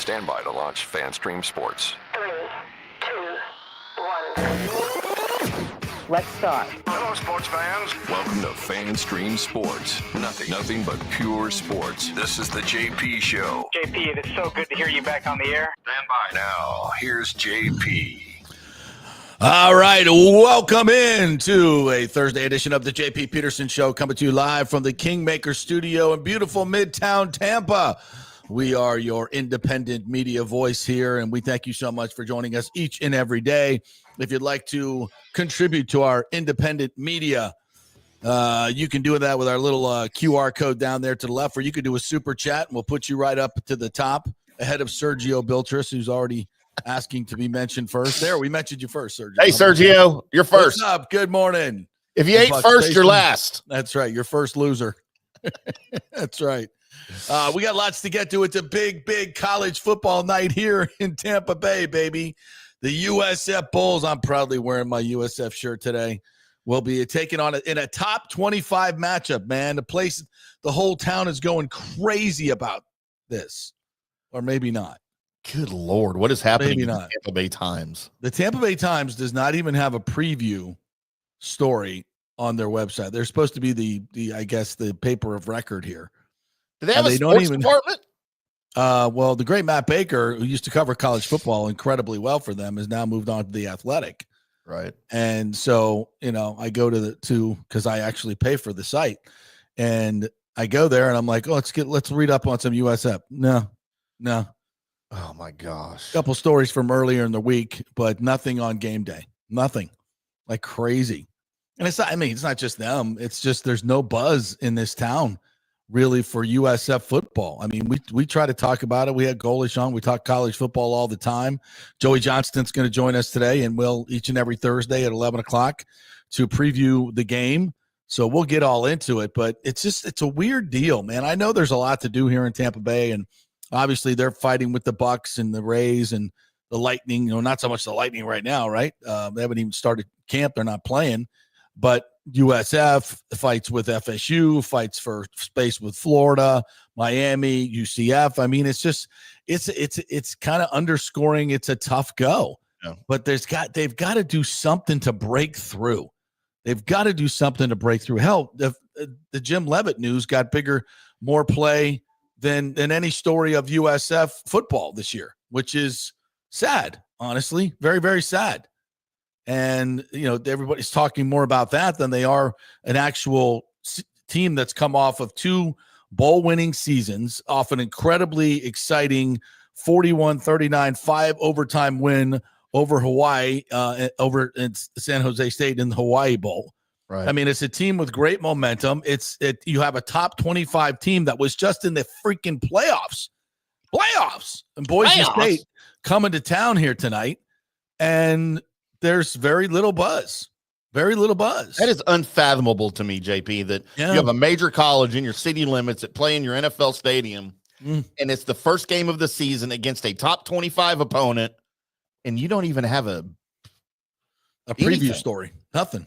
Stand by to launch FanStream Sports. 3, 2, 1. Let's start. Hello, sports fans. Welcome to FanStream Sports. Nothing but pure sports. This is the JP Show. JP, it is so good to hear you back on the air. Stand by. Now, here's JP. All right, welcome in to a Thursday edition of the JP Peterson Show, coming to you live from the Kingmaker Studio in beautiful Midtown Tampa. We are your independent media voice here, and we thank you so much for joining us each and every day. If you'd like to contribute to our independent media, you can do that with our little QR code down there to the left, or you could do a super chat, and we'll put you right up to the top ahead of Sergio Biltris, who's already asking to be mentioned first. There, we mentioned you first, Sergio. Hey, Sergio, you're first. What's up? Good morning. If you ain't first, you're last. That's right. You're first loser. That's right. We got lots to get to. It's a big college football night here in Tampa Bay, baby. The USF Bulls, I'm proudly wearing my USF shirt today, will be taking on in a top 25 matchup, man. The whole town is going crazy about this, or maybe not. Good Lord, what is happening Maybe in not. the Tampa Bay Times? The Tampa Bay Times does not even have a preview story on their website. They're supposed to be the I guess the paper of record here. Do they have a sports department? Well, the great Matt Baker, who used to cover college football incredibly well for them, has now moved on to The Athletic. Right. And so, I go to because I actually pay for the site, and I go there and I'm like, oh, let's read up on some USF. No. Oh my gosh. A couple stories from earlier in the week, but nothing on game day. Nothing. Like crazy. And it's not just them. It's just there's no buzz in this town really for USF football. I mean, we try to talk about it. We had Golish on. We talk college football all the time. Joey Johnston's going to join us today, and we'll each and every Thursday at 11 o'clock to preview the game. So we'll get all into it, but it's a weird deal, man. I know there's a lot to do here in Tampa Bay, and obviously they're fighting with the Bucs and the Rays and the Lightning. Not so much the Lightning right now, right? They haven't even started camp. They're not playing, but USF fights with FSU, fights for space with Florida, Miami, UCF. I mean, it's kind of underscoring it's a tough go. Yeah. But they've got to do something to break through. They've got to do something to break through. Hell, the Jim Leavitt news got bigger, more play than any story of USF football this year, which is sad, honestly, very, very sad. And, everybody's talking more about that than they are an actual team that's come off of 2 bowl-winning seasons, off an incredibly exciting 41-39 5 overtime win over Hawaii, over in San Jose State in the Hawaii Bowl. Right. I mean, it's a team with great momentum. You have a top 25 team that was just in the freaking playoffs, and Boise State coming to town here tonight, and there's very little buzz. That is unfathomable to me, JP, that you have a major college in your city limits that play in your NFL stadium, and it's the first game of the season against a top 25 opponent, and you don't even have a preview story. Nothing.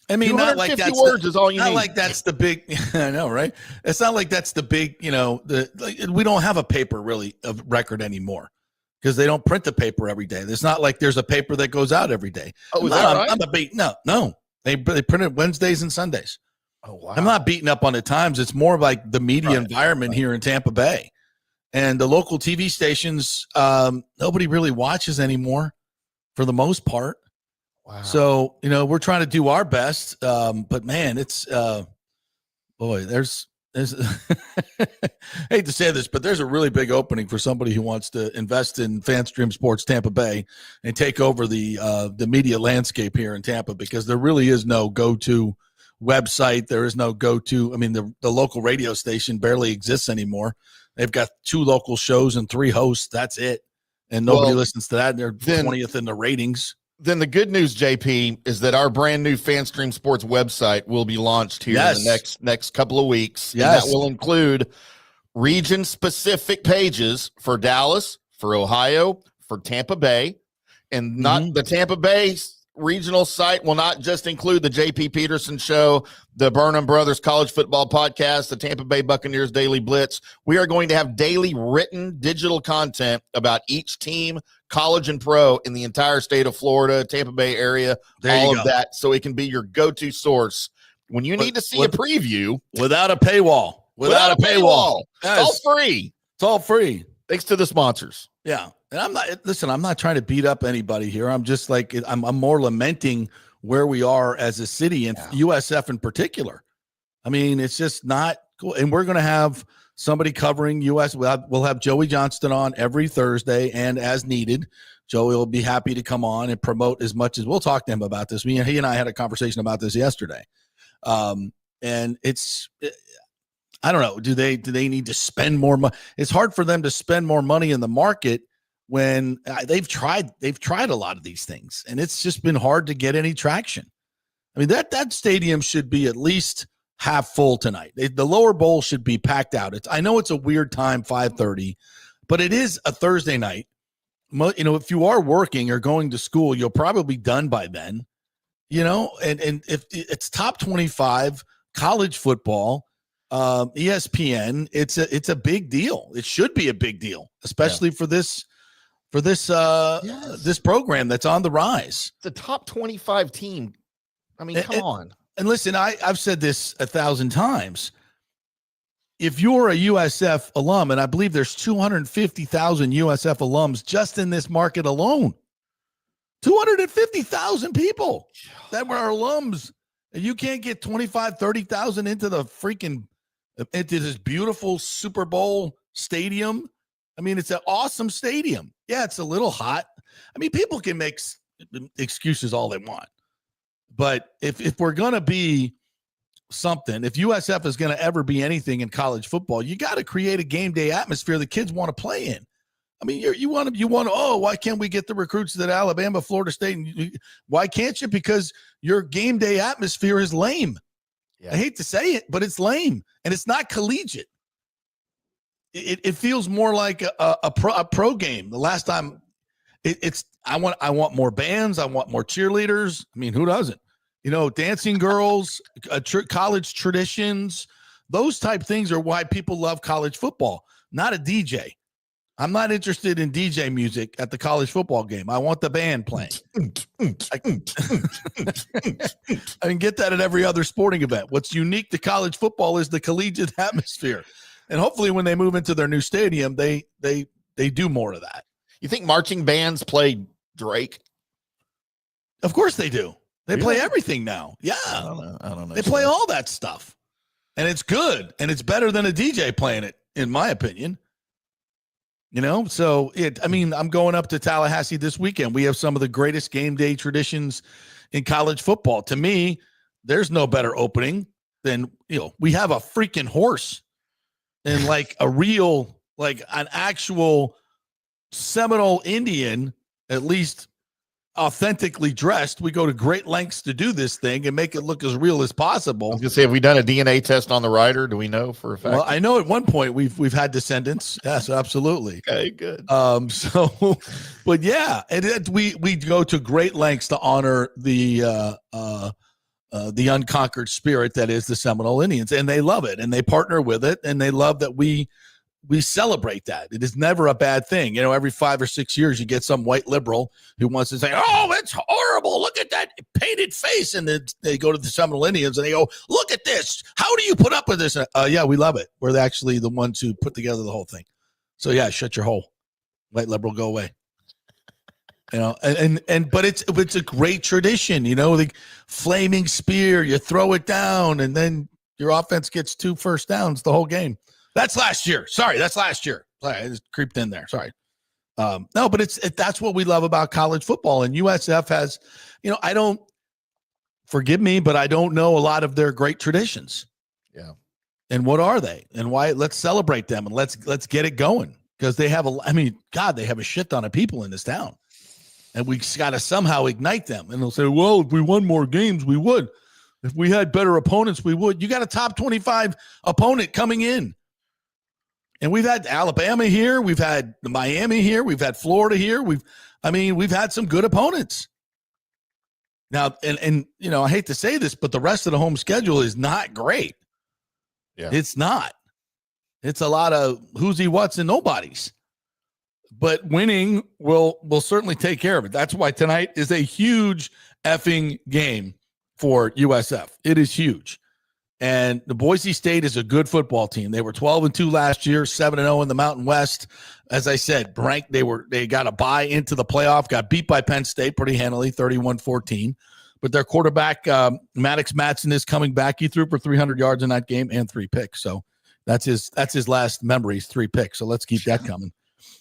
I mean, not like that's words is all you need. Like that's the big. I know, right? It's not like that's the big. We don't have a paper really of record anymore because they don't print the paper every day. It's not like there's a paper that goes out every day. Oh, is that right? I'm not beating up. No, they print it Wednesdays and Sundays. Oh wow! I'm not beating up on the Times. It's more like the media environment here in Tampa Bay, and the local TV stations. Nobody really watches anymore, for the most part. Wow. So, we're trying to do our best. But man, it's, there's hate to say this, but there's a really big opening for somebody who wants to invest in FanStream Sports Tampa Bay and take over the media landscape here in Tampa, because there really is no go-to website. There is no go-to. I mean, the local radio station barely exists anymore. They've got 2 local shows and 3 hosts. That's it. And nobody listens to that. They're 20th in the ratings. Then the good news, JP, is that our brand new FanStream Sports website will be launched here in the next couple of weeks. Yes. And that will include region-specific pages for Dallas, for Ohio, for Tampa Bay, and not the Tampa Bay regional site will not just include the JP Peterson Show, the Burnham Brothers College Football Podcast, the Tampa Bay Buccaneers Daily Blitz. We are going to have daily written digital content about each team, college and pro, in the entire state of Florida, Tampa Bay area, all of that, so it can be your go-to source when you need to see a preview. Without a paywall. Without a paywall. Yes. It's all free. It's all free. Thanks to the sponsors. Yeah. And I'm not trying to beat up anybody here. I'm just like, I'm more lamenting where we are as a city and USF in particular. I mean, it's just not cool. And we're going to have somebody covering US. We'll have Joey Johnston on every Thursday, and as needed, Joey will be happy to come on and promote as much as we'll talk to him about this. He and I had a conversation about this yesterday. And I don't know. Do they need to spend more money? It's hard for them to spend more money in the market when they've tried a lot of these things, and it's just been hard to get any traction. I mean, that stadium should be at least half full tonight. The lower bowl should be packed out. I know it's a weird time, 5:30, but it is a Thursday night. You know, if you are working or going to school, you'll probably be done by then. You know, and if it's top 25 college football, ESPN, it's a big deal. It should be a big deal, especially for this this program that's on the rise. It's a top 25 team. I mean, come on. And listen, I've said this 1,000 times. If you're a USF alum, and I believe there's 250,000 USF alums just in this market alone, 250,000 people that were our alums, and you can't get 25, 30,000 into this beautiful Super Bowl stadium. I mean, it's an awesome stadium. Yeah, it's a little hot. I mean, people can make excuses all they want. But if we're going to be something, if USF is going to ever be anything in college football, you got to create a game day atmosphere the kids want to play in. I mean, you want to, why can't we get the recruits that Alabama, Florida State? Why can't you? Because your game day atmosphere is lame. Yeah. I hate to say it, but it's lame, and it's not collegiate. It feels more like a pro game. The last time I want more bands. I want more cheerleaders. I mean, who doesn't? You know, dancing girls, college traditions, those type things are why people love college football, not a DJ. I'm not interested in DJ music at the college football game. I want the band playing. I can get that at every other sporting event. What's unique to college football is the collegiate atmosphere. And hopefully when they move into their new stadium, they do more of that. You think marching bands play Drake? Of course they do. They play everything now. Yeah. I don't know. They play all that stuff. And it's good. And it's better than a DJ playing it, in my opinion. You know, so I'm going up to Tallahassee this weekend. We have some of the greatest game day traditions in college football. To me, there's no better opening than, we have a freaking horse and like an actual Seminole Indian, at least authentically dressed. We go to great lengths to do this thing and make it look as real as possible. I was gonna say, have we done a DNA test on the rider? Do we know for a fact? Well, I know at one point we've had descendants. Yes, absolutely. Okay, good. But yeah, and we go to great lengths to honor the unconquered spirit that is the Seminole Indians, and they love it, and they partner with it, and they love that we celebrate that. It is never a bad thing. You know, every 5 or 6 years, you get some white liberal who wants to say, "Oh, it's horrible. Look at that painted face." And then they go to the Seminole Indians and they go, "Look at this. How do you put up with this?" Yeah, we love it. We're actually the ones who put together the whole thing. So yeah, shut your hole. White liberal, go away. You know, but it's a great tradition. You know, the flaming spear, you throw it down, and then your offense gets 2 first downs the whole game. That's last year. Sorry, that's last year. Sorry, I just creeped in there. Sorry. No, but that's what we love about college football. And USF has, forgive me, but I don't know a lot of their great traditions. Yeah. And what are they? And why? Let's celebrate them and let's get it going, because they have they have a shit ton of people in this town. And we got to somehow ignite them. And they'll say, well, if we won more games, we would. If we had better opponents, we would. You got a top 25 opponent coming in. And we've had Alabama here. We've had Miami here. We've had Florida here. We've had some good opponents. Now, and I hate to say this, but the rest of the home schedule is not great. Yeah. It's not. It's a lot of who's he, what's, and nobody's. But winning will certainly take care of it. That's why tonight is a huge effing game for USF. It is huge. And the Boise State is a good football team. They were 12-2 last year, 7-0 in the Mountain West. As I said, ranked, they got a bye into the playoff, got beat by Penn State pretty handily, 31-14. But their quarterback, Maddox Matson, is coming back. He threw for 300 yards in that game and 3 picks. So that's his last memories, 3 picks. So let's keep that coming.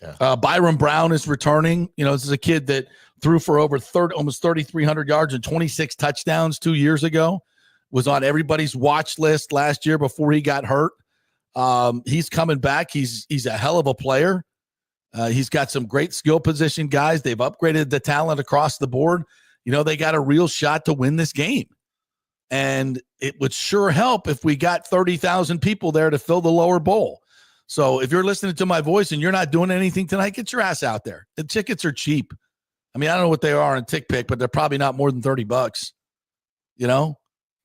Yeah. Byron Brown is returning. This is a kid that threw for over almost 3,300 yards and 26 touchdowns 2 years ago. Was on everybody's watch list last year before he got hurt. He's coming back. He's a hell of a player. He's got some great skill position guys. They've upgraded the talent across the board. They got a real shot to win this game. And it would sure help if we got 30,000 people there to fill the lower bowl. So if you're listening to my voice and you're not doing anything tonight, get your ass out there. The tickets are cheap. I mean, I don't know what they are in TickPick, but they're probably not more than $30.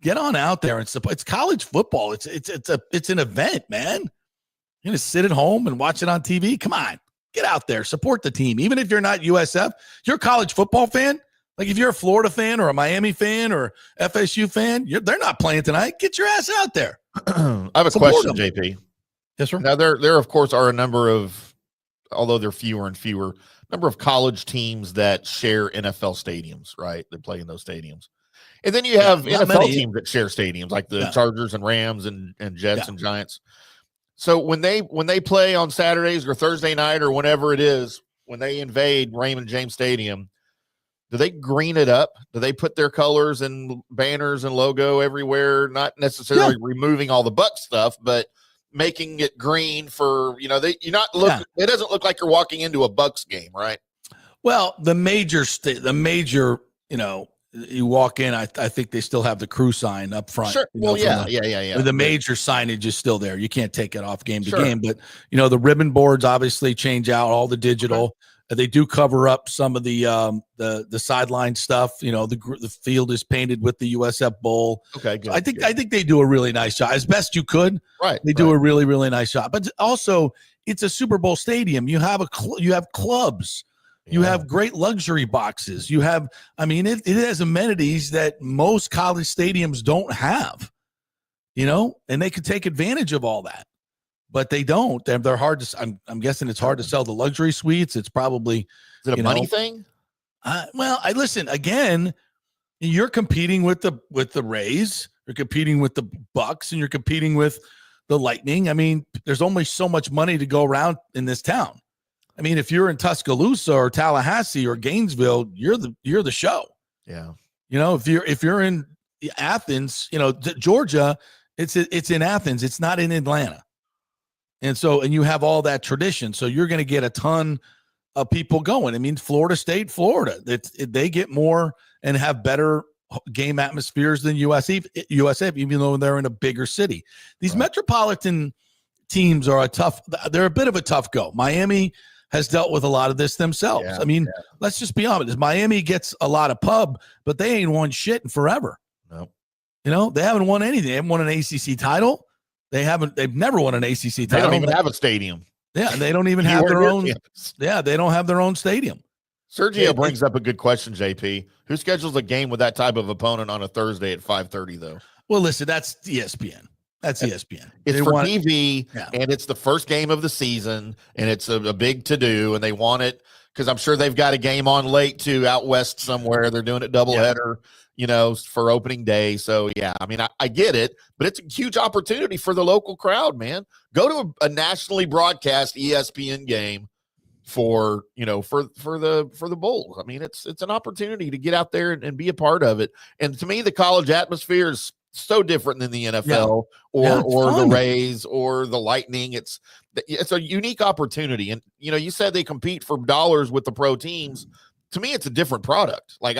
Get on out there and support. It's college football. It's an event, man. You're gonna sit at home and watch it on TV. Come on, get out there, support the team. Even if you're not USF, you're a college football fan. Like if you're a Florida fan or a Miami fan or FSU fan, they're not playing tonight. Get your ass out there. I have a question, JP. Yes, sir. Now there of course are a number of, although they're fewer and fewer, number of college teams that share NFL stadiums, right? They play in those stadiums. And then you have NFL teams that share stadiums, like the Chargers and Rams and Jets and Giants. So when they play on Saturdays or Thursday night or whenever it is, when they invade Raymond James Stadium, do they green it up? Do they put their colors and banners and logo everywhere? Not necessarily removing all the Bucs stuff, but making it green for, it doesn't look like you're walking into a Bucs game, right? Well, the major, you walk in, I think they still have the crew sign up front. Sure. Well, yeah. The major signage is still there. You can't take it off game to game. But, the ribbon boards obviously change out all the digital. Okay. They do cover up some of the sideline stuff. The field is painted with the USF Bowl. Okay, good. So I think they do a really nice job. As best you could. Right. They do a really, really nice job. But also, it's a Super Bowl stadium. You have clubs. You have great luxury boxes. You have, it has amenities that most college stadiums don't have, and they could take advantage of all that, but they don't. They're hard to, I'm guessing it's hard to sell the luxury suites. It's probably, is it a money thing? I listen again, you're competing with the Rays, you're competing with the Bucs, and you're competing with the Lightning. There's only so much money to go around in this town. If you're in Tuscaloosa or Tallahassee or Gainesville, you're the show. Yeah. If you're in Athens, Georgia, it's in Athens. It's not in Atlanta. And you have all that tradition. So you're going to get a ton of people going. Florida State, Florida, they get more and have better game atmospheres than USF, even though they're in a bigger city. These metropolitan teams are they're a bit of a tough go. Miami has dealt with a lot of this themselves. Let's just be honest. Miami gets a lot of pub, but they ain't won shit in forever. No. They haven't won anything. They haven't won an ACC title. They've never won an ACC title. They don't even have a stadium. Yeah, and they don't even have their own. Yeah, they don't have their own stadium. Sergio brings up a good question, JP. Who schedules a game with that type of opponent on a Thursday at 5:30, though? Well, listen, that's ESPN. That's ESPN. It's for TV, and it's the first game of the season, and it's a big to-do, and they want it because I'm sure they've got a game on late, too, out west somewhere. They're doing it doubleheader, for opening day. So, I get it, but it's a huge opportunity for the local crowd, man. Go to a nationally broadcast ESPN game for the Bulls. It's an opportunity to get out there and be a part of it. And to me, the college atmosphere is so different than the NFL or the Rays or the Lightning. It's a unique opportunity. And, you said they compete for dollars with the pro teams. To me, it's a different product. Like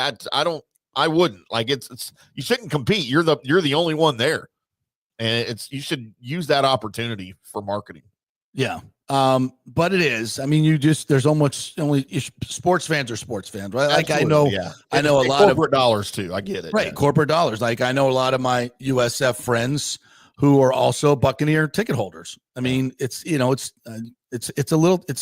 I wouldn't like it's you shouldn't compete. You're the only one there. And you should use that opportunity for marketing. Yeah. But it is. I mean, there's almost only sports fans are sports fans, right? Like Absolutely, yeah. I know a lot corporate dollars too. I get it. Right. Yeah. Corporate dollars. Like I know a lot of my USF friends who are also Buccaneer ticket holders. I mean, it's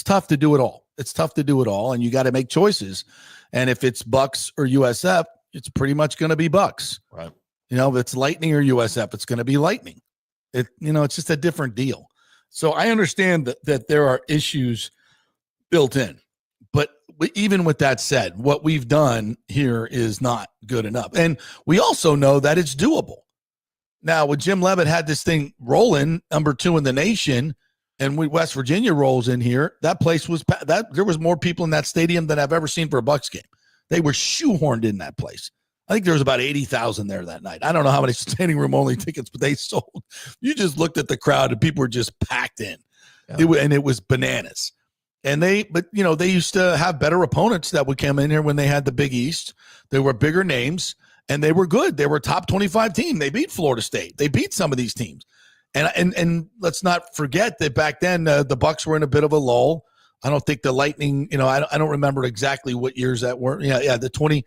tough to do it all. It's tough to do it all. And you got to make choices. And if it's Bucs or USF, it's pretty much going to be Bucs. Right. If it's Lightning or USF, it's going to be Lightning. It's just a different deal. So I understand that there are issues built in, but even with that said, what we've done here is not good enough. And we also know that it's doable. Now, when Jim Leavitt had this thing rolling, number 2 in the nation, and when West Virginia rolls in here, that place was there was more people in that stadium than I've ever seen for a Bucs game. They were shoehorned in that place. I think there was about 80,000 there that night. I don't know how many standing room only tickets, but they sold. You just looked at the crowd and people were just packed in. Yeah. It was bananas. And they used to have better opponents that would come in here when they had the Big East. They were bigger names and they were good. They were a top 25 team. They beat Florida State. They beat some of these teams. And let's not forget that back then the Bucs were in a bit of a lull. I don't think the Lightning, I don't remember exactly what years that were. In 2010,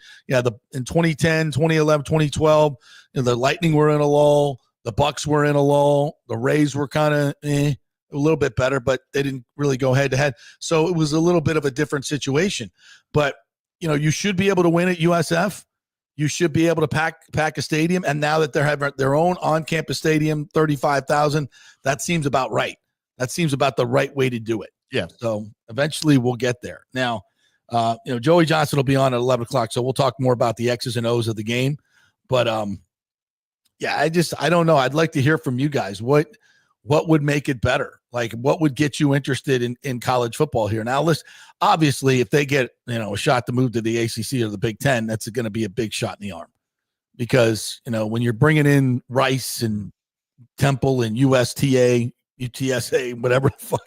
2011, 2012, the Lightning were in a lull. The Bucs were in a lull. The Rays were kind of a little bit better, but they didn't really go head to head. So it was a little bit of a different situation. But, you should be able to win at USF. You should be able to pack a stadium. And now that they're having their own on-campus stadium, 35,000, that seems about right. That seems about the right way to do it. Yeah. So eventually we'll get there. Now, Joey Johnston will be on at 11 o'clock. So we'll talk more about the X's and O's of the game. But I don't know. I'd like to hear from you guys. What would make it better? Like what would get you interested in college football here? Now, listen, obviously if they get, a shot to move to the ACC or the Big Ten, that's going to be a big shot in the arm because, when you're bringing in Rice and Temple and USTA, UTSA, whatever the fuck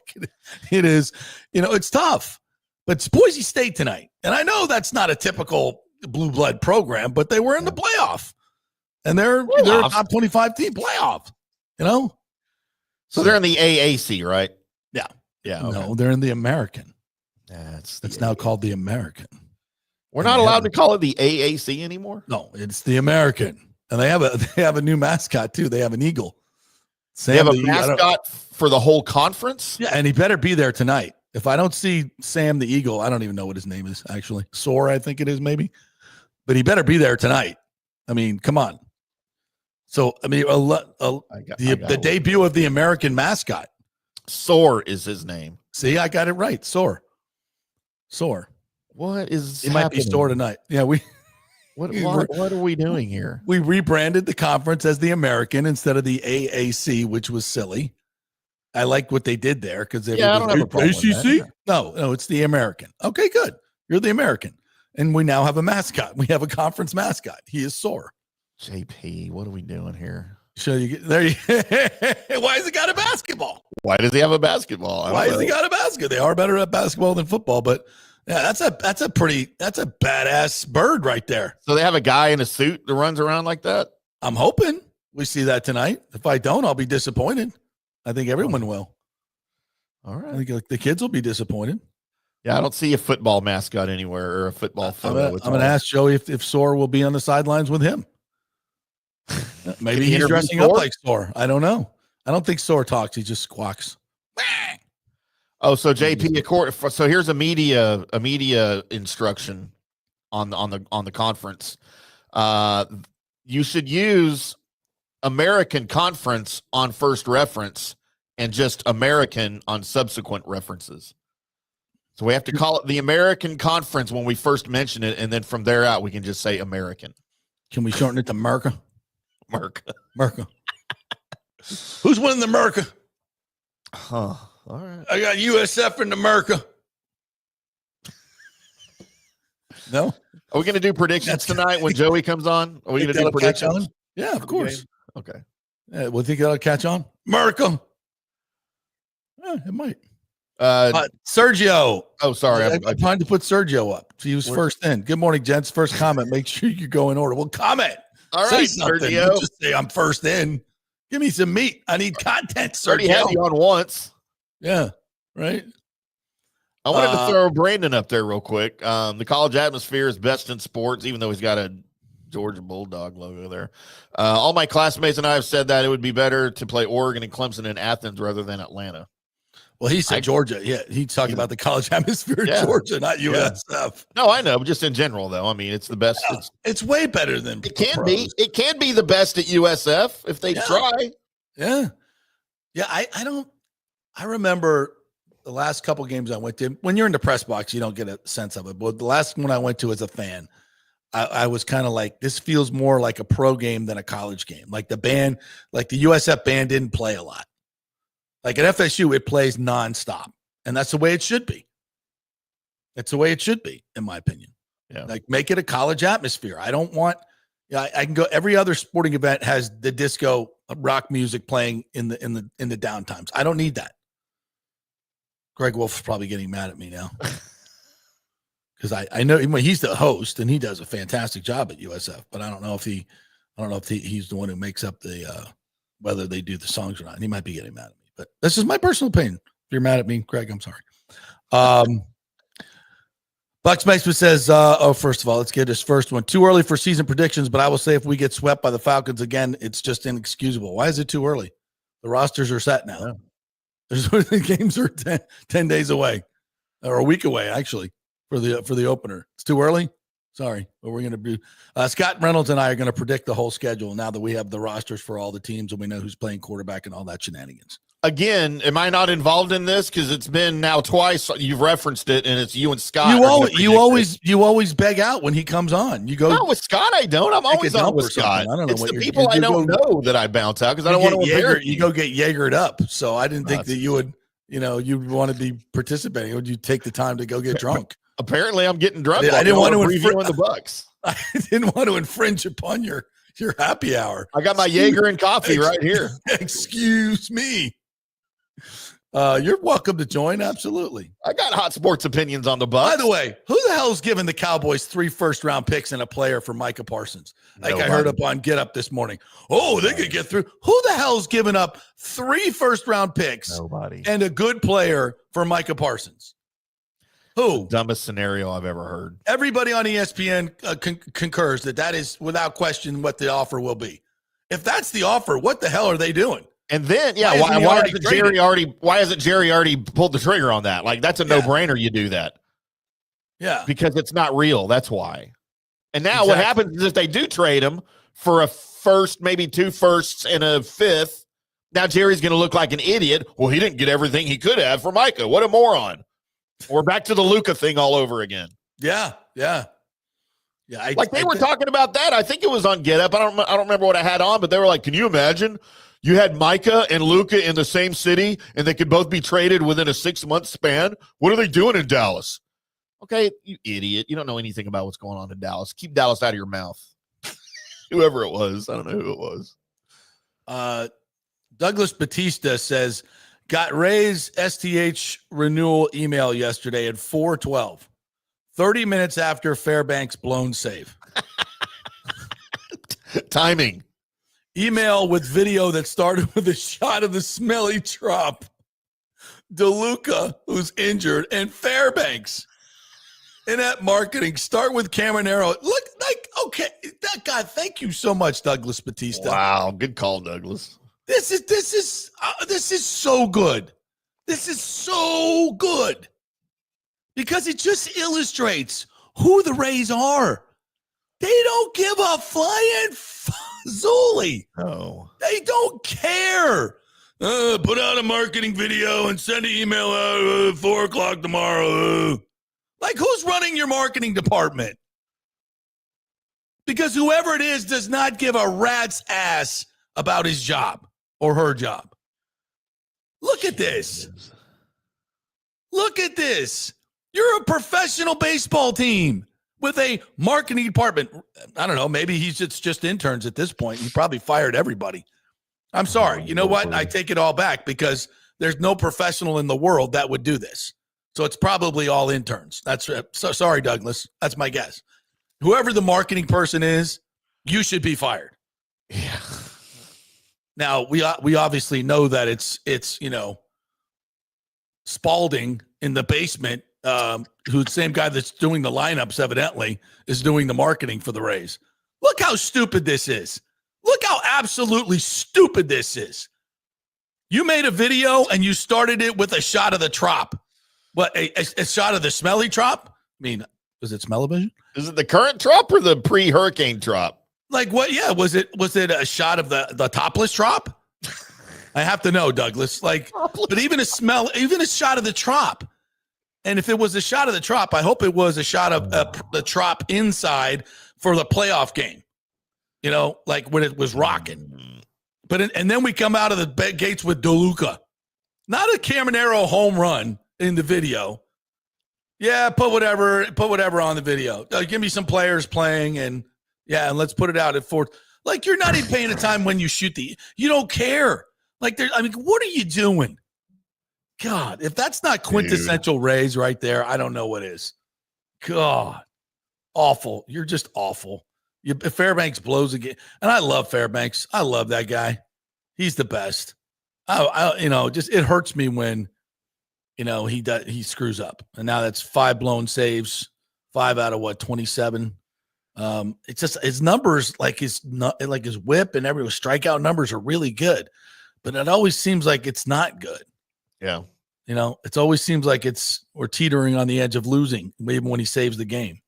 it is, it's tough. But it's Boise State tonight. And I know that's not a typical blue blood program, but they were in the playoff. And they're a top 25 team playoff, So they're in the AAC, right? Yeah. Yeah. Okay. No, they're in the American. It's now called the American. We're not allowed to call it the AAC anymore? No, it's the American. And they have a new mascot too. They have an eagle. They have a mascot for the whole conference? Yeah, and he better be there tonight. If I don't see Sam the Eagle, I don't even know what his name is, actually. Soar, I think it is, maybe. But he better be there tonight. I mean, come on. So, I mean, the debut of the American mascot. Soar is his name. See, I got it right. Soar. What is It might be Soar tonight. Yeah, What are we doing here? We rebranded the conference as the American instead of the AAC, which was silly. I like what they did there because I don't have a problem with that. No, it's the American. Okay, good. You're the American. And we now have a mascot. We have a conference mascot. He is Soar. JP, what are we doing here? So you get there. Why has he got a basketball? Why does he have a basketball? Why has he got a basket? They are better at basketball than football, but yeah, that's a badass bird right there. So they have a guy in a suit that runs around like that? I'm hoping we see that tonight. If I don't, I'll be disappointed. I think everyone will. All right. I think the kids will be disappointed. Yeah, I don't see a football mascot anywhere or a football photo. I'm going to ask Joey if Soar will be on the sidelines with him. Maybe he's dressing up like Soar. I don't know. I don't think Soar talks. He just squawks. Oh, so JP, so here's a media instruction on the conference. You should use American Conference on first reference and just American on subsequent references. So we have to call it the American Conference when we first mention it, and then from there out we can just say American. Can we shorten it to Merca? Merca. Who's winning the Merca? Huh. All right. I got USF in the Merca. No? Are we going to do predictions tonight when Joey comes on? Are we going to do predictions? Yeah, of course. Okay. Yeah, we'll think that'll catch on. Merca. Yeah, it might. Sergio. Oh, sorry. I'm trying to put Sergio up. He was first in. Good morning, gents. First comment. Make sure you go in order. Well, comment. All right, Sergio. Don't just say I'm first in. Give me some meat. I need content, Sergio. Already had you on once. Yeah, right. I wanted to throw Brandon up there real quick. The college atmosphere is best in sports, even though he's got a Georgia Bulldog logo there. All my classmates and I have said that it would be better to play Oregon and Clemson in Athens rather than Atlanta. Well, he said Georgia. Yeah, he's talking about the college atmosphere in Georgia, not USF. No, I know, but just in general, though. I mean, it's the best. Yeah, it's way better than it can be. It can be the best at USF if they try. Yeah, yeah. I remember the last couple games I went to. When you're in the press box, you don't get a sense of it. But the last one I went to as a fan, I was kind of like, this feels more like a pro game than a college game. Like the band, like the USF band didn't play a lot. Like at FSU, it plays nonstop, and that's the way it should be. That's the way it should be, in my opinion. Yeah. Like make it a college atmosphere. I don't want. Yeah, I can go. Every other sporting event has the disco rock music playing in the downtimes. I don't need that. Greg Wolf's probably getting mad at me now because I know he's the host and he does a fantastic job at USF, but I don't know if he's the one who makes up the whether they do the songs or not. And he might be getting mad at me. But this is my personal opinion. If you're mad at me, Craig, I'm sorry. Bucs Basement says, first of all, let's get his first one. Too early for season predictions, but I will say if we get swept by the Falcons again, it's just inexcusable. Why is it too early? The rosters are set now. Yeah. The games are 10 days away, or a week away, actually, for the opener. It's too early? Sorry, but we're going to do Scott Reynolds and I are going to predict the whole schedule now that we have the rosters for all the teams and we know who's playing quarterback and all that shenanigans. Again, am I not involved in this? Because it's been now twice you've referenced it, and it's you and Scott. You always beg out when he comes on. You go no with Scott. I don't. I'm always on with Scott. I don't know. It's the people I don't know that I bounce out because I don't want to embarrass you. You go get Jaegered up. So I didn't think that you would. You'd want to be participating. Would you take the time to go get drunk? Apparently, I'm getting drunk. I didn't want to infringe the Bucs. I didn't want to infringe upon your happy hour. I got my Jaeger and coffee right here. Excuse me. You're welcome to join. Absolutely. I got hot sports opinions on the Bucs. By the way, who the hell is giving the Cowboys 3 first-round picks and a player for Micah Parsons? Like I heard up on Get Up this morning. Oh, they could get through. Who the hell's giving up 3 first-round picks and a good player for Micah Parsons? Who? Dumbest scenario I've ever heard. Everybody on ESPN concurs that is without question what the offer will be. If that's the offer, what the hell are they doing? And then, why hasn't Jerry already pulled the trigger on that? Like, that's a no-brainer. You do that. Yeah. Because it's not real. That's why. And now what happens is if they do trade him for a first, maybe 2 firsts and a 5th, now Jerry's going to look like an idiot. Well, he didn't get everything he could have for Micah. What a moron. We're back to the Luka thing all over again. Yeah. They were talking about that. I think it was on Get Up. I don't remember what I had on, but they were like, can you imagine? You had Micah and Luka in the same city, and they could both be traded within a 6-month span. What are they doing in Dallas? Okay, you idiot. You don't know anything about what's going on in Dallas. Keep Dallas out of your mouth. Whoever it was. I don't know who it was. Douglas Batista says, got Ray's STH renewal email yesterday at 4:12, 30 minutes after Fairbanks blown save. Timing. Email with video that started with a shot of the smelly drop. DeLuca, who's injured, and Fairbanks. Inept marketing. Start with Cameronero. Look like, okay. God, thank you so much, Douglas Batista. Wow. Good call, Douglas. This is so good. This is so good. Because it just illustrates who the Rays are. They don't give a flying Zuli. No. They don't care. Put out a marketing video and send an email out at 4 o'clock tomorrow. Like, who's running your marketing department? Because whoever it is does not give a rat's ass about his job or her job. Look at this. Look at this. You're a professional baseball team with a marketing department. I don't know. Maybe he's just interns at this point. He probably fired everybody. I'm sorry. You know what? I take it all back because there's no professional in the world that would do this. So it's probably all interns. That's so sorry, Douglas. That's my guess. Whoever the marketing person is, you should be fired. Yeah. Now we obviously know that it's Spalding in the basement, who's the same guy that's doing the lineups, evidently, is doing the marketing for the Rays. Look how stupid this is. Look how absolutely stupid this is. You made a video and you started it with a shot of the trop. What, a shot of the smelly trop? I mean, was it smell-o-vision? Is it the current trop or the pre-hurricane trop? Like what? Yeah, was it a shot of the topless trop? I have to know, Douglas. Like, but even a shot of the trop. And if it was a shot of the trop, I hope it was a shot of the trop inside for the playoff game. You know, like when it was rocking. But and then we come out of the gates with DeLuca, not a Caminero home run in the video. Yeah, put whatever on the video. Give me some players playing, and let's put it out at fourth. Like, you're not even paying the time when you shoot you don't care. Like, what are you doing? God, if that's not quintessential Rays right there, I don't know what is. God, awful. You're just awful. Fairbanks blows again, and I love Fairbanks. I love that guy. He's the best. It hurts me when, he screws up, and now that's 5 blown saves, 5 out of 27. It's just his numbers, like his whip and every strikeout numbers are really good, but it always seems like it's not good. Yeah. It always seems like we're teetering on the edge of losing, even when he saves the game.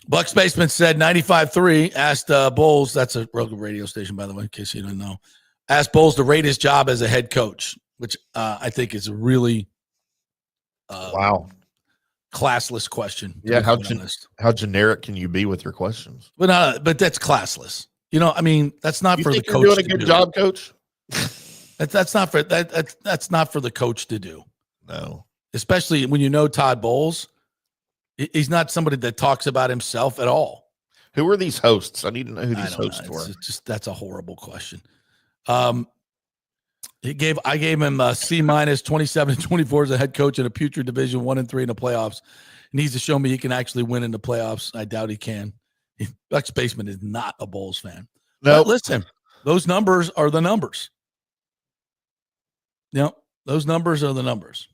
Bucs Basement said 95.3, asked Bowles, that's a local radio station, by the way, in case you didn't know, asked Bowles to rate his job as a head coach, which I think is a really classless question. Yeah, how generic can you be with your questions? But that's classless. That's not for the coach. You're doing a good job, coach? That's not for that's not for the coach to do. No. Especially when Todd Bowles. He's not somebody that talks about himself at all. Who are these hosts? I need to know who these hosts were. That's a horrible question. I gave him a C- 27-24 as a head coach in a putrid Division 1 and 3 in the playoffs. He needs to show me he can actually win in the playoffs. I doubt he can. Bucs Basement is not a Bulls fan. No, but listen, those numbers are the numbers. Those numbers are the numbers.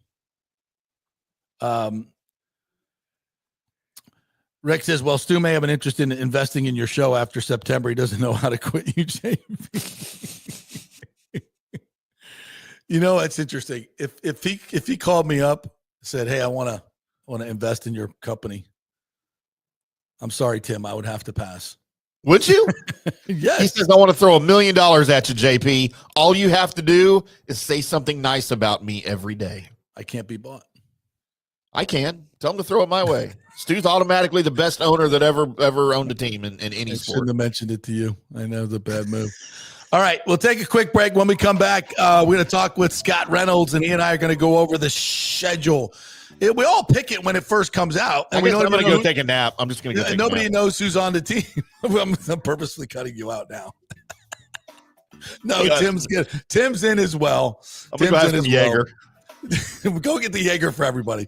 Rick says, well, Stu may have an interest in investing in your show after September. He doesn't know how to quit you, JP. It's interesting. If he called me up, said, hey, I want to invest in your company, I'm sorry, Tim, I would have to pass. Would you? Yes. He says, I want to throw $1 million at you, JP. All you have to do is say something nice about me every day. I can't be bought. I can. Tell him to throw it my way. Stu's automatically the best owner that ever owned a team in any sport. Shouldn't have mentioned it to you. I know it's a bad move. All right, we'll take a quick break. When we come back, we're going to talk with Scott Reynolds, and he and I are going to go over the schedule. We all pick it when it first comes out. And I'm going to go take a nap. I'm just going to go take a nap. Nobody knows who's on the team. I'm purposely cutting you out now. No, Tim's good. Tim's in as well. Tim's in as Jaeger. Well. Go get the Jaeger for everybody.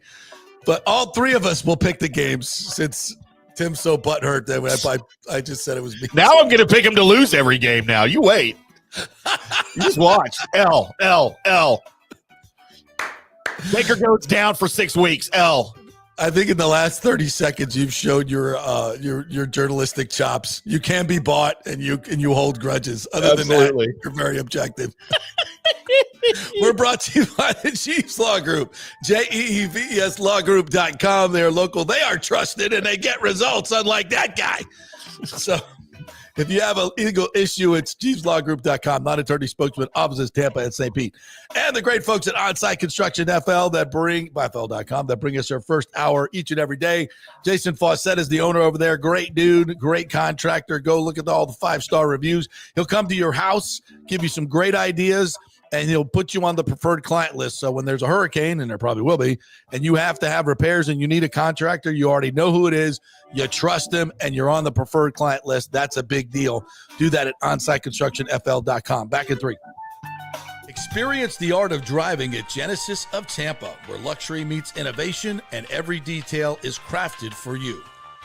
But all three of us will pick the games since Tim's so butthurt that I just said it was me. Now I'm going to pick him to lose every game now. You wait. You just watch. L. Baker goes down for 6 weeks. L. I think in the last 30 seconds you've showed your journalistic chops. You can be bought and you hold grudges. Other than that, you're very objective. We're brought to you by the Jeeves Law Group, JEEVESLawGroup.com. They're local. They are trusted, and they get results, unlike that guy. So if you have a legal issue, it's JeevesLawGroup.com, not attorney spokesman, offices Tampa and St. Pete. And the great folks at Onsite Construction FL FL.com that bring us our first hour each and every day. Jason Fawcett is the owner over there. Great dude, great contractor. Go look at all the 5-star reviews. He'll come to your house, give you some great ideas, and he'll put you on the preferred client list. So when there's a hurricane, and there probably will be, and you have to have repairs and you need a contractor, you already know who it is, you trust him, and you're on the preferred client list. That's a big deal. Do that at OnsiteConstructionFL.com. Back in 3. Experience the art of driving at Genesis of Tampa, where luxury meets innovation and every detail is crafted for you.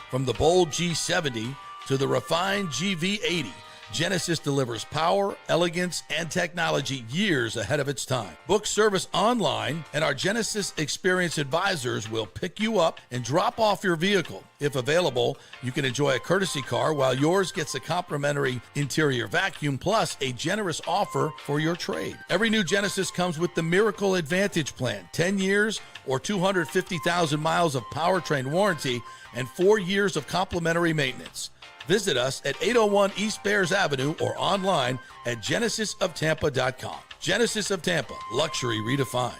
From the bold G70 to the refined GV80, Genesis delivers power, elegance, and technology years ahead of its time. Book service online, and our Genesis Experience advisors will pick you up and drop off your vehicle. If available, you can enjoy a courtesy car while yours gets a complimentary interior vacuum plus a generous offer for your trade. Every new Genesis comes with the Miracle Advantage Plan, 10 years or 250,000 miles of powertrain warranty and 4 years of complimentary maintenance. Visit us at 801 East Bears Avenue or online at genesisoftampa.com. Genesis of Tampa, luxury redefined.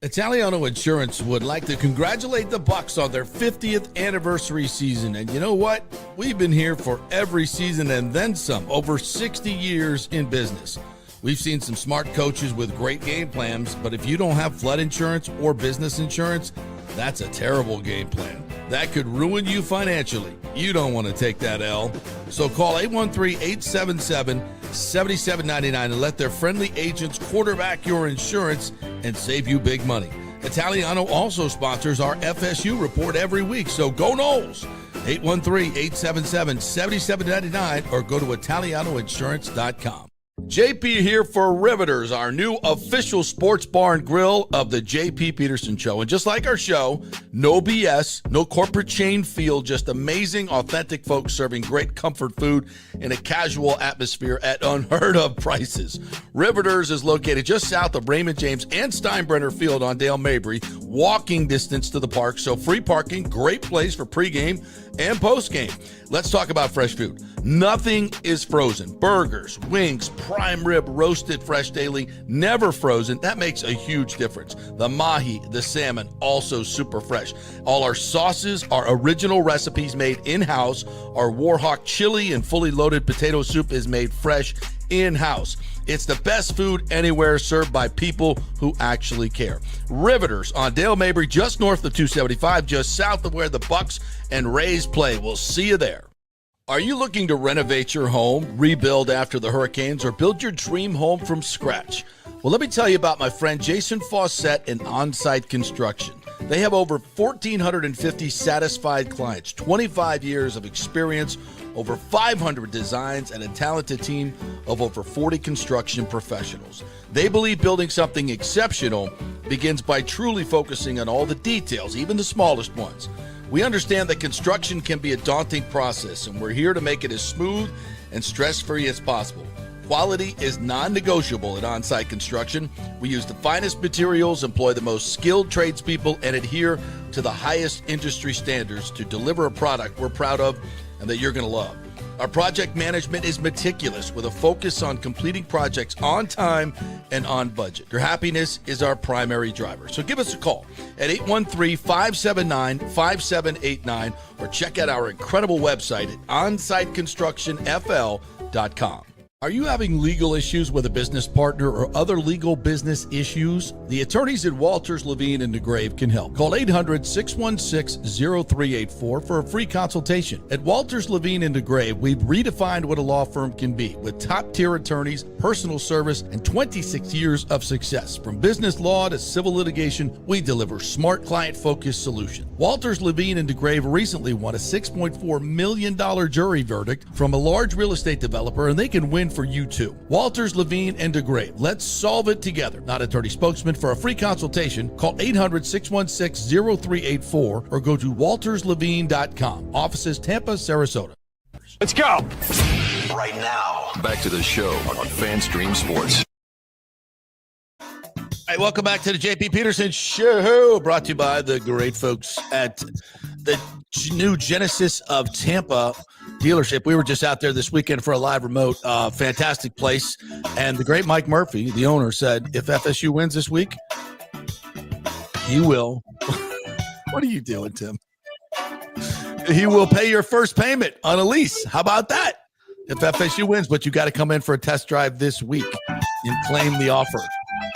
Italiano Insurance would like to congratulate the Bucs on their 50th anniversary season. And you know what? We've been here for every season and then some, over 60 years in business. We've seen some smart coaches with great game plans, but if you don't have flood insurance or business insurance, that's a terrible game plan. That could ruin you financially. You don't want to take that L. So call 813-877-7799 and let their friendly agents quarterback your insurance and save you big money. Italiano also sponsors our FSU report every week, so go Noles. 813-877-7799 or go to italianoinsurance.com. JP here for Riveters, our new official sports bar and grill of the JP Peterson Show. And just like our show, no BS, no corporate chain feel, just amazing, authentic folks serving great comfort food in a casual atmosphere at unheard of prices. Riveters is located just south of Raymond James and Steinbrenner Field on Dale Mabry, walking distance to the park. So free parking, great place for pregame and postgame. Let's talk about fresh food. Nothing is frozen. Burgers, wings, prime rib, roasted fresh daily, never frozen. That makes a huge difference. The mahi, the salmon, also super fresh. All our sauces are original recipes made in-house. Our Warhawk chili and fully loaded potato soup is made fresh in-house. It's the best food anywhere, served by people who actually care. Riveters on Dale Mabry, just north of 275, just south of where the Bucs and Rays play. We'll see you there. Are you looking to renovate your home, rebuild after the hurricanes, or build your dream home from scratch? Well, let me tell you about my friend Jason Fawcett and On-Site Construction. They have over 1,450 satisfied clients, 25 years of experience, over 500 designs, and a talented team of over 40 construction professionals. They believe building something exceptional begins by truly focusing on all the details, even the smallest ones. We understand that construction can be a daunting process, and we're here to make it as smooth and stress-free as possible. Quality is non-negotiable at On-Site Construction. We use the finest materials, employ the most skilled tradespeople, and adhere to the highest industry standards to deliver a product we're proud of and that you're going to love. Our project management is meticulous with a focus on completing projects on time and on budget. Your happiness is our primary driver. So give us a call at 813-579-5789 or check out our incredible website at onsiteconstructionfl.com. Are you having legal issues with a business partner or other legal business issues? The attorneys at Walters, Levine & DeGrave can help. Call 800-616-0384 for a free consultation. At Walters, Levine & DeGrave, we've redefined what a law firm can be with top-tier attorneys, personal service, and 26 years of success. From business law to civil litigation, we deliver smart, client-focused solutions. Walters, Levine & DeGrave recently won a $6.4 million jury verdict from a large real estate developer, and they can win for you too. Walters, Levine & DeGrave. Let's solve it together. Not attorney spokesman. For a free consultation, call 800-616-0384 or go to walterslevine.com. Offices Tampa, Sarasota. Let's go. Right now, back to the show on FanStream Sports. Hey, welcome back to the JP Peterson Show, brought to you by the great folks at the new Genesis of Tampa dealership. We were just out there this weekend for a live remote. Fantastic place. And the great Mike Murphy, the owner, said if FSU wins this week, he will. What are you doing, Tim? He will pay your first payment on a lease. How about that? If FSU wins, but you got to come in for a test drive this week and claim the offer.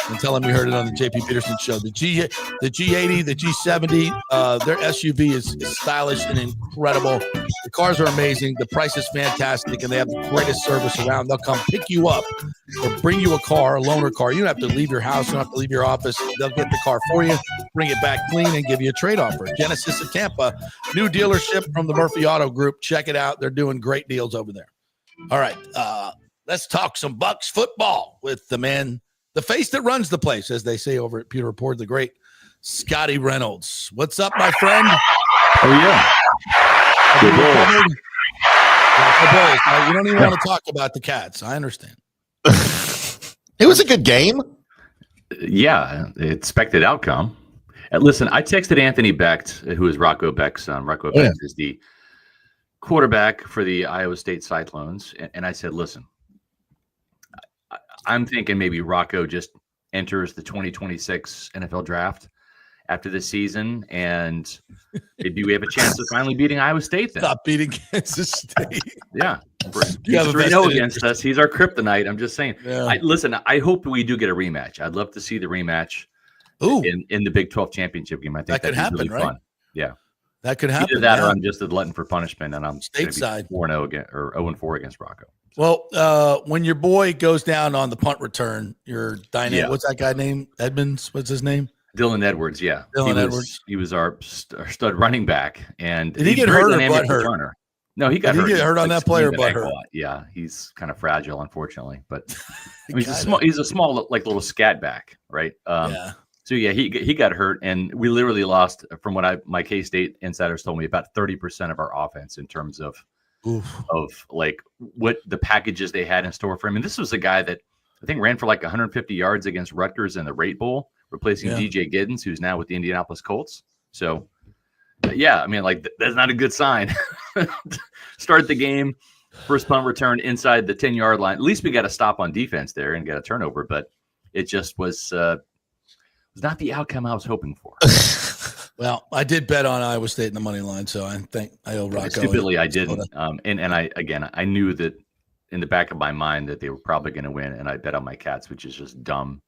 And tell them you heard it on the JP Peterson Show. The G80, the G70, their SUV is stylish and incredible. The cars are amazing. The price is fantastic, and they have the greatest service around. They'll come pick you up or bring you a car, a loaner car. You don't have to leave your house. You don't have to leave your office. They'll get the car for you, bring it back clean, and give you a trade offer. Genesis of Tampa, new dealership from the Murphy Auto Group. Check it out. They're doing great deals over there. All right. Let's talk some Bucs football with the man, the face that runs the place, as they say over at Pewter Report, the great Scotty Reynolds. What's up, my friend? Oh, yeah. You don't even want to talk about the Cats. I understand. It was a good game. Yeah, expected outcome. Listen, I texted Anthony Becht, who is Rocco Becht's son. Rocco Becht is the quarterback for the Iowa State Cyclones. And I said, listen, I'm thinking maybe Rocco just enters the 2026 NFL draft after this season, and maybe we have a chance of finally beating Iowa State then. Stop beating Kansas State. Yeah. You have He's a 3-0 against us. He's our kryptonite. I'm just saying. Yeah. Listen, I hope we do get a rematch. I'd love to see the rematch in the Big 12 championship game. I think that could happen, really right? Fun. Yeah. That could happen. Either that or I'm just a glutton for punishment, and I'm stateside 4-0 again, or 0-4 against Rocco. Well, when your boy goes down on the punt return, your dynamic, Yeah. what's that guy named? Edmonds? What's his name? Dylan Edwards, yeah. Edwards. He was our stud running back. And did he get hurt or butt hurt? Returner. No, he got hurt. Did he get hurt on that play or butt hurt? Yeah, he's kind of fragile, unfortunately. But I mean, he's a small, like little scat back, right? Yeah. So yeah, he got hurt, and we literally lost, from what my K-State insiders told me, about 30% of our offense in terms of like what the packages they had in store for him. And this was a guy that I think ran for like 150 yards against Rutgers in the Rate Bowl, replacing DJ Giddens, who's now with the Indianapolis Colts. So yeah, I mean, like that's not a good sign. Start the game, first punt return inside the 10-yard line. At least we got a stop on defense there and got a turnover, but it just was not the outcome I was hoping for. Well, I did bet on Iowa State in the money line, so I think I owe Rocco. Stupidly, I didn't. And I knew that in the back of my mind that they were probably going to win, and I bet on my Cats, which is just dumb,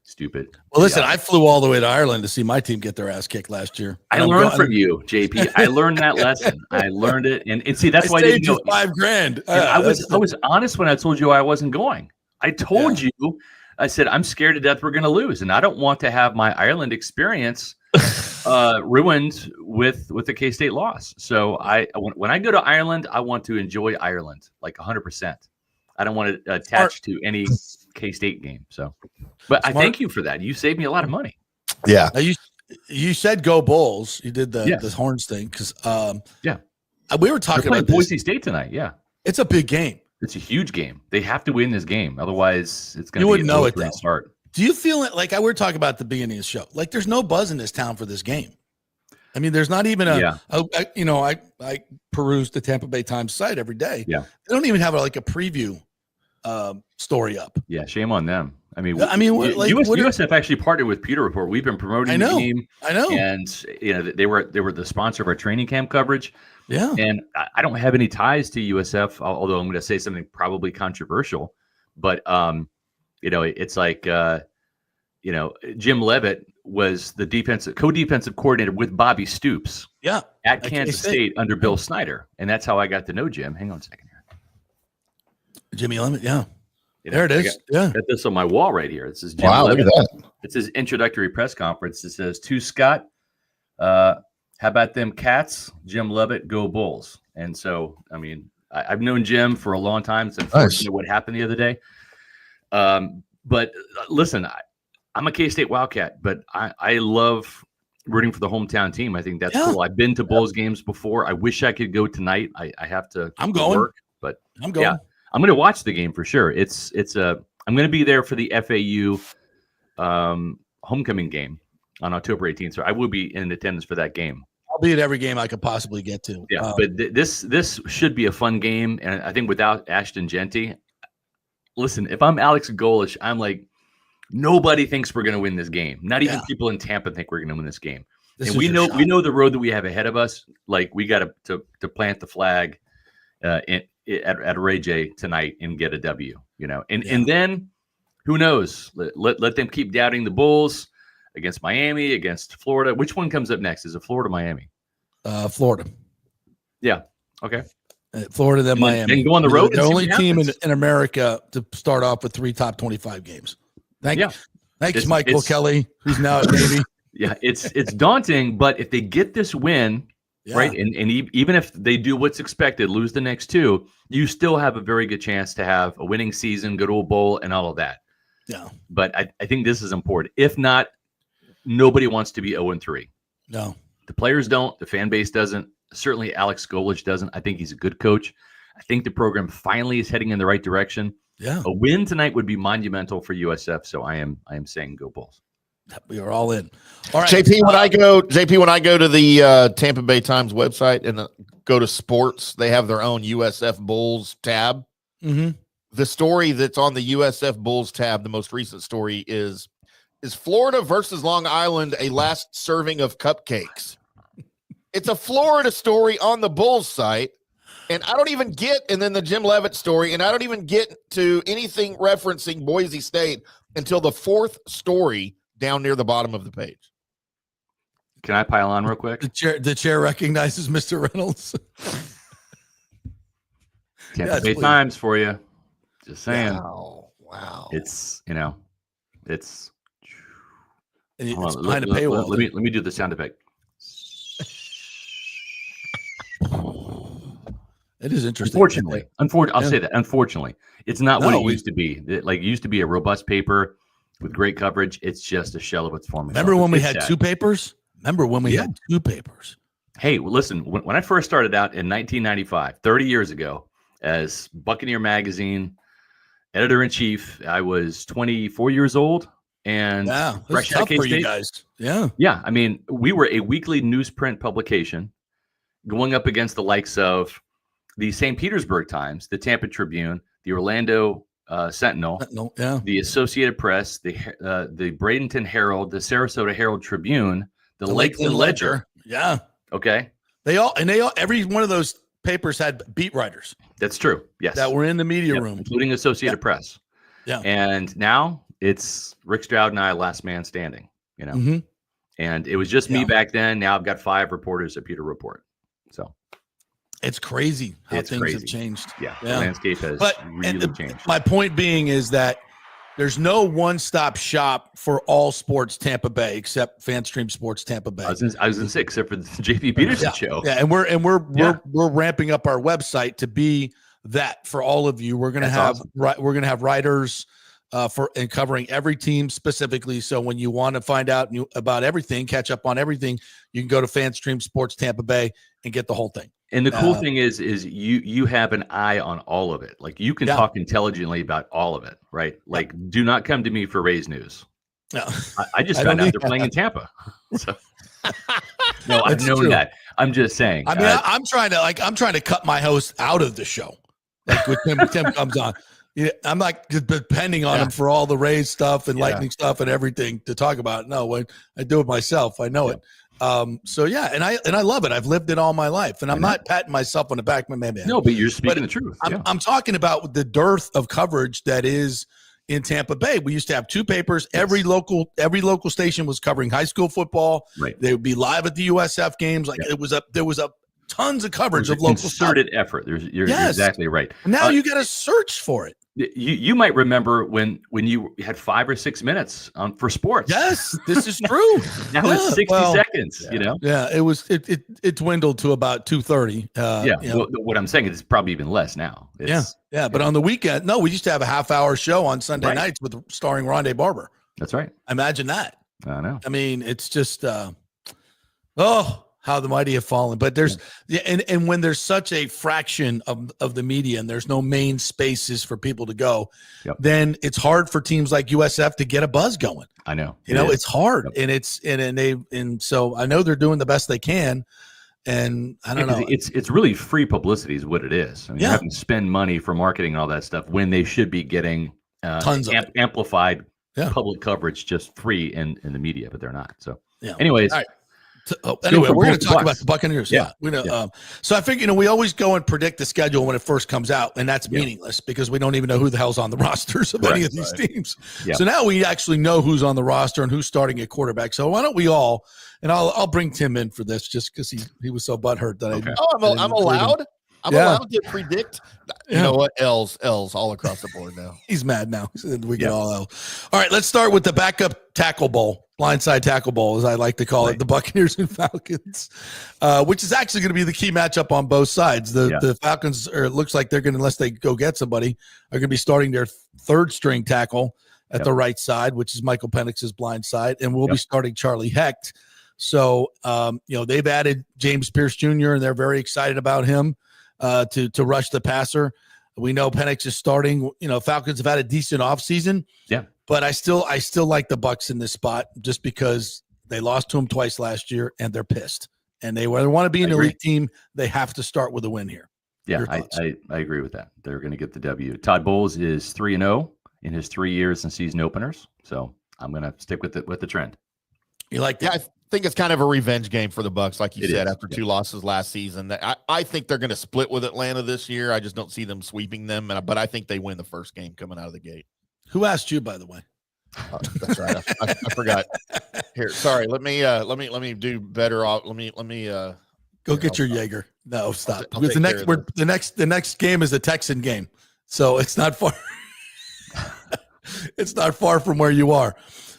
stupid. Well, listen, I flew all the way to Ireland to see my team get their ass kicked last year. I learned from you, JP. I learned that lesson. I learned it, and see that's why I didn't go. $5,000. I was honest when I told you I wasn't going. I told you. I said, I'm scared to death we're going to lose, and I don't want to have my Ireland experience ruined with the K-State loss. So when I go to Ireland, I want to enjoy Ireland like 100%. I don't want to attach to any K-State game. So, but I thank you for that. You saved me a lot of money. Yeah. Now you said go Bulls. You did the horns thing because we were talking about Boise State tonight. Yeah, it's a big game. It's a huge game. They have to win this game, otherwise it's going to be you wouldn't know it though. Start. Do you feel it like we were talking about at the beginning of the show? Like there's no buzz in this town for this game. I mean, there's not even I peruse the Tampa Bay Times site every day. Yeah, they don't even have a preview story up. Yeah, shame on them. I mean, USF actually partnered with Pewter Report. We've been promoting the game. I know, and they were the sponsor of our training camp coverage. Yeah, and I don't have any ties to USF, although I'm going to say something probably controversial. But it's like Jim Leavitt was the co-defensive coordinator with Bobby Stoops. Yeah, at Kansas State under Bill Snyder, and that's how I got to know Jim. Hang on a second here, Jimmy Leavitt. Yeah. There it is. Got this on my wall right here. It says Jim Leavitt. Look at that. It's his introductory press conference. It says, to Scott, how about them Cats? Jim Leavitt, go Bulls. And so, I mean, I've known Jim for a long time. It's unfortunate what happened the other day. But listen, I'm a K-State Wildcat, but I love rooting for the hometown team. I think that's cool. I've been to Bulls games before. I wish I could go tonight. I have to. I'm going. Work, but I'm going. Yeah, I'm going to watch the game for sure. I'm going to be there for the FAU homecoming game on October 18th. So I will be in attendance for that game. I'll be at every game I could possibly get to. Yeah, but this should be a fun game, and I think without Ashton Genty, listen, if I'm Alex Golish, I'm like, nobody thinks we're going to win this game. Not even people in Tampa think we're going to win this game. And we know the road that we have ahead of us. Like we got to plant the flag at Ray J tonight and get a W. And then who knows? Let them keep doubting the Bulls against Miami, against Florida. Which one comes up next? Is it Florida, Miami? Florida. Yeah. Okay. Florida, then Miami. And go on the road. The only team in America to start off with 3 top 25 games. Thanks, Michael Kelly, who's now at Navy. Yeah, it's daunting, but if they get this win, Yeah. Right. And even if they do what's expected, lose the next two, you still have a very good chance to have a winning season, go to a bowl and all of that. Yeah. But I think this is important. If not, nobody wants to be 0-3. No. The players don't. The fan base doesn't. Certainly Alex Golich doesn't. I think he's a good coach. I think the program finally is heading in the right direction. Yeah. A win tonight would be monumental for USF. So I am saying go Bulls. We are all in. All right. JP, when I go to the Tampa Bay Times website and go to sports, they have their own USF Bulls tab. Mm-hmm. The story that's on the USF Bulls tab, the most recent story is Florida versus Long Island a last serving of cupcakes? It's a Florida story on the Bulls site, and I don't even get, and then the Jim Levitt story, and I don't even get to anything referencing Boise State until the fourth story down near the bottom of the page. Can I pile on real quick? The chair recognizes Mr. Reynolds. Tampa Bay Times for you. Just saying. Wow. It's It's behind a paywall. Let me do the sound effect. It is interesting. Unfortunately, I'll say that. Unfortunately, it's not what it we- used to be. It used to be a robust paper with great coverage. It's just a shell of its former. Remember self. when we It's had sad. two papers? Hey, well, listen, when I first started out in 1995, 30 years ago, as Buccaneer Magazine editor-in-chief, I was 24 years old. And Yeah, fresh it's out tough of for you K-State. guys. Yeah. Yeah, I mean, we were a weekly newsprint publication going up against the likes of the St. Petersburg Times, the Tampa Tribune, the Orlando Sentinel, No, yeah. the Associated Press, the Bradenton Herald, the Sarasota Herald Tribune, the Lakeland Ledger. Yeah. Okay, Every one of those papers had beat writers that's true. Yes, that were in the media Yep, room. including Associated Press. Yeah. And now it's Rick Stroud and I, last man standing. You know, Mhm. and it was just me Yeah. back then. Now I've got 5 reporters at Pewter Report. So It's crazy how It's things crazy. have changed. yeah, the Yeah. landscape has really changed. My point being is that there's no one-stop shop for all sports Tampa Bay except FanStream Sports Tampa Bay. I was gonna say, except for the JP Peterson show. Yeah, and we're Yeah. ramping up our website to be that for all of you. We're gonna That's have we're gonna have writers and covering every team specifically. So when you want to find out about everything, catch up on everything, you can go to FanStream Sports Tampa Bay and get the whole thing. And the cool thing is you have an eye on all of it. Like you can talk intelligently about all of it, right? Like, do not come to me for Rays news. No. I just found out they're playing in Tampa. So, no, I've known true. that. I'm just saying. I mean, I'm trying to cut my host out of the show. Like when Tim comes on. Yeah, I'm like depending on him for all the Rays stuff and Lightning stuff and everything to talk about. No, I do it myself. I know it. So yeah, and I love it. I've lived it all my life, and I'm not patting myself on the back, man. No, but you're speaking the truth. I'm talking about the dearth of coverage that is in Tampa Bay. We used to have 2 papers. Yes. Every local station was covering high school football. Right. They would be live at the USF games. Like there was a tons of coverage of local concerted effort. You're exactly right. Now you got to search for it. You might remember when you had 5 or 6 minutes for sports. Yes, this is true. Now it's 60 seconds. You know. Yeah, it dwindled to about 2:30. What I'm saying is it's probably even less now. Yeah. But on the weekend, we used to have a half-hour show on Sunday nights starring Rondé Barber. That's right. Imagine that. I know. I mean, it's just how the mighty have fallen. But there's and when there's such a fraction of the media and there's no main spaces for people to go, then it's hard for teams like USF to get a buzz going. I know. It's hard. And so I know they're doing the best they can. And I don't know. It's really free publicity is what it is. I mean, you're having to spend money for marketing and all that stuff when they should be getting tons of amplified public coverage just free in the media, but they're not. So yeah. Anyways. All right. Anyway, we're going to talk Bucs. about the Buccaneers. Yeah. So I think, we always go and predict the schedule when it first comes out, and that's meaningless because we don't even know who the hell's on the rosters of any of these teams. Yeah. So now we actually know who's on the roster and who's starting at quarterback. So why don't we all, and I'll bring Tim in for this just because he was so butthurt that I'm allowed? I'm allowed to predict. You know what? L's all across the board now. He's mad now. We get all L. All right, let's start with the backup tackle bowl, blindside tackle bowl, as I like to call it, the Buccaneers and Falcons, which is actually going to be the key matchup on both sides. The Falcons, it looks like they're going to, unless they go get somebody, are going to be starting their third string tackle at the right side, which is Michael Penix's blind side, and we'll be starting Charlie Hecht. So, they've added James Pierce Jr., and they're very excited about him to rush the passer. We know Penix is starting. Falcons have had a decent offseason. Yeah. But I still like the Bucs in this spot just because they lost to him twice last year, and they're pissed. And they want to be an elite team, they have to start with a win here. Yeah, I agree with that. They're going to get the W. Todd Bowles is 3-0 in his 3 years in season openers. So I'm going to stick with the trend. You like that? Yeah, I think it's kind of a revenge game for the Bucs, like you said, after 2 losses last season. I think they're going to split with Atlanta this year. I just don't see them sweeping them, but I think they win the first game coming out of the gate. Who asked you, by the way? That's right. I forgot. Here, sorry. Let me do better. Let me go get your Jaeger. No, stop. Because the next game is a Texan game, so it's not far. It's not far from where you are.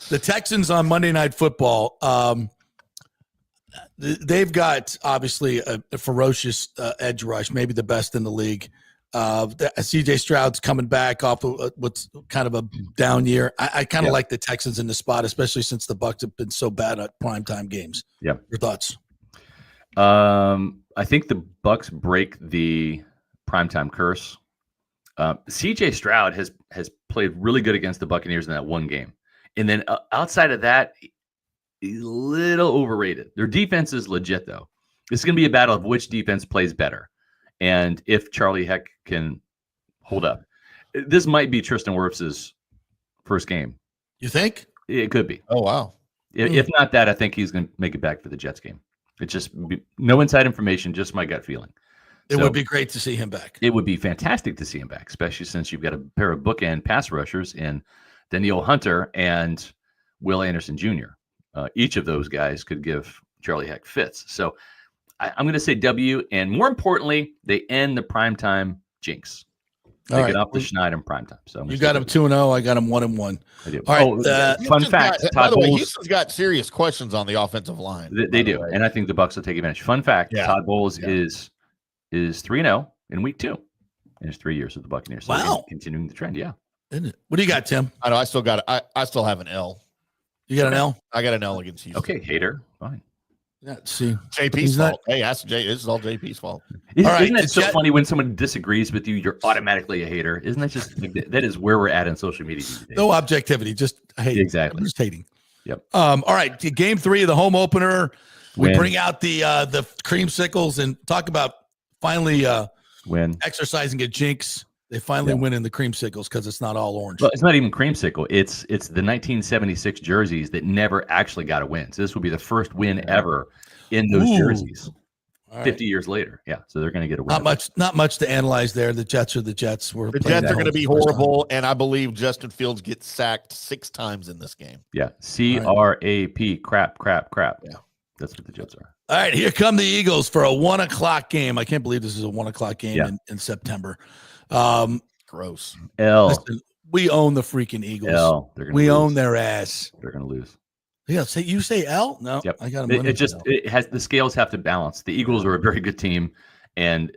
The Texans on Monday Night Football. They've got obviously a ferocious edge rush, maybe the best in the league. CJ Stroud's coming back off of what's kind of a down year. I kind of like the Texans in the spot, especially since the Bucs have been so bad at primetime games. Yeah. Your thoughts? I think the Bucs break the primetime curse. CJ Stroud has played really good against the Buccaneers in that one game. And then outside of that, he's a little overrated. Their defense is legit, though. This is going to be a battle of which defense plays better. And if Charlie Hecht can hold up. This might be Tristan Wirfs' first game. You think? It could be. Oh, wow. If not that, I think he's going to make it back for the Jets game. It's just no inside information, just my gut feeling. It would be great to see him back. It would be fantastic to see him back, especially since you've got a pair of bookend pass rushers in Danielle Hunter and Will Anderson Jr. Each of those guys could give Charlie Hecht fits. So I'm going to say W, and more importantly, they end the primetime jinx. They get off the schneid in primetime. So you got him 2-0. I got him 1-1. I do. All right. Fun fact: by the way, Houston's got serious questions on the offensive line. They do, and I think the Bucs will take advantage. Fun fact: Todd Bowles is 3-0 in week 2 in his 3 years with the Buccaneers. So wow, continuing the trend. Yeah. Isn't it? What do you got, Tim? I know. I still got it. I still have an L. You got an L? I got an L against Houston. Okay, hater. Fine. Yeah, see, JP's fault. Hey, that's This is all JP's fault. Isn't it so funny when someone disagrees with you, you're automatically a hater? Isn't that just that is where we're at in social media these days? No objectivity, just hate. Exactly. I'm just hating. Yep. All right, game 3 of the home opener. We bring out the creamsicles and talk about finally exercising a jinx. They finally win in the creamsicles because it's not all orange. Well, it's not even creamsicle. It's the 1976 jerseys that never actually got a win. So this will be the first win ever in those jerseys. 50 years later. Yeah. So they're going to get a win. Not much to analyze there. The Jets are the Jets. The Jets are going to be horrible. And I believe Justin Fields gets sacked 6 times in this game. Yeah. CRAP. Crap. Yeah. That's what the Jets are. All right. Here come the Eagles for a 1:00 game. I can't believe this is a 1:00 game in September. Gross. L. Listen, we own the freaking Eagles. L. We own their ass. They're going to lose. Yeah, you say L? No, yep. I got them. It has the scales have to balance. The Eagles are a very good team, and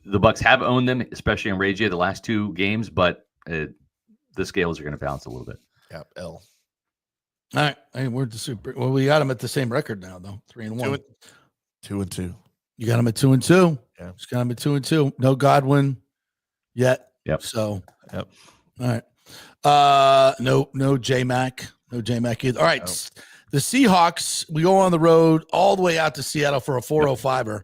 the Bucs have owned them, especially in Ray J the last 2 games. But the scales are going to balance a little bit. Yep, L. All right, hey, we're the super. Well, we got them at the same record now, though. 3-1, 2-2. You got them at 2-2. Yeah, just got them at 2-2. No Godwin yet. Yep. So, All right. No J-Mac. No J-Mac either. All right. No. The Seahawks, we go on the road all the way out to Seattle for a 405er.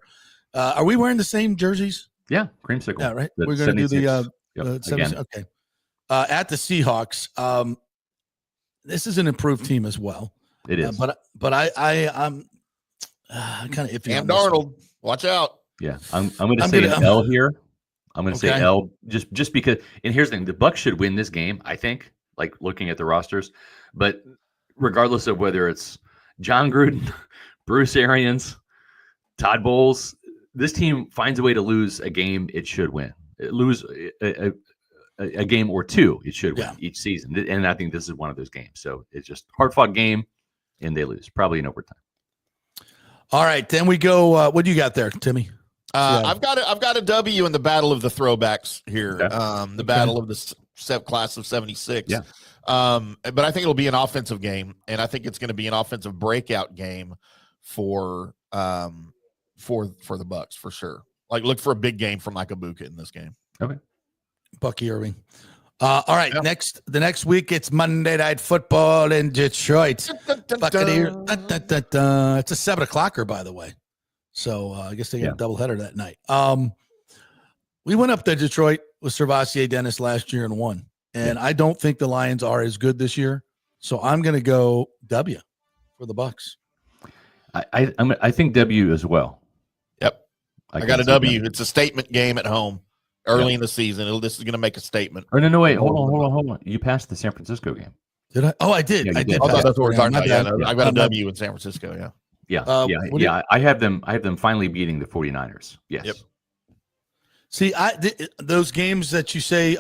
Are we wearing the same jerseys? Yeah, creamsicle. Yeah, right. We're going to do the 76. Okay. At the Seahawks, this is an improved team as well. It is. But I'm kind of iffy. Sam Darnold, watch out. Yeah, I'm going to say an L here. I'm going to say L just because. And here's the thing: the Bucs should win this game. I think, like looking at the rosters, but regardless of whether it's John Gruden, Bruce Arians, Todd Bowles, this team finds a way to lose a game it should win. Lose a game or two it should win each season. And I think this is one of those games. So it's just hard-fought game, and they lose, probably in overtime. All right, then we go. What do you got there, Timmy? I've got a W in the battle of the throwbacks here. Okay. The battle of the class of 76. Yeah. But I think it'll be an offensive game, and I think it's going to be an offensive breakout game for the Bucs for sure. Like, look for a big game from Micah Bucca in this game. Okay. Bucky Irving. All right, the next week it's Monday Night Football in Detroit. Buccaneers. It's a 7:00, by the way. So I guess they got a doubleheader that night. We went up to Detroit with Servassier Dennis last year and won. And I don't think the Lions are as good this year. So I'm going to go W for the Bucs. I think W as well. Yep. I got a W. It's a statement game at home early in the season. This is going to make a statement. Oh, no, wait. Hold on. You passed the San Francisco game. Did I? Oh, I did. Yeah, I did. Oh, that's what we're talking about. Yeah, I've got a W in San Francisco. Yeah. I have them finally beating the 49ers. Yes. Yep. See, those games that you say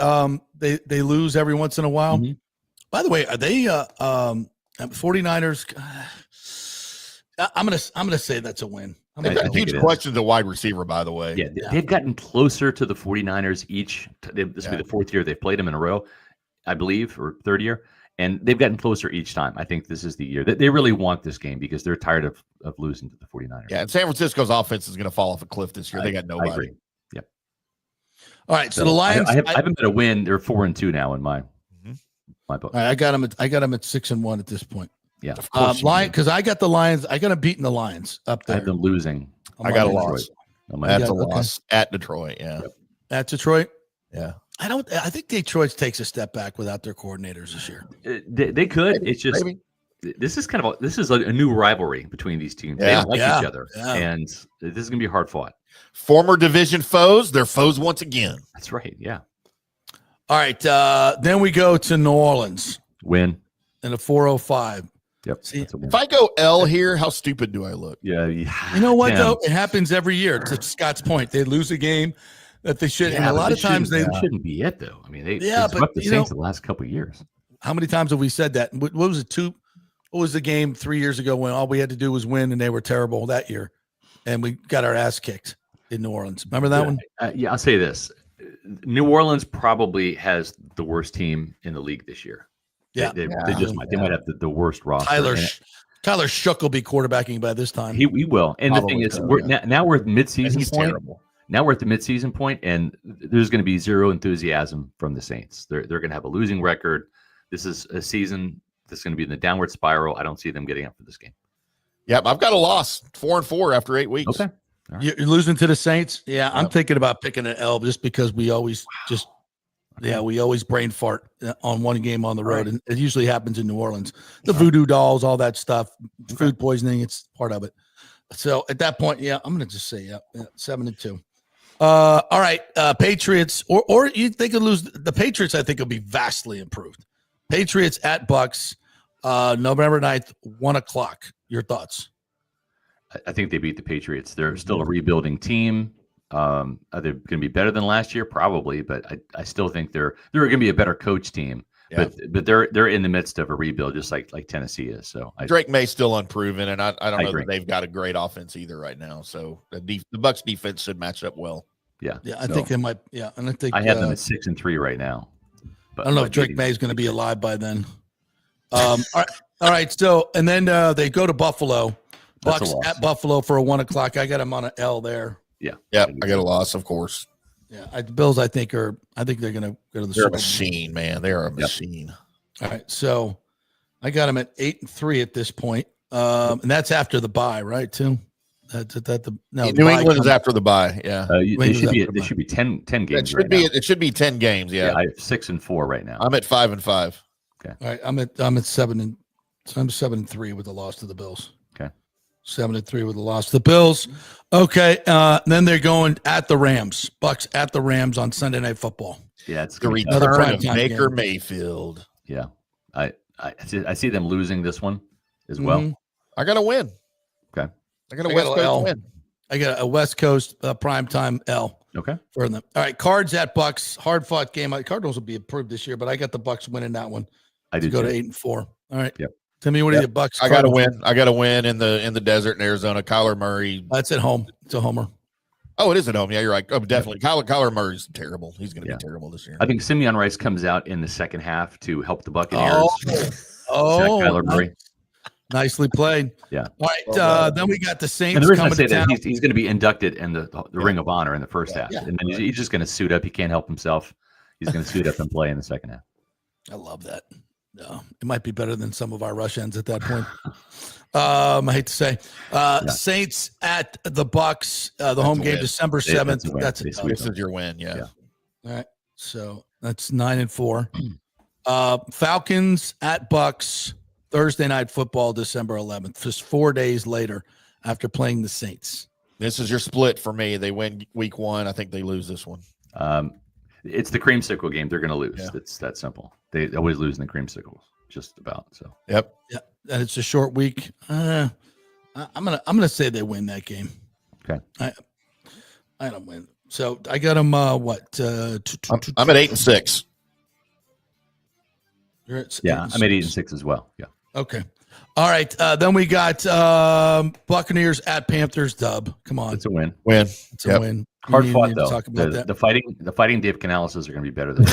they lose every once in a while. Mm-hmm. By the way, are they 49ers? I'm gonna say that's a win. They've got huge questions at wide receiver, by the way. Yeah, they've gotten closer to the 49ers each. This will be the fourth year they've played them in a row, I believe, or third year. And they've gotten closer each time. I think this is the year that they really want this game because they're tired of losing to the 49ers. Yeah, and San Francisco's offense is going to fall off a cliff this year. They got nobody. I agree. Yep. All right, so the Lions. I haven't been a win. They're 4-2 now in my book. All right, I got them at 6-1 at this point. Yeah, Lion, because I got the Lions. I got them beating the Lions up there. I have them losing. I got a loss. That's a loss at Detroit. Yeah, at Detroit. Yeah. I think Detroit takes a step back without their coordinators this year. They could. It's just this is a new rivalry between these teams. They don't like each other, and this is gonna be hard fought. Former division foes, they're foes once again. That's right. Yeah. All right. Then we go to New Orleans. Win in a 405. Yep. See, if I go L here, how stupid do I look? Yeah. You know what though? It happens every year. To Scott's point, they lose a game that they should. And a lot of times they shouldn't be it though. I mean, they swept the Saints the last couple of years. How many times have we said that? What was it? What was the game 3 years ago when all we had to do was win and they were terrible that year, and we got our ass kicked in New Orleans? Remember that one? I'll say this: New Orleans probably has the worst team in the league this year. Yeah, they might have the worst roster. Tyler Shook will be quarterbacking by this time. He will. And the thing is, now we're at midseason point. Terrible. Now we're at the midseason point, and there's going to be zero enthusiasm from the Saints. They're going to have a losing record. This is a season that's going to be in the downward spiral. I don't see them getting up for this game. Yep, I've got a loss, 4-4 after 8 weeks. Okay, right. You're losing to the Saints. Yeah, I'm thinking about picking an L just because we always brain fart on one game on the road, and it usually happens in New Orleans. The voodoo dolls, all that stuff, food poisoning, it's part of it. So at that point, I'm going to just say 7-2. All right, Patriots, or you think it'll lose the Patriots? I think will be vastly improved. Patriots at Bucs, November 9th, 1:00. Your thoughts? I think they beat the Patriots. They're still a rebuilding team. Are they going to be better than last year? Probably, but I still think they're going to be a better coach team. Yeah. But they're in the midst of a rebuild, just like Tennessee is. So Drake May's still unproven, and I don't know that they've got a great offense either right now. So the Bucs defense should match up well. Yeah, I think they might. Yeah, and I think I have them at 6-3 right now. But I don't know if Drake May is going to be alive by then. All right. So and then they go to Buffalo. Bucs at Buffalo for a 1:00. I got them on an L there. Yeah. I got a loss, of course. Yeah, the Bills. I think they're going to go to the. They're a machine, man. They are a machine. All right, so I got them at 8-3 at this point, and that's after the bye, right? Too. New England is after the bye. Yeah, they should be 10 games. It should be 10 games. Yeah, I have 6-4 right now. I'm at 5-5. Okay. All right, I'm at 7-3 with the loss to the Bills. 7-3 with the loss to the Bills. Okay, then they're going at the Rams. Bucs at the Rams on Sunday Night Football. Yeah, it's the return of Baker Mayfield. Yeah, I see them losing this one as well. I got to win. Okay, I got a West Coast win. I got a West Coast primetime L. Okay. For them. All right, Cards at Bucs, hard fought game. Cardinals will be improved this year, but I got the Bucs winning that one. I do go too. to 8-4. All right. Yep. Timmy, what are the Bucs? I got to win. I got to win in the desert in Arizona. Kyler Murray. That's at home. It's a homer. Oh, it is at home. Yeah, you're right. Oh, definitely. Kyler Murray's terrible. He's going to be terrible this year. I think Simeon Rice comes out in the second half to help the Buccaneers. Oh, Kyler Murray. Nicely played. Yeah. All right. Then we got the Saints. And the reason I coming say to that town. he's going to be inducted in the Ring of Honor in the first half, and then he's just going to suit up. He can't help himself. He's going to suit up and play in the second half. I love that. It might be better than some of our rush ends at that point. I hate to say, Saints at the Bucs. The home game, December 7th. This is your win. Yeah. All right. So that's 9-4. Falcons at Bucs. Thursday night football, December 11th. Just 4 days later after playing the Saints. This is your split for me. They win week 1. I think they lose this one. It's the creamsicle game. They're going to lose. Yeah. It's that simple. They always lose in the creamsicles, just about. So. Yep. Yeah, and it's a short week. I'm gonna say they win that game. Okay. I don't win. So I got them. I'm at 8-6. You're at Yeah, I'm at 8-6 as well. Yeah. Okay. All right. Then we got Buccaneers at Panthers. Dub. Come on. It's a win. Win. It's a win. Hard You fought need to though. talk about that. The fighting Dave Canales are going to be better than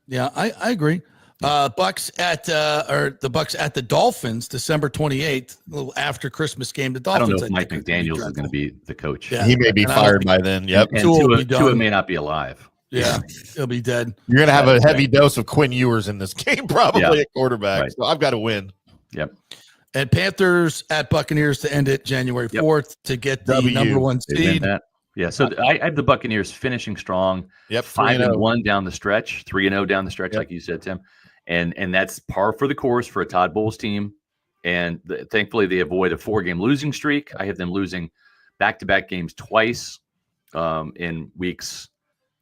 Yeah, I agree. Bucs at the Dolphins, December 28th, a little after Christmas game. The I Dolphins. don't know if Mike McDaniels is going to be the coach. Yeah. He may be fired by then. Yep. And Tua will be Tua done. may not be alive. Yeah, he'll be dead. You're going to have a heavy dose of Quinn Ewers in this game, probably at quarterback. Right. So I've got to win. Yep. And Panthers at Buccaneers to end it January 4th to get the number 1 They win seed. that. Yeah, so I have the Buccaneers finishing strong. Yep, 5-1 down the stretch, 3-0 down the stretch, like you said, Tim, and that's par for the course for a Todd Bowles team. And thankfully, they avoid a 4-game losing streak. I have them losing back-to-back games twice in weeks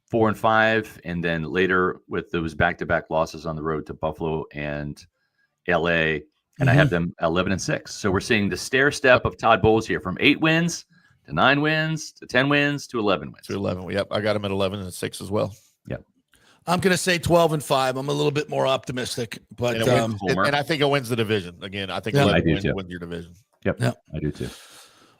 4 and 5, and then later with those back-to-back losses on the road to Buffalo and LA. And I have them 11-6. So we're seeing the stair step of Todd Bowles here from 8 wins to 9 wins to 10 wins to 11 wins. To 11. Yep. I got him at 11-6 as well. Yep. I'm going to say 12-5. I'm a little bit more optimistic, but And I think it wins the division. Again, I think 11 wins your division. Yep. I do too.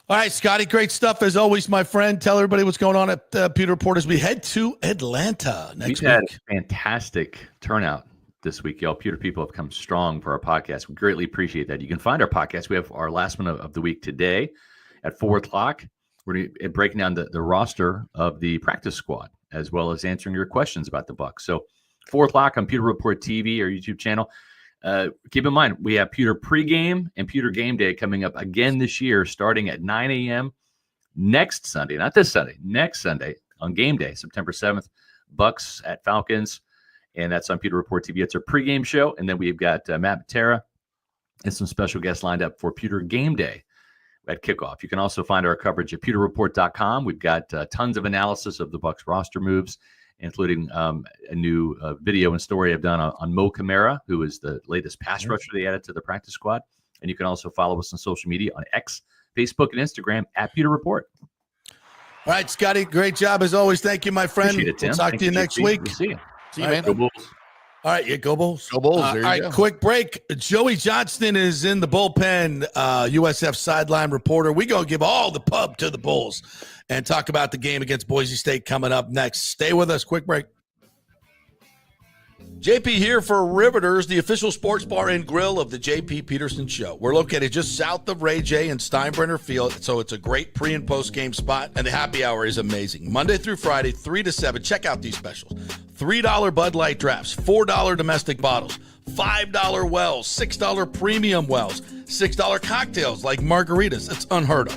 All right, Scotty, great stuff as always, my friend. Tell everybody what's going on at Pewter Report as we head to Atlanta next week. We've had a fantastic turnout this week, y'all. Pewter people have come strong for our podcast. We greatly appreciate that. You can find our podcast. We have our last one of the week today at 4:00. We're going to be breaking down the roster of the practice squad, as well as answering your questions about the Bucs. So 4:00 on Pewter Report TV, our YouTube channel. Keep in mind, we have Pewter pregame and Pewter game day coming up again this year, starting at 9 a.m. next Sunday, not this Sunday, next Sunday on game day, September 7th, Bucs at Falcons. And that's on Pewter Report TV. It's our pregame show. And then we've got Matt Matera and some special guests lined up for Pewter game day at kickoff. You can also find our coverage at pewterreport.com. We've got tons of analysis of the Bucs roster moves, including a new video and story I've done on Mo Camara, who is the latest pass rusher they added to the practice squad. And you can also follow us on social media on X, Facebook, and Instagram at Pewter Report. All right, Scotty, great job as always. Thank you, my friend. Appreciate it, Tim. We'll talk to you next week. We'll see you. See you, man. Go Bulls. All right, yeah, go Bulls. Go Bulls. All right, quick break. Joey Johnston is in the bullpen, USF Sideline reporter. We're going to give all the pub to the Bulls and talk about the game against Boise State coming up next. Stay with us. Quick break. JP here for Riveters, the official sports bar and grill of the JP Peterson Show. We're located just south of Ray J and Steinbrenner Field, so it's a great pre- and post-game spot, and the happy hour is amazing. Monday through Friday, 3 to 7. Check out these specials. $3 Bud Light drafts, $4 domestic bottles, $5 wells, $6 premium wells, $6 cocktails like margaritas. That's unheard of.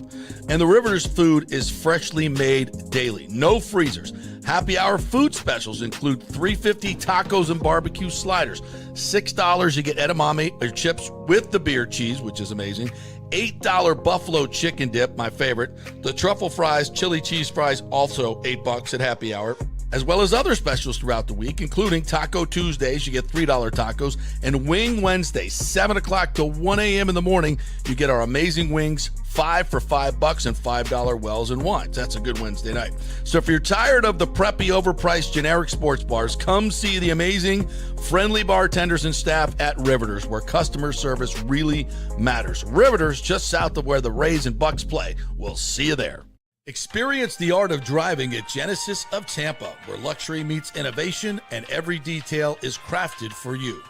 And the Riveters food is freshly made daily. No freezers. Happy hour food specials include $3.50 tacos and barbecue sliders. $6 you get edamame or chips with the beer cheese, which is amazing. $8 buffalo chicken dip, my favorite. The truffle fries, chili cheese fries, also $8 at happy hour. as well as other specials throughout the week, including Taco Tuesdays. You get $3 tacos, and Wing Wednesdays, 7 o'clock to 1 a.m. in the morning. You get our amazing wings, 5 for $5 and $5 wells and wines. That's a good Wednesday night. So if you're tired of the preppy, overpriced, generic sports bars, come see the amazing, friendly bartenders and staff at Riveters, where customer service really matters. Riveters, just south of where the Rays and Bucs play. We'll see you there. Experience the art of driving at Genesis of Tampa, where luxury meets innovation and every detail is crafted for you.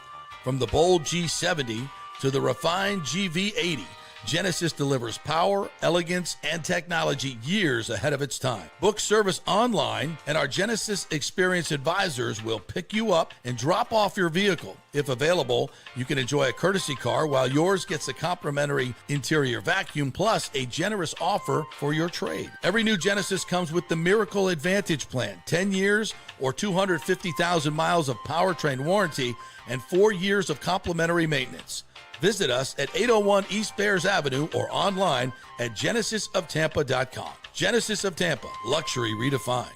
From the bold G70 to the refined GV80, Genesis delivers power, elegance, and technology years ahead of its time. Book service online, and our Genesis Experience advisors will pick you up and drop off your vehicle. If available, you can enjoy a courtesy car while yours gets a complimentary interior vacuum plus a generous offer for your trade. Every new Genesis comes with the Miracle Advantage Plan, 10 years or 250,000 miles of powertrain warranty and 4 years of complimentary maintenance. Visit us at 801 East Bears Avenue or online at genesisoftampa.com. Genesis of Tampa, luxury redefined.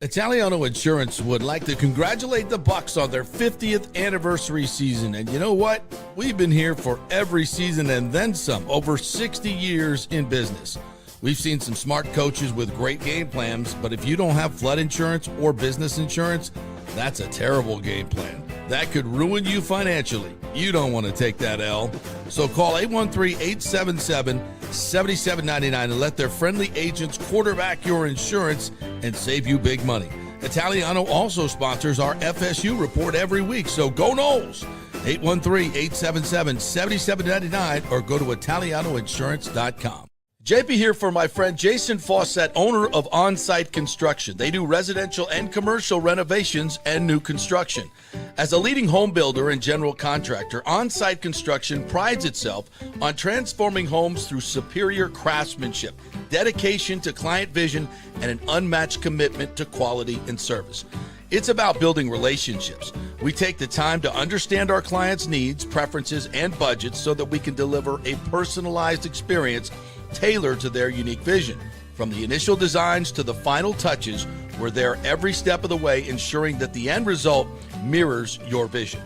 Italiano Insurance would like to congratulate the Bucs on their 50th anniversary season. And you know what? We've been here for every season and then some, over 60 years in business. We've seen some smart coaches with great game plans, but if you don't have flood insurance or business insurance, that's a terrible game plan. That could ruin you financially. You don't want to take that L. So call 813-877-7799 and let their friendly agents quarterback your insurance and save you big money. Italiano also sponsors our FSU report every week, so go Noles. 813-877-7799 or go to italianoinsurance.com. JP here for my friend Jason Fawcett, owner of On-Site Construction. They do residential and commercial renovations and new construction. As a leading home builder and general contractor, On-Site Construction prides itself on transforming homes through superior craftsmanship, dedication to client vision, and an unmatched commitment to quality and service. It's about building relationships. We take the time to understand our clients' needs, preferences, and budgets so that we can deliver a personalized experience tailored to their unique vision. From the initial designs to the final touches, we're there every step of the way, ensuring that the end result mirrors your vision.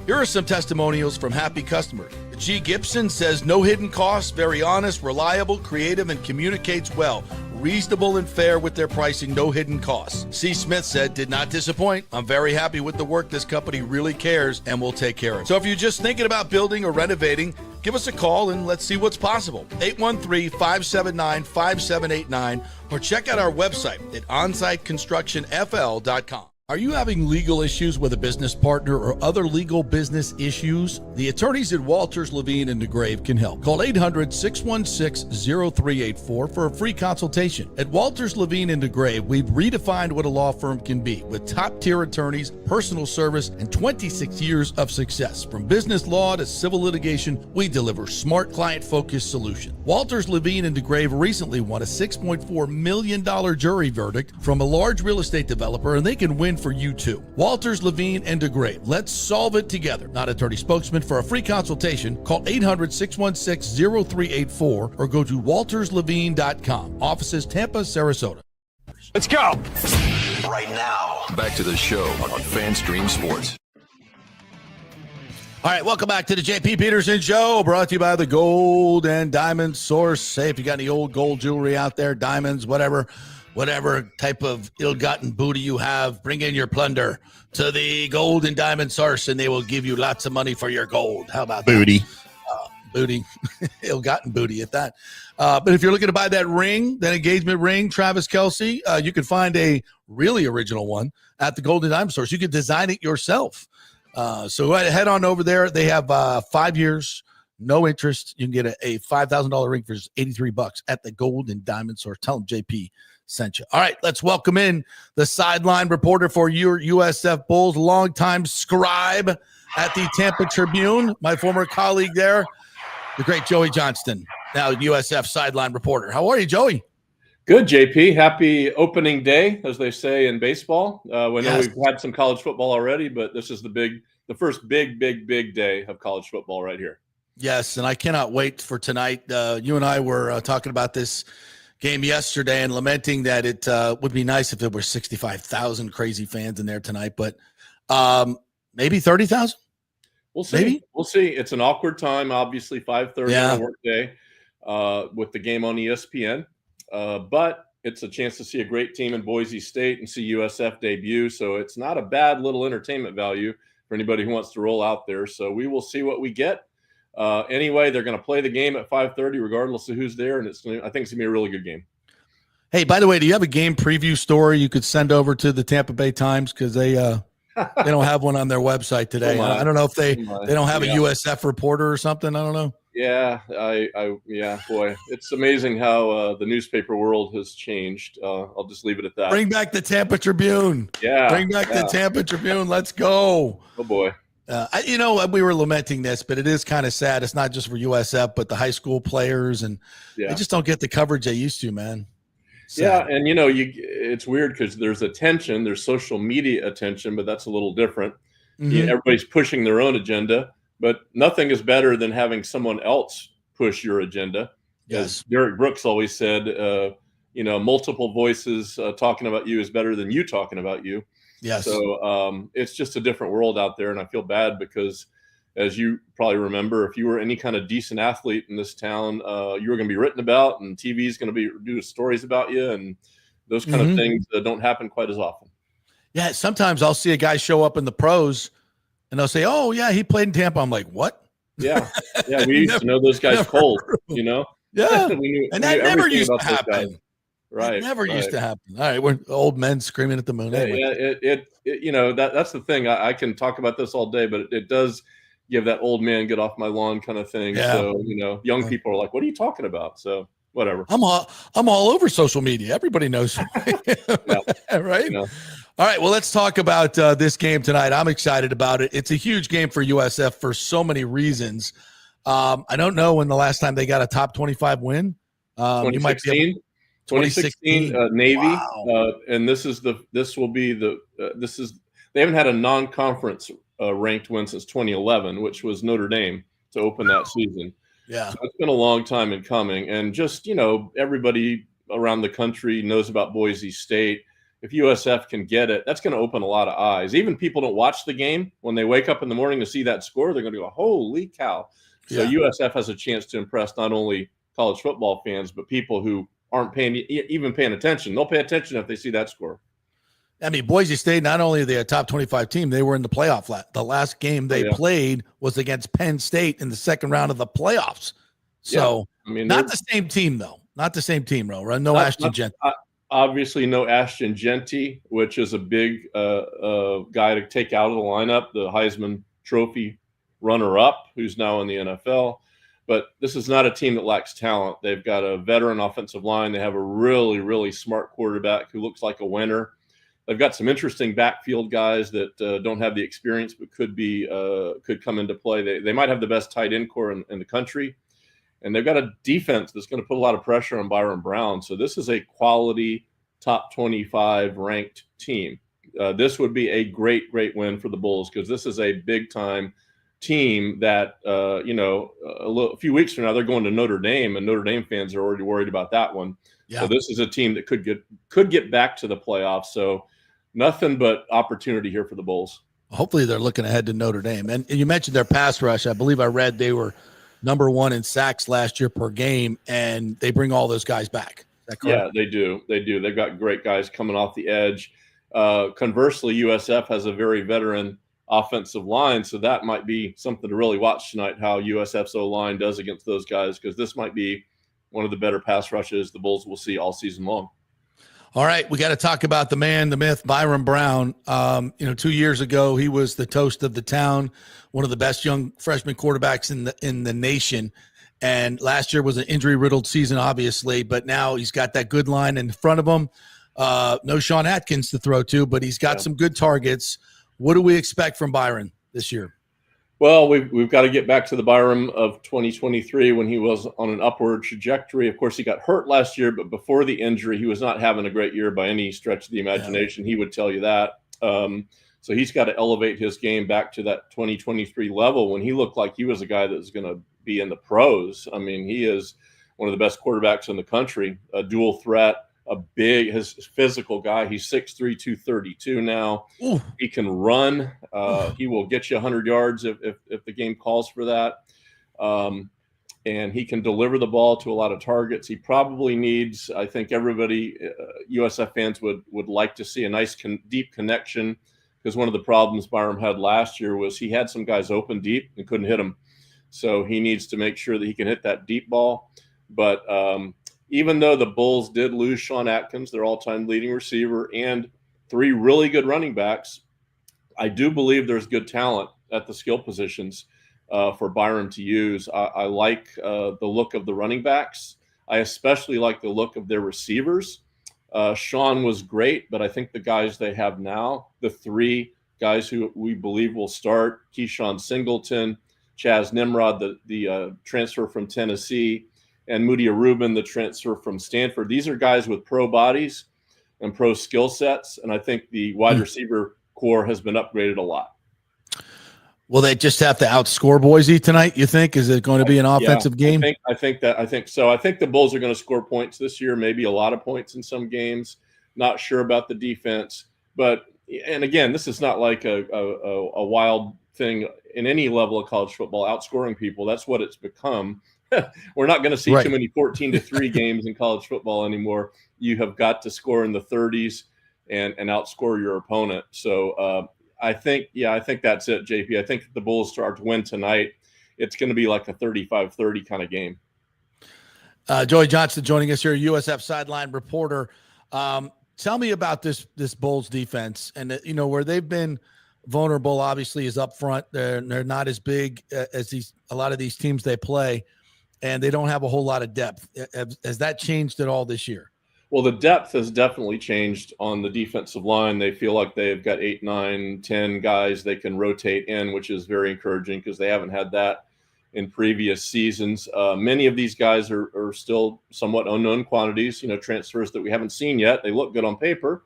Here are some testimonials from happy customers. G. Gibson says, no hidden costs, very honest, reliable, creative, and communicates well. Reasonable and fair with their pricing, no hidden costs. C. Smith said, did not disappoint. I'm very happy with the work. This company really cares and will take care of it. So if you're just thinking about building or renovating, give us a call and let's see what's possible. 813-579-5789 or check out our website at onsiteconstructionfl.com. Are you having legal issues with a business partner or other legal business issues? The attorneys at Walters, Levine & DeGrave can help. Call 800-616-0384 for a free consultation. At Walters, Levine & DeGrave, we've redefined what a law firm can be with top-tier attorneys, personal service, and 26 years of success. From business law to civil litigation, we deliver smart, client-focused solutions. Walters, Levine & DeGrave recently won a $6.4 million jury verdict from a large real estate developer, and they can win for you too. Walters, Levine & DeGrave. Let's solve it together. Not attorney spokesman. For a free consultation, call 800-616-0384 or go to walterslevine.com. Offices Tampa, Sarasota. Let's go. Right now, back to the show on FanStream Sports. All right, welcome back to the JP Peterson Show, brought to you by the Gold and Diamond Source. Hey, if you got any old gold jewelry out there, diamonds, whatever type of ill-gotten booty you have, bring in your plunder to the Gold and Diamond Source, and they will give you lots of money for your gold. How about Booty. that? Booty. Ill-gotten booty at that. But if you're looking to buy that ring, that engagement ring, Travis Kelce, you can find a really original one at the Gold and Diamond Source. You can design it yourself. So head on over there. They have 5 years, no interest. You can get a $5,000 ring for just $83 at the Gold and Diamond Source. Tell them JP sent you. All right, let's welcome in the sideline reporter for your USF Bulls, longtime scribe at the Tampa Tribune, my former colleague there, the great Joey Johnston, now USF sideline reporter. How are you, Joey? Good, JP. Happy opening day, as they say in baseball. We know Yes. we've had some college football already, but this is the first big day of college football right here. Yes, and I cannot wait for tonight. You and I were talking about this game yesterday and lamenting that it would be nice if there were 65,000 crazy fans in there tonight, but maybe 30,000. We'll see. Maybe? We'll see. It's an awkward time, obviously, 5:30 on a work day with the game on ESPN. But it's a chance to see a great team in Boise State and see USF debut. So it's not a bad little entertainment value for anybody who wants to roll out there. So we will see what we get. Anyway, they're going to play the game at 5:30 regardless of who's there. And I think it's going to be a really good game. Hey, by the way, do you have a game preview story you could send over to the Tampa Bay Times? Because they don't have one on their website today. I don't know if they don't have a USF reporter or something. I don't know. Yeah, boy, it's amazing how the newspaper world has changed. I'll just leave it at that. Bring back the Tampa Tribune. Yeah, bring back the Tampa Tribune. Let's go. Oh boy. We were lamenting this, but it is kind of sad. It's not just for USF, but the high school players, and they just don't get the coverage they used to, man. Sad. Yeah, and it's weird because there's attention, there's social media attention, but that's a little different. Mm-hmm. Everybody's pushing their own agenda, but nothing is better than having someone else push your agenda. Yes. As Derek Brooks always said, multiple voices talking about you is better than you talking about you. Yes. So it's just a different world out there, and I feel bad because, as you probably remember, if you were any kind of decent athlete in this town, you were going to be written about, and TV is going to do stories about you, and those kind of things don't happen quite as often. Yeah, sometimes I'll see a guy show up in the pros, and they'll say, "Oh, yeah, he played in Tampa." I'm like, "What?" Yeah, we used to know those guys cold, Yeah, and that never used to happen. Right, it never used to happen. All right, we're old men screaming at the moon. That's the thing. I can talk about this all day, but it does give that old man get off my lawn kind of thing. Yeah. So, young people are like, what are you talking about? So whatever. I'm all over social media. Everybody knows. Right. Yeah. All right. Well, let's talk about this game tonight. I'm excited about it. It's a huge game for USF for so many reasons. I don't know when the last time they got a top 25 win. 2016. 2016 Navy. Wow. And they haven't had a non-conference ranked win since 2011, which was Notre Dame to open that season. Yeah. So it's been a long time in coming. And just, everybody around the country knows about Boise State. If USF can get it, that's going to open a lot of eyes. Even people don't watch the game. When they wake up in the morning to see that score, they're going to go, holy cow. So USF has a chance to impress not only college football fans, but people who aren't paying attention. They'll pay attention if they see that score. I mean, Boise State, not only are they a top 25 team, they were in the playoff. The last game they played was against Penn State in the second round of the playoffs. So, not the same team, though. Not the same team, Ro. No Ashton Jeanty. Obviously, no Ashton Jeanty, which is a big guy to take out of the lineup, the Heisman Trophy runner-up, who's now in the NFL. But this is not a team that lacks talent. They've got a veteran offensive line. They have a really, really smart quarterback who looks like a winner. They've got some interesting backfield guys that don't have the experience but could come into play. They might have the best tight end core in the country. And they've got a defense that's going to put a lot of pressure on Byron Brown. So this is a quality top 25 ranked team. This would be a great, great win for the Bulls because this is a big-time team that, a few weeks from now, they're going to Notre Dame, and Notre Dame fans are already worried about that one. Yeah. So this is a team that could get back to the playoffs. So nothing but opportunity here for the Bulls. Hopefully they're looking ahead to Notre Dame. And you mentioned their pass rush. I believe I read they were number 1 in sacks last year per game, and they bring all those guys back. Is that correct? Yeah, they do. They've got great guys coming off the edge. Conversely, USF has a very veteran offensive line, so that might be something to really watch tonight, how USF's O-line does against those guys, because this might be one of the better pass rushes the Bulls will see all season long. All right, we got to talk about the man, the myth, Byron Brown. 2 years ago, he was the toast of the town, one of the best young freshman quarterbacks in the nation. And last year was an injury-riddled season, obviously, but now he's got that good line in front of him. No Sean Atkins to throw to, but he's got some good targets. What do we expect from Byron this year? Well, we've got to get back to the Byron of 2023 when he was on an upward trajectory. Of course, he got hurt last year, but before the injury, he was not having a great year by any stretch of the imagination. Yeah. He would tell you that. So he's got to elevate his game back to that 2023 level when he looked like he was a guy that was going to be in the pros. I mean, he is one of the best quarterbacks in the country, a dual threat, his physical guy. He's 6'3", 232 now. Ooh. He can run. He will get you 100 yards if the game calls for that. And he can deliver the ball to a lot of targets. He probably needs, I think everybody, USF fans would like to see a nice deep connection, because one of the problems Byram had last year was he had some guys open deep and couldn't hit them. So he needs to make sure that he can hit that deep ball. But even though the Bulls did lose Sean Atkins, their all-time leading receiver, and 3 really good running backs, I do believe there's good talent at the skill positions for Byram to use. I like the look of the running backs. I especially like the look of their receivers. Sean was great, but I think the guys they have now, the 3 guys who we believe will start, Keyshawn Singleton, Chaz Nimrod, the transfer from Tennessee, and Moody Rubin, the transfer from Stanford. These are guys with pro bodies and pro skill sets, and I think the wide receiver core has been upgraded a lot. Will they just have to outscore Boise tonight, you think? Is it going to be an offensive game? I think so. I think the Bulls are going to score points this year, maybe a lot of points in some games. Not sure about the defense. But, and again, this is not like a wild thing in any level of college football, outscoring people. That's what it's become. We're not going to see too many 14-3 games in college football anymore. You have got to score in the 30s and outscore your opponent. So I think that's it, JP. I think if the Bulls start to win tonight, it's going to be like a 35-30 kind of game. Joey Johnston joining us here, USF Sideline reporter. Tell me about this Bulls defense, and where they've been vulnerable. Obviously, is up front. They're not as big as a lot of these teams they play, and they don't have a whole lot of depth. Has that changed at all this year? Well, the depth has definitely changed on the defensive line. They feel like they've got 8, 9, 10 guys they can rotate in, which is very encouraging because they haven't had that in previous seasons. Many of these guys are still somewhat unknown quantities, transfers that we haven't seen yet. They look good on paper.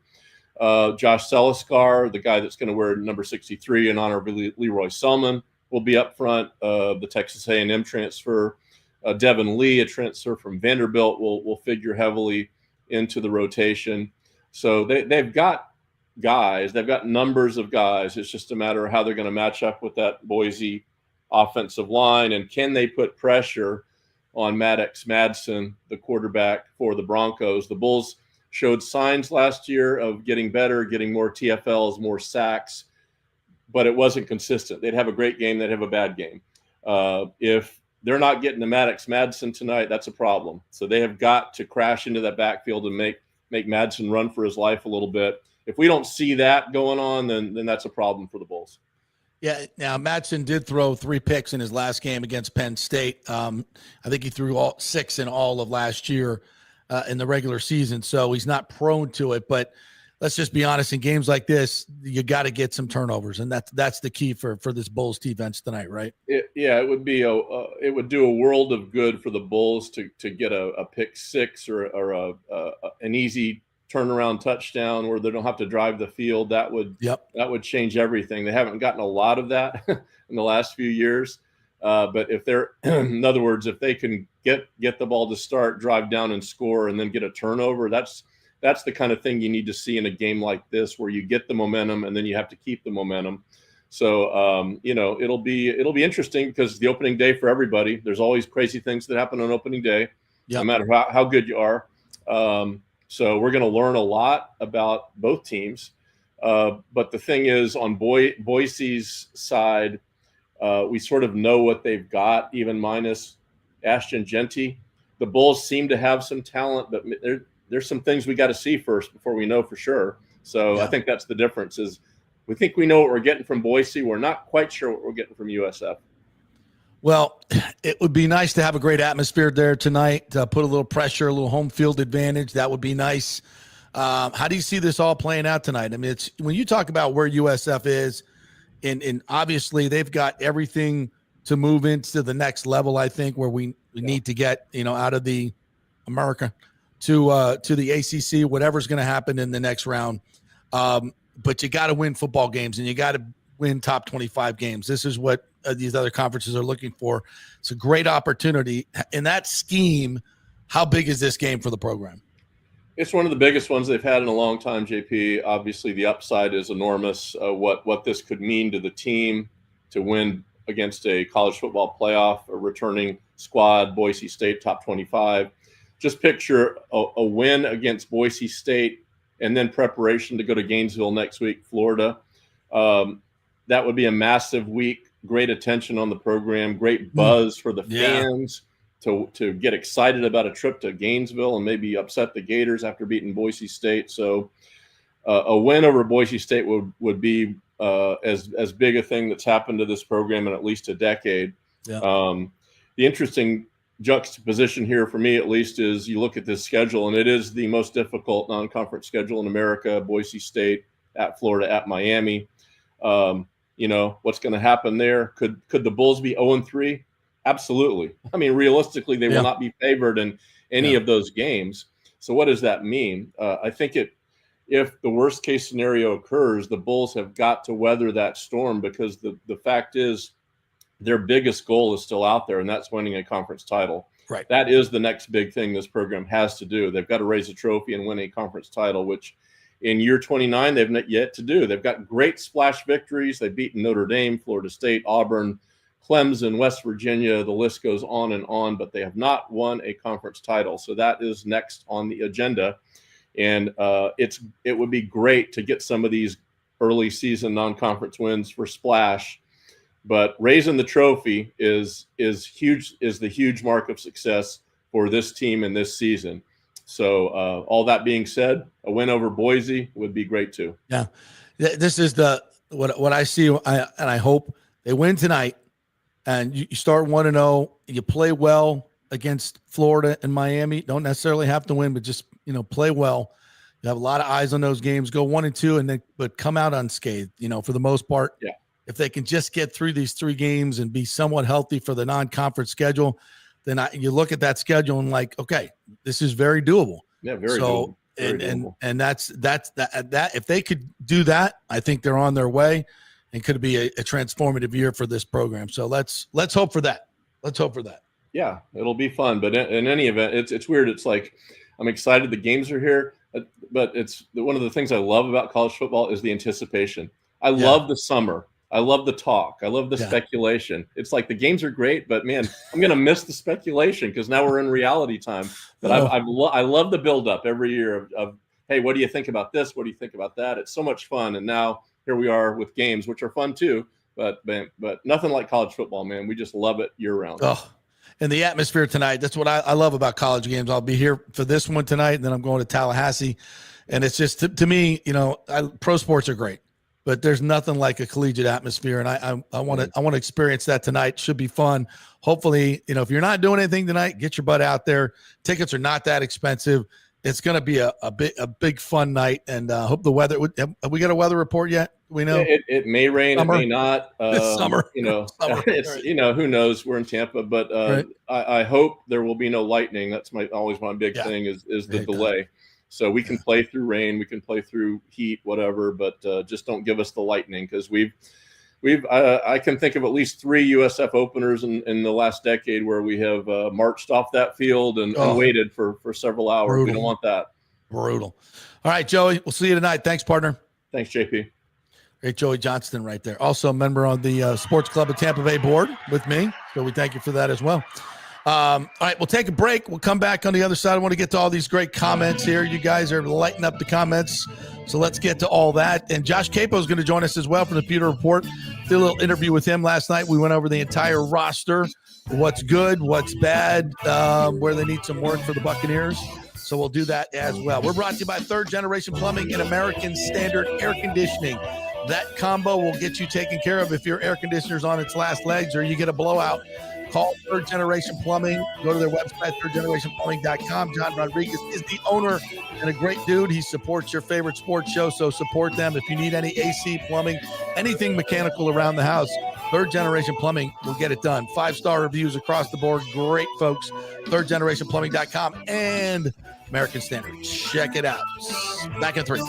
Josh Seliskar, the guy that's going to wear number 63 in honor of Leroy Selman, will be up front. The Texas A&M transfer, Devin Lee, a transfer from Vanderbilt, will figure heavily into the rotation. So they've got guys, they've got numbers of guys. It's just a matter of how they're going to match up with that Boise offensive line, and can they put pressure on Maddox Madsen, the quarterback for the Broncos. The Bulls showed signs last year of getting better, getting more TFLs, more sacks, but it wasn't consistent. They'd have a great game, they'd have a bad game. If they're not getting to Maddox Madsen tonight, that's a problem. So they have got to crash into that backfield and make Madsen run for his life a little bit. If we don't see that going on, then that's a problem for the Bulls. Yeah, now Madsen did throw 3 picks in his last game against Penn State. I think he threw 6 in all of last year in the regular season, so he's not prone to it. But let's just be honest, in games like this, you got to get some turnovers, and that's the key for this Bulls defense tonight, right? It would be it would do a world of good for the Bulls to get a pick 6 or an easy turnaround touchdown where they don't have to drive the field. That would change everything. They haven't gotten a lot of that in the last few years. But if they're, in other words, if they can get the ball to start, drive down and score, and then get a turnover, that's the kind of thing you need to see in a game like this, where you get the momentum and then you have to keep the momentum. So, it'll be interesting because the opening day for everybody, there's always crazy things that happen on opening day, no matter how good you are. So we're going to learn a lot about both teams. But the thing is, on Boise's side, we sort of know what they've got, even minus Ashton Genty. The Bulls seem to have some talent, but there's some things we got to see first before we know for sure. So I think that's the difference. Is we think we know what we're getting from Boise. We're not quite sure what we're getting from USF. Well, it would be nice to have a great atmosphere there tonight, to put a little pressure, a little home field advantage. That would be nice. How do you see this all playing out tonight? I mean, it's when you talk about where USF is, and obviously they've got everything to move into the next level, I think, where we need to get, out of the America to the ACC, whatever's going to happen in the next round. But you got to win football games, and you got to win top 25 games. This is what these other conferences are looking for. It's a great opportunity in that scheme. How big is this game for the program? It's one of the biggest ones they've had in a long time, JP. Obviously, the upside is enormous. What this could mean to the team to win against a college football playoff, a returning squad, Boise State top 25. Just picture a win against Boise State and then preparation to go to Gainesville next week, Florida. That would be a massive week. Great attention on the program, great buzz for the fans to get excited about a trip to Gainesville and maybe upset the Gators after beating Boise State. So a win over Boise State would be as big a thing that's happened to this program in at least a decade. Yeah. The interesting juxtaposition here for me, at least, is you look at this schedule, and it is the most difficult non-conference schedule in America. Boise State, at Florida, at Miami. What's going to happen there? Could the Bulls be 0-3? Absolutely. I mean, realistically, they will not be favored in any of those games. So what does that mean? I think if the worst case scenario occurs, the Bulls have got to weather that storm, because the fact is their biggest goal is still out there, and that's winning a conference title. Right. That is the next big thing this program has to do. They've got to raise a trophy and win a conference title, which in year 29 they've not yet to do. They've got great splash victories. They've beaten Notre Dame, Florida State, Auburn, Clemson, West Virginia. The list goes on, but they have not won a conference title. So that is next on the agenda. And it would be great to get some of these early season non-conference wins for splash. But raising the trophy is huge, is the huge mark of success for this team in this season. So all that being said, a win over Boise would be great too. Yeah, this is what I see, and I hope they win tonight. And you start 1-0. You play well against Florida and Miami. Don't necessarily have to win, but just play well. You have a lot of eyes on those games. Go 1-2, but come out unscathed. For the most part. Yeah. If they can just get through these 3 games and be somewhat healthy for the non-conference schedule, then you look at that schedule and like, okay, this is very doable. Yeah, very doable. And that's that. If they could do that, I think they're on their way, and could be a transformative year for this program. So let's hope for that. Let's hope for that. Yeah, it'll be fun. But in any event, it's weird. It's like I'm excited the games are here, but it's one of the things I love about college football is the anticipation. I love the summer. I love the talk. I love the speculation. It's like the games are great, but man, I'm going to miss the speculation because now we're in reality time. But I love the buildup every year of, hey, what do you think about this? What do you think about that? It's so much fun. And now here we are with games, which are fun too, but nothing like college football, man. We just love it year round. Oh, and the atmosphere tonight, that's what I love about college games. I'll be here for this one tonight, and then I'm going to Tallahassee. And it's just, to me, pro sports are great. But there's nothing like a collegiate atmosphere, and I want to experience that tonight. Should be fun. Hopefully, if you're not doing anything tonight, get your butt out there. Tickets are not that expensive. It's going to be a big fun night, and hope the weather. Have we got a weather report yet? We know it may rain, summer. It may not. This summer, summer. It's who knows? We're in Tampa, but right. I hope there will be no lightning. That's always my big thing is the delay. So we can play through rain, we can play through heat, whatever, but just don't give us the lightning, because I can think of at least 3 USF openers in the last decade where we have marched off that field and waited for several hours. Brutal. We don't want that. Brutal. All right, Joey, we'll see you tonight. Thanks, partner. Thanks, JP. Great, Joey Johnston right there. Also a member on the Sports Club of Tampa Bay board with me, so we thank you for that as well. All right, we'll take a break. We'll come back on the other side. I want to get to all these great comments here. You guys are lighting up the comments, so let's get to all that. And Josh Capo is going to join us as well from the Pewter Report. Did a little interview with him last night. We went over the entire roster, what's good, what's bad, where they need some work for the Buccaneers. So we'll do that as well. We're brought to you by Third Generation Plumbing and American Standard Air Conditioning. That combo will get you taken care of if your air conditioner's on its last legs or you get a blowout. Call Third Generation Plumbing. Go to their website, thirdgenerationplumbing.com. John Rodriguez is the owner and a great dude. He supports your favorite sports show, so support them. If you need any AC, plumbing, anything mechanical around the house, Third Generation Plumbing will get it done. 5-star reviews across the board. Great folks. thirdgenerationplumbing.com and American Standard. Check it out. Back in 3.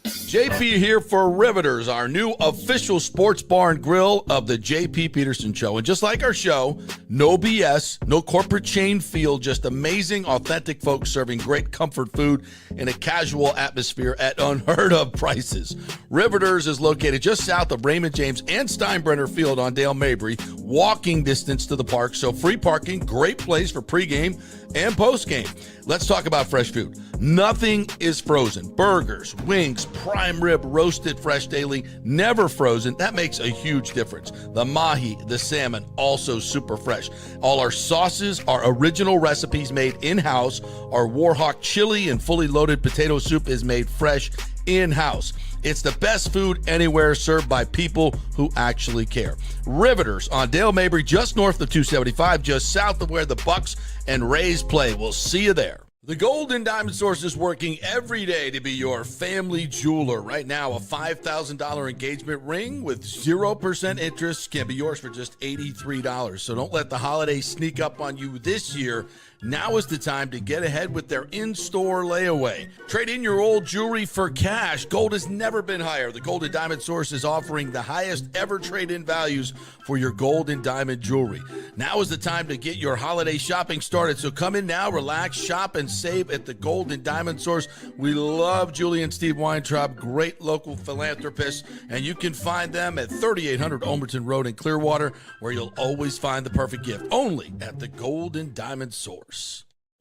JP here for Riveters, our new official sports bar and grill of the JP Peterson Show. And just like our show, No BS, no corporate chain feel, just amazing, authentic folks serving great comfort food in a casual atmosphere at unheard of prices. Riveters is located just south of Raymond James and Steinbrenner Field on Dale Mabry, walking distance to the park, so free parking, great place for pregame and postgame. Let's talk about fresh food. Nothing is frozen. Burgers, wings, prime rib, roasted fresh daily, never frozen. That makes a huge difference. The mahi, the salmon, also super fresh. All our sauces are original recipes made in-house. Our Warhawk chili and fully loaded potato soup is made fresh in-house. It's the best food anywhere, served by people who actually care. Riveters on Dale Mabry, just north of 275, just south of where the Bucs and Rays play. We'll see you there. The Gold and Diamond Source is working every day to be your family jeweler. Right now, a $5,000 engagement ring with 0% interest can be yours for just $83. So don't let the holidays sneak up on you this year. Now is the time to get ahead with their in-store layaway. Trade in your old jewelry for cash. Gold has never been higher. The Gold and Diamond Source is offering the highest ever trade-in values for your gold and diamond jewelry. Now is the time to get your holiday shopping started. So come in now, relax, shop, and save at the Gold and Diamond Source. We love Julie and Steve Weintraub, great local philanthropists, and you can find them at 3800 Omerton Road in Clearwater, where you'll always find the perfect gift, only at the Gold and Diamond Source.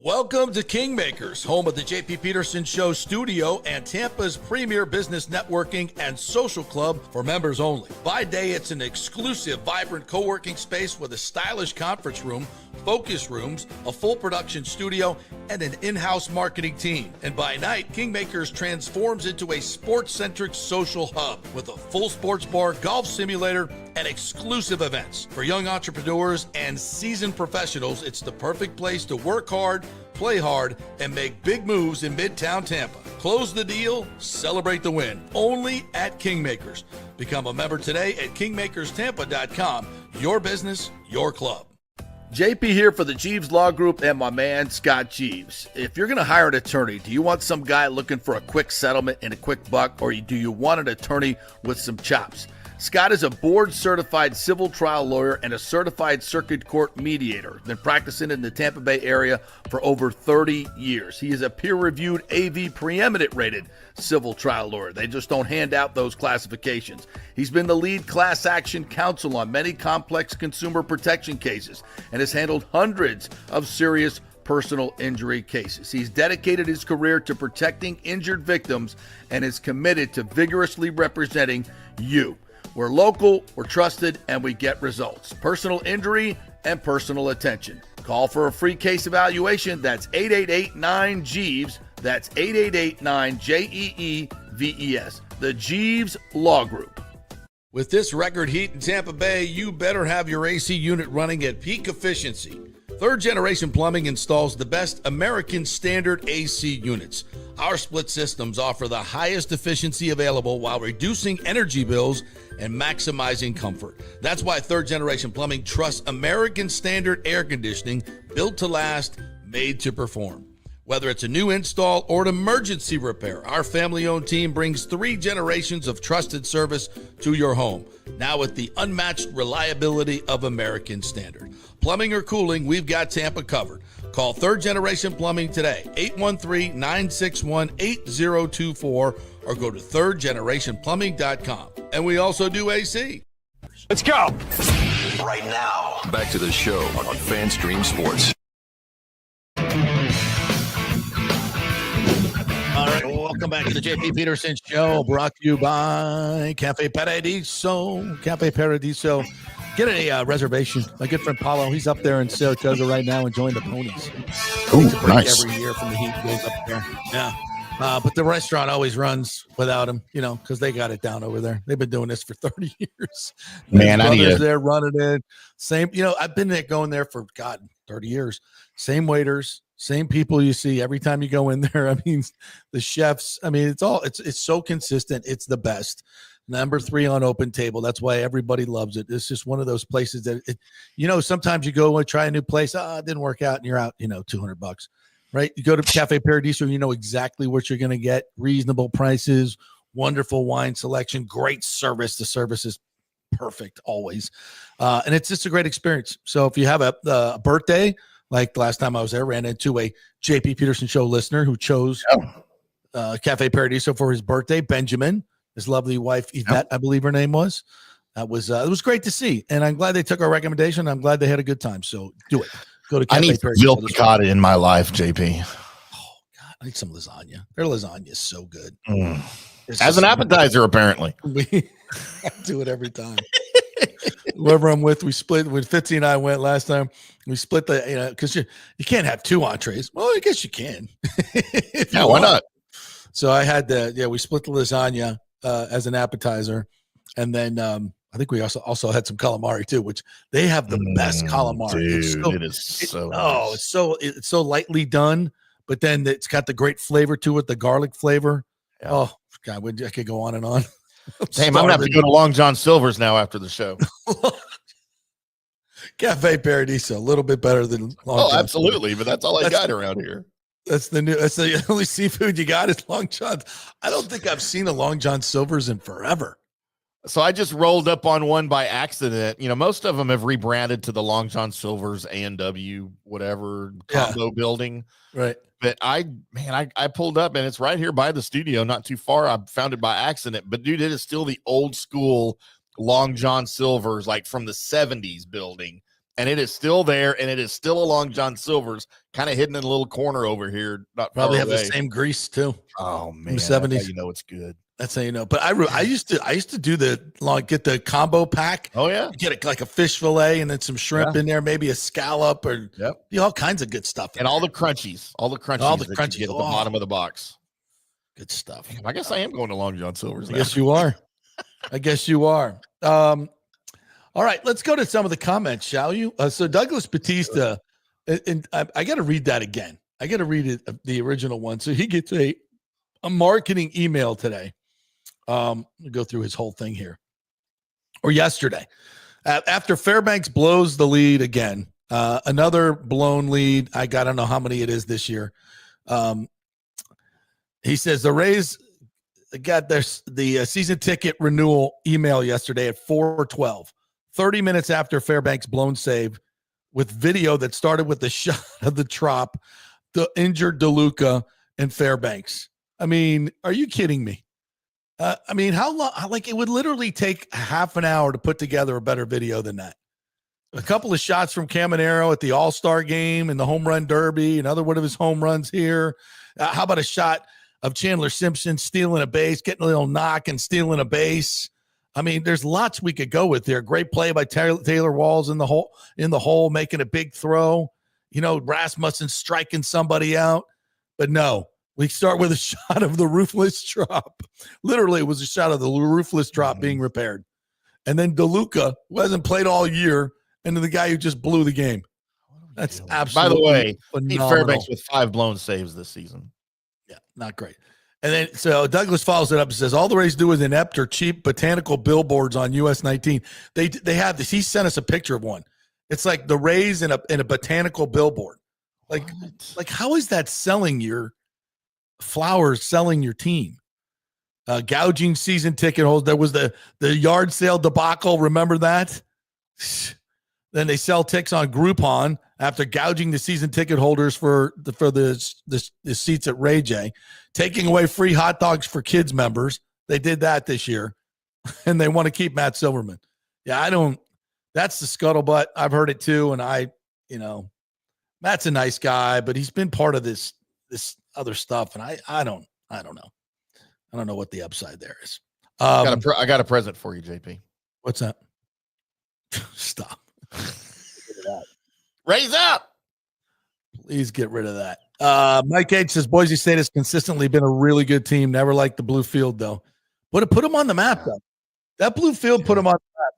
Welcome to Kingmakers, home of the JP Peterson Show studio and Tampa's premier business networking and social club for members only. By day, it's an exclusive, vibrant co-working space with a stylish conference room, focus rooms, a full production studio, and an in-house marketing team. And by night, Kingmakers transforms into a sports-centric social hub with a full sports bar, golf simulator, and exclusive events. For young entrepreneurs and seasoned professionals, it's the perfect place to work hard, play hard, and make big moves in Midtown Tampa. Close the deal, celebrate the win. Only at Kingmakers. Become a member today at kingmakerstampa.com. Your business, your club. JP here for the Jeeves Law Group and my man, Scott Jeeves. If you're going to hire an attorney, do you want some guy looking for a quick settlement and a quick buck, or do you want an attorney with some chops? Scott is a board-certified civil trial lawyer and a certified circuit court mediator. Been practicing in the Tampa Bay area for over 30 years. He is a peer-reviewed AV preeminent-rated civil trial lawyer. They just don't hand out those classifications. He's been the lead class action counsel on many complex consumer protection cases and has handled hundreds of serious personal injury cases. He's dedicated his career to protecting injured victims and is committed to vigorously representing you. We're local, we're trusted, and we get results. Personal injury and personal attention. Call for a free case evaluation. That's 888-9-JEEVES. That's 888-9-JEEVES. The Jeeves Law Group. With this record heat in Tampa Bay, you better have your AC unit running at peak efficiency. Third Generation Plumbing installs the best American standard AC units. Our split systems offer the highest efficiency available while reducing energy bills and maximizing comfort. That's why Third Generation Plumbing trusts American standard air conditioning, built to last, made to perform. Whether it's a new install or an emergency repair, our family-owned team brings 3 generations of trusted service to your home, now with the unmatched reliability of American Standard. Plumbing or cooling, we've got Tampa covered. Call Third Generation Plumbing today, 813-961-8024, or go to thirdgenerationplumbing.com. And we also do AC. Let's go. Right now, back to the show on FanStream Sports. All right, welcome back to the JP Peterson Show, brought to you by Cafe Paradiso. Cafe Paradiso. Get a reservation. My good friend Paulo, he's up there in Saratoga right now enjoying the ponies. Ooh, nice. Every year from the heat goes up there. Yeah. But the restaurant always runs without him, because they got it down over there. They've been doing this for 30 years. Man, I need it. They're running it. Same, I've been going there for, 30 years. Same waiters, same people you see every time you go in there. I mean, the chefs, it's so consistent. It's the best. Number 3 on Open Table. That's why everybody loves it. It's just one of those places that, sometimes you go and try a new place. It didn't work out and you're out, $200, right? You go to Cafe Paradiso, you know exactly what you're going to get. Reasonable prices, wonderful wine selection, great service. The service is perfect always. And it's just a great experience. So if you have a birthday, like the last time I was there, ran into a JP Peterson Show listener who chose Cafe Paradiso for his birthday, Benjamin, his lovely wife, Yvette, I believe her name was. It was great to see. And I'm glad they took our recommendation. I'm glad they had a good time. So do it. Go to Cafe I need Paradiso. veal piccata in my life, JP. Oh, God. I need some lasagna. Their lasagna is so good. As an appetizer, apparently. I do it every time. Whoever I'm with, we split. When Fitzy and I went last time, we split because you can't have 2 entrees. Well, I guess you can. Yeah, why not? So I had we split the lasagna as an appetizer, and then I think we also had some calamari too, which they have the best calamari. Dude, it's so lightly done, but then it's got the great flavor to it, the garlic flavor. Yeah. Oh God, I could go on and on. Damn, I'm gonna have to go to Long John Silver's now after the show. Cafe Paradiso, a little bit better than Long John absolutely, but that's all I got around here. That's the only seafood you got is Long John's. I don't think I've seen a Long John Silver's in forever. So I just rolled up on one by accident. Most of them have rebranded to the Long John Silver's A&W whatever combo building. Right. But I pulled up and it's right here by the studio, not too far. I found it by accident. But dude, it is still the old school Long John Silver's, like from the 70s building. And it is still there, and it is still a Long John Silver's, kind of hidden in a little corner over here. Not probably have the same grease too. Oh man, the 70s. That's how it's good. That's how you know. But I used to do get the combo pack. Oh yeah, get like a fish fillet and then some shrimp in there, maybe a scallop or all kinds of good stuff. And all the crunchies, all the crunchies you get at the bottom of the box. Good stuff. I guess I am going to Long John Silver's. I guess you are. All right, let's go to some of the comments, shall you? So Douglas Batista, and I got to read that again. I got to read it, the original one. So he gets a marketing email today. I'll go through his whole thing here. Or yesterday, after Fairbanks blows the lead again, another blown lead. I don't know how many it is this year. He says the Rays got the season ticket renewal email yesterday at 4:12. 30 minutes after Fairbanks' blown save, with video that started with the shot of the Trop, the injured DeLuca, and Fairbanks. I mean, are you kidding me? I mean, how long? Like, it would literally take half an hour to put together a better video than that. A couple of shots from Caminero at the All-Star game and the home run derby, another one of his home runs here. How about a shot of Chandler Simpson stealing a base, getting a little knock and stealing a base? I mean, there's lots we could go with there. Great play by Taylor Walls in the hole, making a big throw. Rasmussen striking somebody out. But no, we start with a shot of the roofless drop. Literally, it was a shot of the roofless drop being repaired. And then DeLuca, who hasn't played all year, and then the guy who just blew the game. That's absolutely phenomenal. By the way, phenomenal. Fairbanks with 5 blown saves this season. Yeah, not great. And then, so Douglas follows it up and says, all the Rays do is inept or cheap botanical billboards on US 19. They have this. He sent us a picture of one. It's like the Rays in a botanical billboard. Like how is that selling your flowers, selling your team? Gouging season ticket holders. There was the yard sale debacle. Remember that? Then they sell ticks on Groupon after gouging the season ticket holders for the seats at Ray J, taking away free hot dogs for kids members. They did that this year, and they want to keep Matt Silverman. Yeah, that's the scuttlebutt. I've heard it too, and Matt's a nice guy, but he's been part of this other stuff, and I don't know. I don't know what the upside there is. I got a present for you, JP. What's that? Stop. Raise up. Please get rid of that. Mike H says Boise State has consistently been a really good team. Never liked the blue field though. But it put them on the map though. That blue field put them on the map,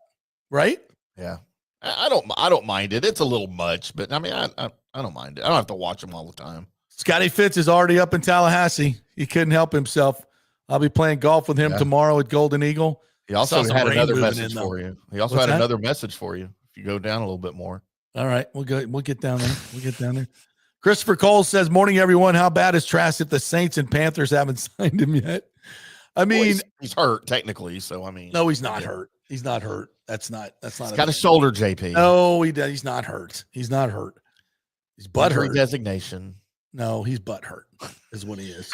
right? Yeah. I don't mind it. It's a little much, but I mean, I don't mind it. I don't have to watch them all the time. Scotty Fitz is already up in Tallahassee. He couldn't help himself. I'll be playing golf with him tomorrow at Golden Eagle. He also had another message for you. He also had another message for you. If you go down a little bit more. All right, we'll get down there. Christopher Cole says, "Morning, everyone. How bad is Trask if the Saints and Panthers haven't signed him yet?" I mean, he's hurt technically, so I mean, no, he's not hurt. He's not hurt. That's not He's got a shoulder, JP. No, he's not hurt. He's not hurt. He's butt hurt. Designation. No, he's butt hurt is what he is.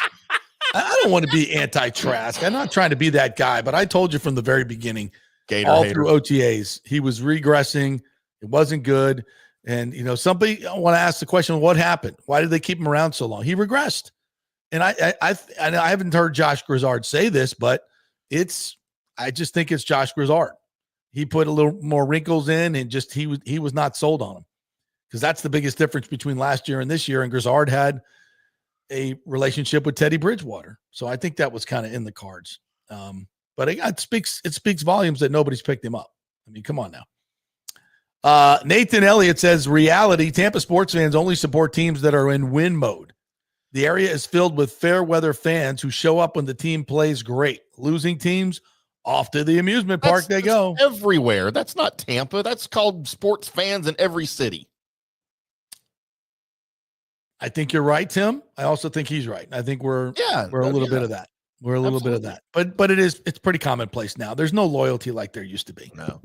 I don't want to be anti-Trask. I'm not trying to be that guy, but I told you from the very beginning, Gator all hater. through OTAs, he was regressing. It wasn't good. And, somebody want to ask the question, what happened? Why did they keep him around so long? He regressed. And I haven't heard Josh Grizzard say this, but I just think it's Josh Grizzard. He put a little more wrinkles in and just he was not sold on him, because that's the biggest difference between last year and this year. And Grizzard had a relationship with Teddy Bridgewater, so I think that was kind of in the cards. But it speaks volumes that nobody's picked him up. I mean, come on now. Nathan Elliott says, reality, Tampa sports fans only support teams that are in win mode. The area is filled with fair weather fans who show up when the team plays great. Losing teams, off to the amusement park they go. Everywhere. That's not Tampa. That's called sports fans in every city. I think you're right, Tim. I also think he's right. I think we're a little bit of that. We're a little bit of that. But it's pretty commonplace now. There's no loyalty like there used to be. No.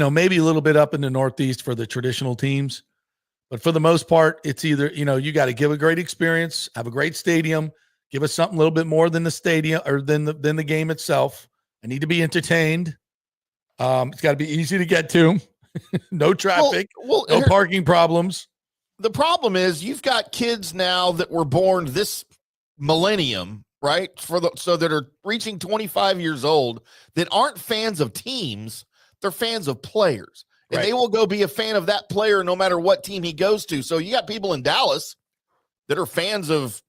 Maybe a little bit up in the Northeast for the traditional teams. But for the most part, it's either, you got to give a great experience, have a great stadium, give us something a little bit more than the stadium or than the game itself. I need to be entertained. It's got to be easy to get to. No traffic, no parking problems. The problem is you've got kids now that were born this millennium, right? So that are reaching 25 years old that aren't fans of teams. They're fans of players. And they will go be a fan of that player no matter what team he goes to. So you got people in Dallas that are fans of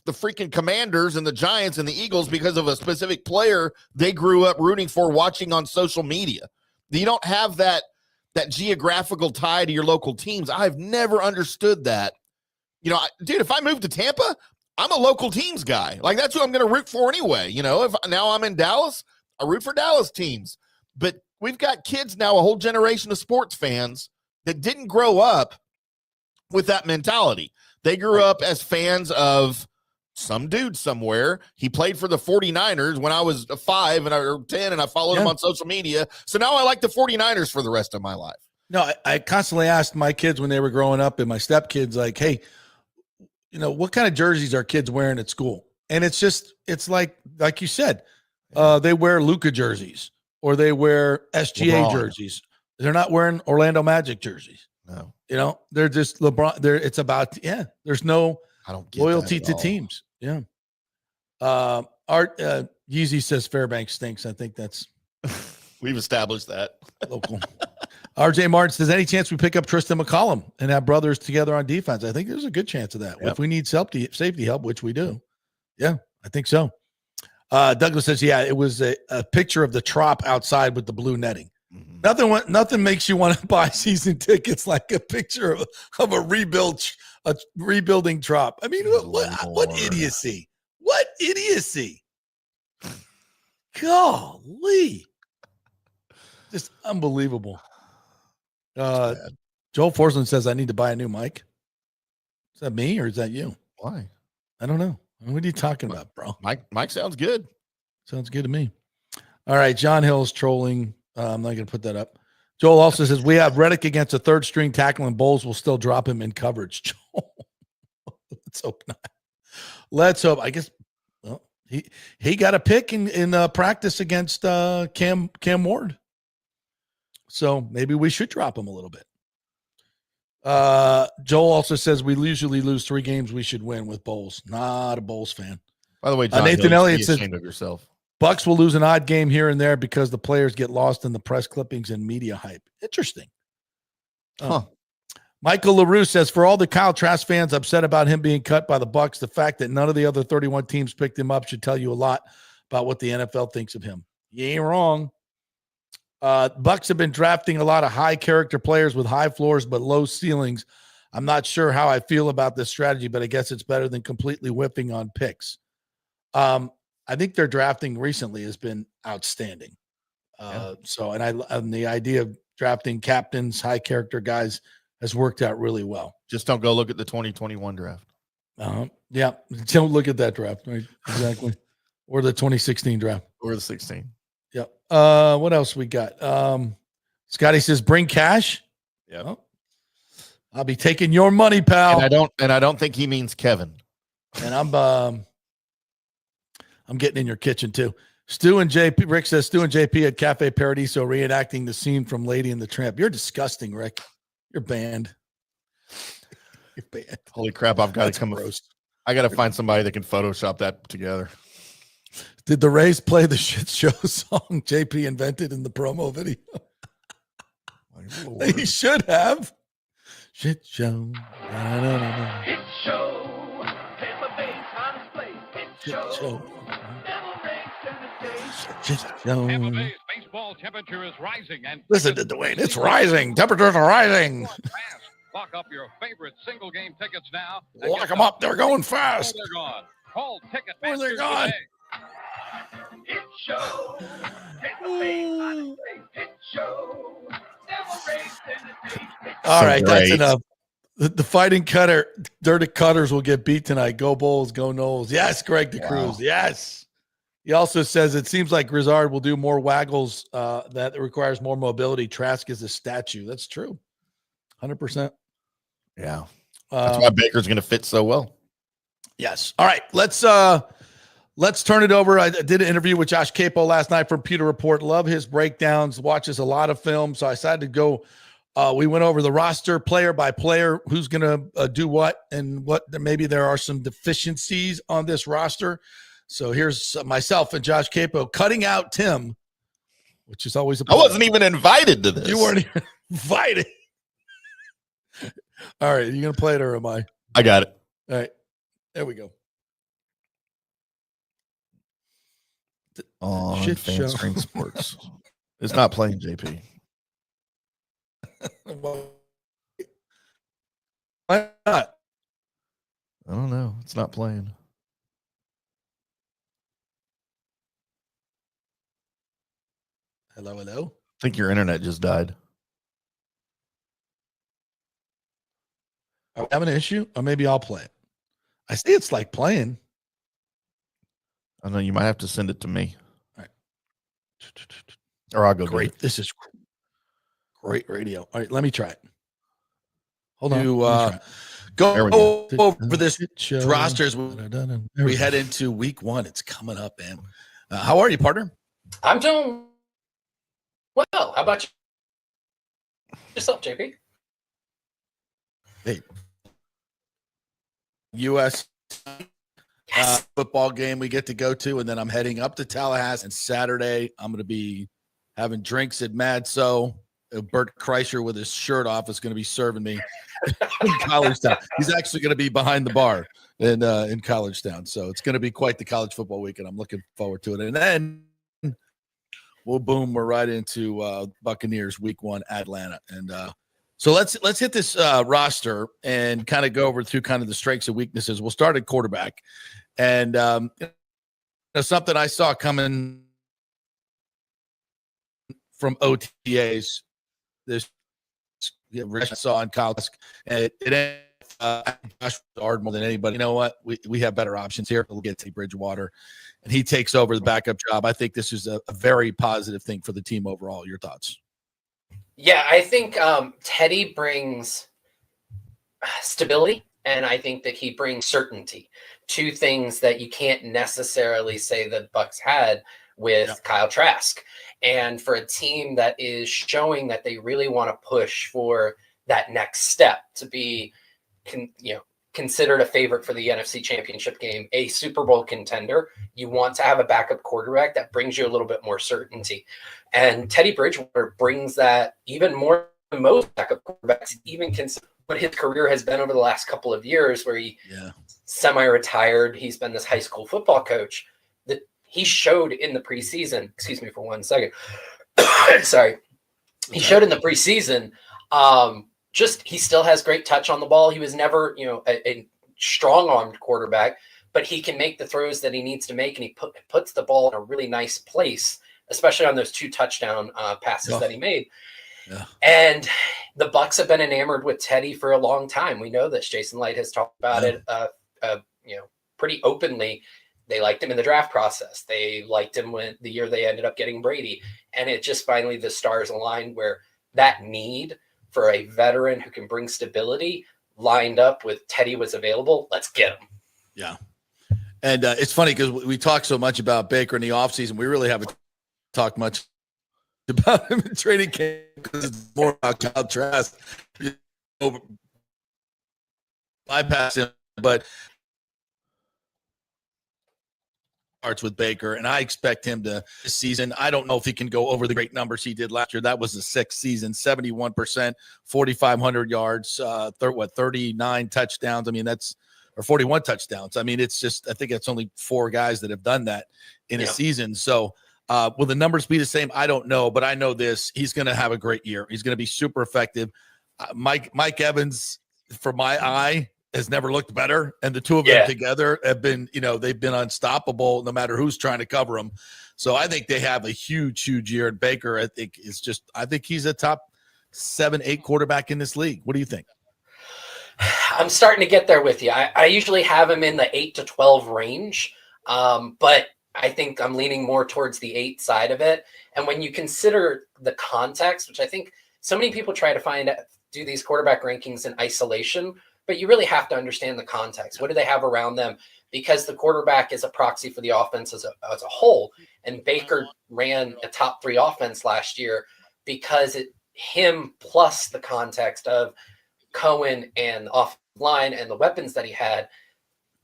the freaking Commanders and the Giants and the Eagles because of a specific player they grew up rooting for, watching on social media. You don't have that geographical tie to your local teams. I've never understood that. Dude, if I move to Tampa, I'm a local teams guy. Like, that's who I'm going to root for anyway. If now I'm in Dallas, I root for Dallas teams. But we've got kids now, a whole generation of sports fans that didn't grow up with that mentality. They grew up as fans of some dude somewhere. He played for the 49ers when I was 5 or 10, and I followed him on social media. So now I like the 49ers for the rest of my life. No, I constantly asked my kids when they were growing up and my stepkids, like, hey, what kind of jerseys are kids wearing at school? And it's like you said, they wear Luka jerseys or they wear SGA jerseys. They're not wearing Orlando Magic jerseys. No, they're just LeBron. It's about, there's no loyalty to teams. Yeah. Art Yeezy says Fairbanks stinks. I think that's we've established that local. RJ Martin says, any chance we pick up Tristan McCollum and have brothers together on defense? I think there's a good chance of that. If we need safety help, which we do. Yeah, I think so. Douglas says, it was a picture of the trop outside with the blue netting. Mm-hmm. Nothing makes you want to buy season tickets like a picture of a rebuilding trop. I mean, what idiocy? What idiocy? Golly. Just unbelievable. Joel Forsland says, I need to buy a new mic. Is that me or is that you? Why? I don't know. What are you talking about, bro? Mike sounds good. Sounds good to me. All right. John Hill's trolling. I'm not going to put that up. Joel also says, we have Reddick against a third string tackle and Bowles will still drop him in coverage. Joel. Let's hope not. Let's hope. I guess he got a pick in practice against Cam Ward. So maybe we should drop him a little bit. Joel also says we usually lose 3 games we should win with Bowles. Not a Bowles fan. By the way, John Nathan Elliott says, ashamed of yourself. Bucs will lose an odd game here and there because the players get lost in the press clippings and media hype. Interesting. Michael LaRue says, for all the Kyle Trask fans upset about him being cut by the Bucs, the fact that none of the other 31 teams picked him up should tell you a lot about what the NFL thinks of him. You ain't wrong. Bucs have been drafting a lot of high character players with high floors but low ceilings. I'm not sure how I feel about this strategy, but I guess it's better than completely whiffing on picks. I think their drafting recently has been outstanding. And the idea of drafting captains, high character guys has worked out really well. Just don't go look at the 2021 draft. Yeah. Don't look at that draft. Right. Exactly. Or the 2016 draft. Or the 16. Yep. What else we got? Scotty says, bring cash. Yeah. Oh, I'll be taking your money, pal. And I don't think he means Kevin. And I'm getting in your kitchen too. Stu and JP, Rick says Stu and JP at Cafe Paradiso reenacting the scene from Lady and the Tramp. You're disgusting, Rick. You're banned. You're banned. Holy crap! I've got to come. Gross. I got to find somebody that can Photoshop that together. Did the Rays play the shit show song JP invented in the promo video? They should have. Shit show. Hit show. Tampa Bay Times Play. Hit show. Tampa Bay's baseball temperature is rising, and Listen to Dwayne. It's rising. Temperatures are rising. Lock up your favorite single game tickets now. Lock them up. They're going fast. They're gone. Call Ticketmaster Where they're gone. today. Hit show. Tampa Bay Times Play. Hit show. Devil Rays Tennessee. All So right, that's great. enough. The fighting cutter, dirty cutters will get beat tonight. Go Bulls, go Knowles. Yes, Greg DeCruz. Yes. He also says it seems like Grizzard will do more waggles that requires more mobility. Trask is a statue. That's true. 100%. Yeah. That's why Baker's going to fit so well. Yes. All right. Let's turn it over. I did an interview with Josh Capo last night from Pewter Report. Love his breakdowns. Watches a lot of film. So I decided to go. We went over the roster player by player, who's going to do what, and what maybe there are some deficiencies on this roster. So here's myself and Josh Capo cutting out Tim, which is always a I wasn't even invited to this. You weren't even invited. All right. Are you going to play it or am I? I got it. All right. There we go. On Shit Fan show. Stream Sports. It's not playing, JP. Why not? I don't know. It's not playing. Hello, hello. I think your internet just died. Are we having an issue? Or maybe I'll play it. I see it's like playing. I know you might have to send it to me. All right. Or I'll go Great. get it. This is great radio. All right, let me try it. Hold on. There Go we go. over this rosters. We head into week one. It's coming up, man. How are you, partner? I'm doing well. How about yourself, JP? Hey. U.S. Football game we get to go to, and then I'm heading up to Tallahassee. And Saturday, I'm going to be having drinks at Mad So. Bert Kreischer with his shirt off is going to be serving me in College Town. He's actually going to be behind the bar in College Town. So it's going to be quite the college football weekend. I'm looking forward to it. And then we're right into Buccaneers week one, Atlanta. And so let's hit this roster and kind of go over through kind of the strengths and weaknesses. We'll start at quarterback. And something I saw coming from OTAs. This Rich saw in college, and it Josh Ard more than anybody. You know what? We have better options here. We'll get to Bridgewater, and he takes over the backup job. I think this is a very positive thing for the team overall. Your thoughts? Yeah, I think Teddy brings stability, and I think that he brings certainty. Two things that you can't necessarily say that Bucs had with Kyle Trask. And for a team that is showing that they really want to push for that next step to be, considered a favorite for the NFC Championship game, a Super Bowl contender, you want to have a backup quarterback that brings you a little bit more certainty. And Teddy Bridgewater brings that even more than most backup quarterbacks, even consider what his career has been over the last couple of years, where he semi-retired. He's been this high school football coach. He showed in the preseason, excuse me for 1 second. Sorry. He showed in the preseason, he still has great touch on the ball. He was never, a strong-armed quarterback, but he can make the throws that he needs to make, and he puts the ball in a really nice place, especially on those 2 touchdown passes that he made. Yeah. And the Bucs have been enamored with Teddy for a long time. We know this. Jason Light has talked about it, pretty openly. They liked him in the draft process. They liked him when the year they ended up getting Brady. And it just finally, the stars aligned where that need for a veteran who can bring stability lined up with Teddy was available. Let's get him. Yeah. And it's funny because we talk so much about Baker in the offseason. We really haven't talked much about him in training camp because it's more about Kyle Trask. Bypass him, but starts with Baker, and I expect him to this season. I don't know if he can go over the great numbers he did last year. That was the sixth season, 71%, 4,500 yards, 39 touchdowns. I mean, or 41 touchdowns. I mean, it's just, I think it's only 4 guys that have done that in a season. So will the numbers be the same? I don't know, but I know this. He's going to have a great year. He's going to be super effective. Mike Evans, for my eye, has never looked better. And the two of them together have been, they've been unstoppable no matter who's trying to cover them. So I think they have a huge, huge year. And Baker, I think he's a top 7-8 quarterback in this league. What do you think? I'm starting to get there with you. I usually have him in the 8 to 12 range. But I think I'm leaning more towards the 8 side of it. And when you consider the context, which I think so many people try to do these quarterback rankings in isolation, but you really have to understand the context. What do they have around them? Because the quarterback is a proxy for the offense as a whole. And Baker ran a top 3 offense last year because him plus the context of Cohen and the offensive line and the weapons that he had.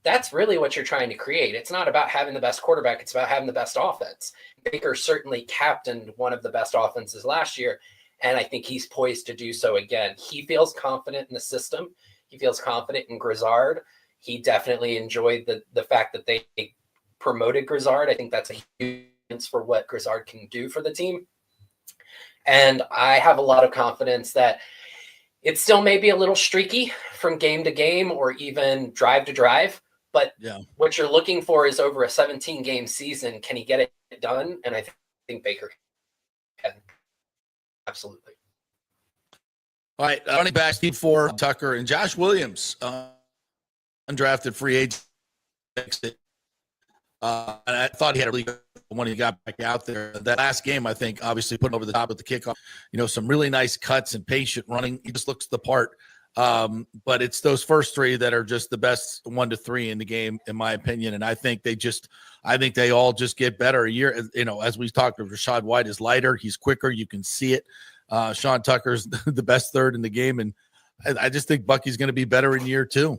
That's really what you're trying to create. It's not about having the best quarterback. It's about having the best offense. Baker certainly captained one of the best offenses last year, and I think he's poised to do so again. He feels confident in the system. He feels confident in Grizzard. He definitely enjoyed the fact that they promoted Grizzard. I think that's a huge for what Grizzard can do for the team. And I have a lot of confidence that it still may be a little streaky from game to game or even drive to drive. But what you're looking for is over a 17-game season. Can he get it done? And I think Baker can. Absolutely. All right, running back Steve Ford, Tucker, and Josh Williams, undrafted free agent. And I thought he had a really good one when he got back out there. That last game, I think, obviously put him over the top at the kickoff. Some really nice cuts and patient running. He just looks the part. But it's those first 3 that are just the best 1 to 3 in the game, in my opinion. And I think they all just get better a year. As we talked, Rashad White is lighter. He's quicker. You can see it. Sean Tucker's the best third in the game. And I just think Bucky's going to be better in year 2.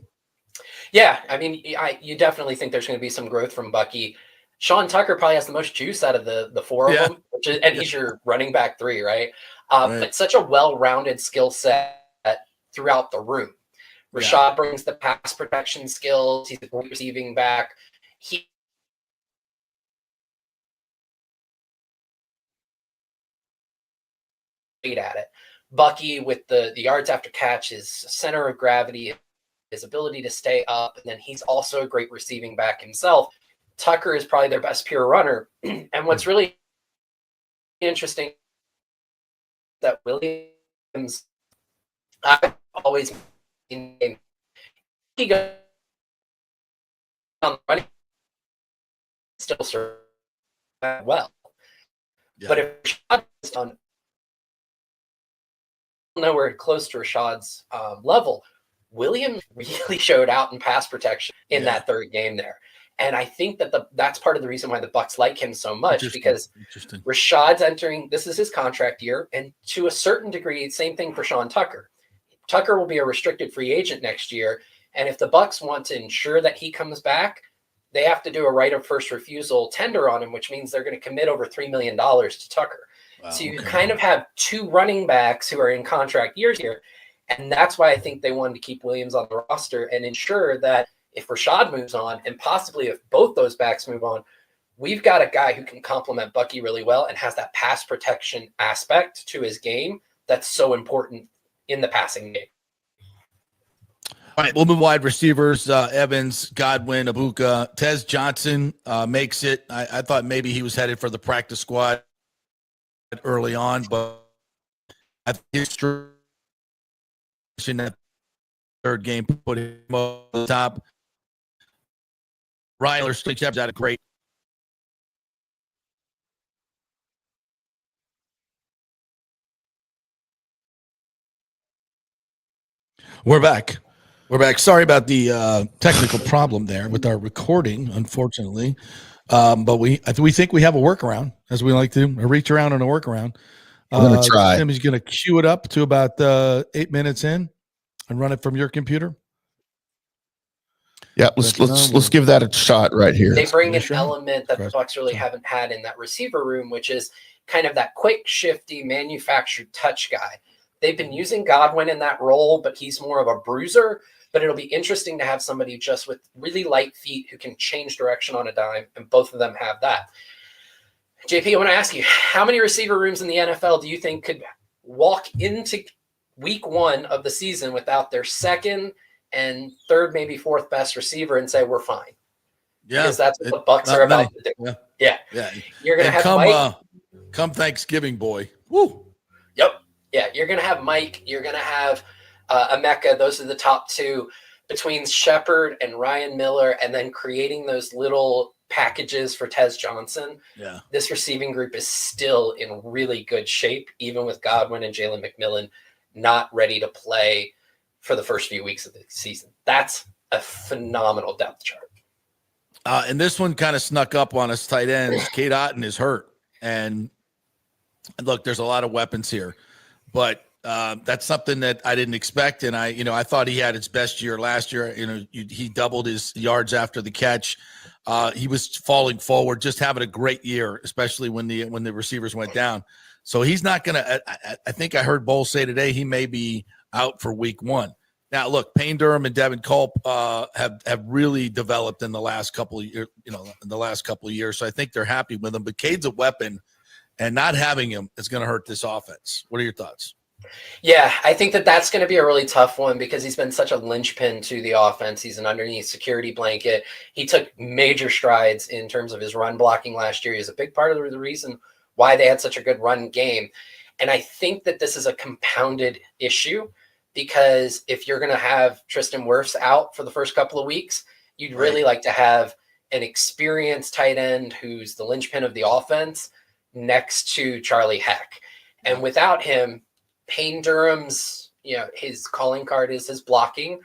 Yeah. I mean, you definitely think there's going to be some growth from Bucky. Sean Tucker probably has the most juice out of the 4 of them, and he's your running back 3, right? But such a well-rounded skill set throughout the room. Rashad brings the pass protection skills. He's a great receiving back. He great at it. Bucky with the yards after catch, his center of gravity, his ability to stay up, and then he's also a great receiving back himself. Tucker is probably their best pure runner. And what's really interesting that Williams, I've always he goes on running still serve well. But if Rashad is done nowhere close to Rashad's level, Williams really showed out in pass protection in that third game there. And I think that that's part of the reason why the Bucs like him so much, because Rashad's entering, this is his contract year, and to a certain degree, same thing for Sean Tucker. Tucker will be a restricted free agent next year, and if the Bucs want to ensure that he comes back, they have to do a right of first refusal tender on him, which means they're going to commit over $3 million to Tucker. Wow, so you kind of have 2 running backs who are in contract years here, and that's why I think they wanted to keep Williams on the roster and ensure that if Rashad moves on, and possibly if both those backs move on, we've got a guy who can complement Bucky really well and has that pass protection aspect to his game that's so important in the passing game. All right, we'll move wide receivers. Evans, Godwin, Abuka, Tez Johnson makes it. I thought maybe he was headed for the practice squad early on, but I think his in that third game put him over the top. Ryler Sticks had a great. We're back. We're back. Sorry about the technical problem there with our recording, unfortunately. But we think we have a workaround, as we like to reach around on a workaround. I'm going to try. Tim is going to cue it up to about 8 minutes in and run it from your computer. Yeah, let's give that a shot right here. They bring an element that the Bucs really haven't had in that receiver room, which is kind of that quick, shifty, manufactured touch guy. They've been using Godwin in that role, but he's more of a bruiser. But it'll be interesting to have somebody just with really light feet who can change direction on a dime, and both of them have that. JP, I want to ask you, how many receiver rooms in the NFL do you think could walk into week 1 of the season without their second and third, maybe fourth best receiver and say, we're fine? Yeah. Because that's what the Bucs are about to do. Yeah. You're going to have Mike. Come Thanksgiving, boy. Woo. Yep. Yeah, you're going to have Mike. You're going to have Emeka. Those are the top two between Shepard and Ryan Miller, and then creating those little packages for Tez Johnson. Yeah, this receiving group is still in really good shape, even with Godwin and Jalen McMillan not ready to play for the first few weeks of the season. That's a phenomenal depth chart. And this one kind of snuck up on us tight ends. Cade Otton is hurt. And look, there's a lot of weapons here. But that's something that I didn't expect, and I thought he had his best year last year. He doubled his yards after the catch. He was falling forward, just having a great year, especially when the receivers went down. So he's not going to. I think I heard Bowles say today he may be out for week 1. Now, look, Payne Durham and Devin Culp have really developed in the last couple of years. So I think they're happy with him. But Cade's a weapon. And not having him is going to hurt this offense. What are your thoughts? Yeah, I think that's going to be a really tough one because he's been such a linchpin to the offense. He's an underneath security blanket. He took major strides in terms of his run blocking last year. He's a big part of the reason why they had such a good run game. And I think that this is a compounded issue because if you're going to have Tristan Wirfs out for the first couple of weeks, you'd really like to have an experienced tight end who's the linchpin of the offense next to Charlie Heck. And without him, Payne Durham's, his calling card is his blocking.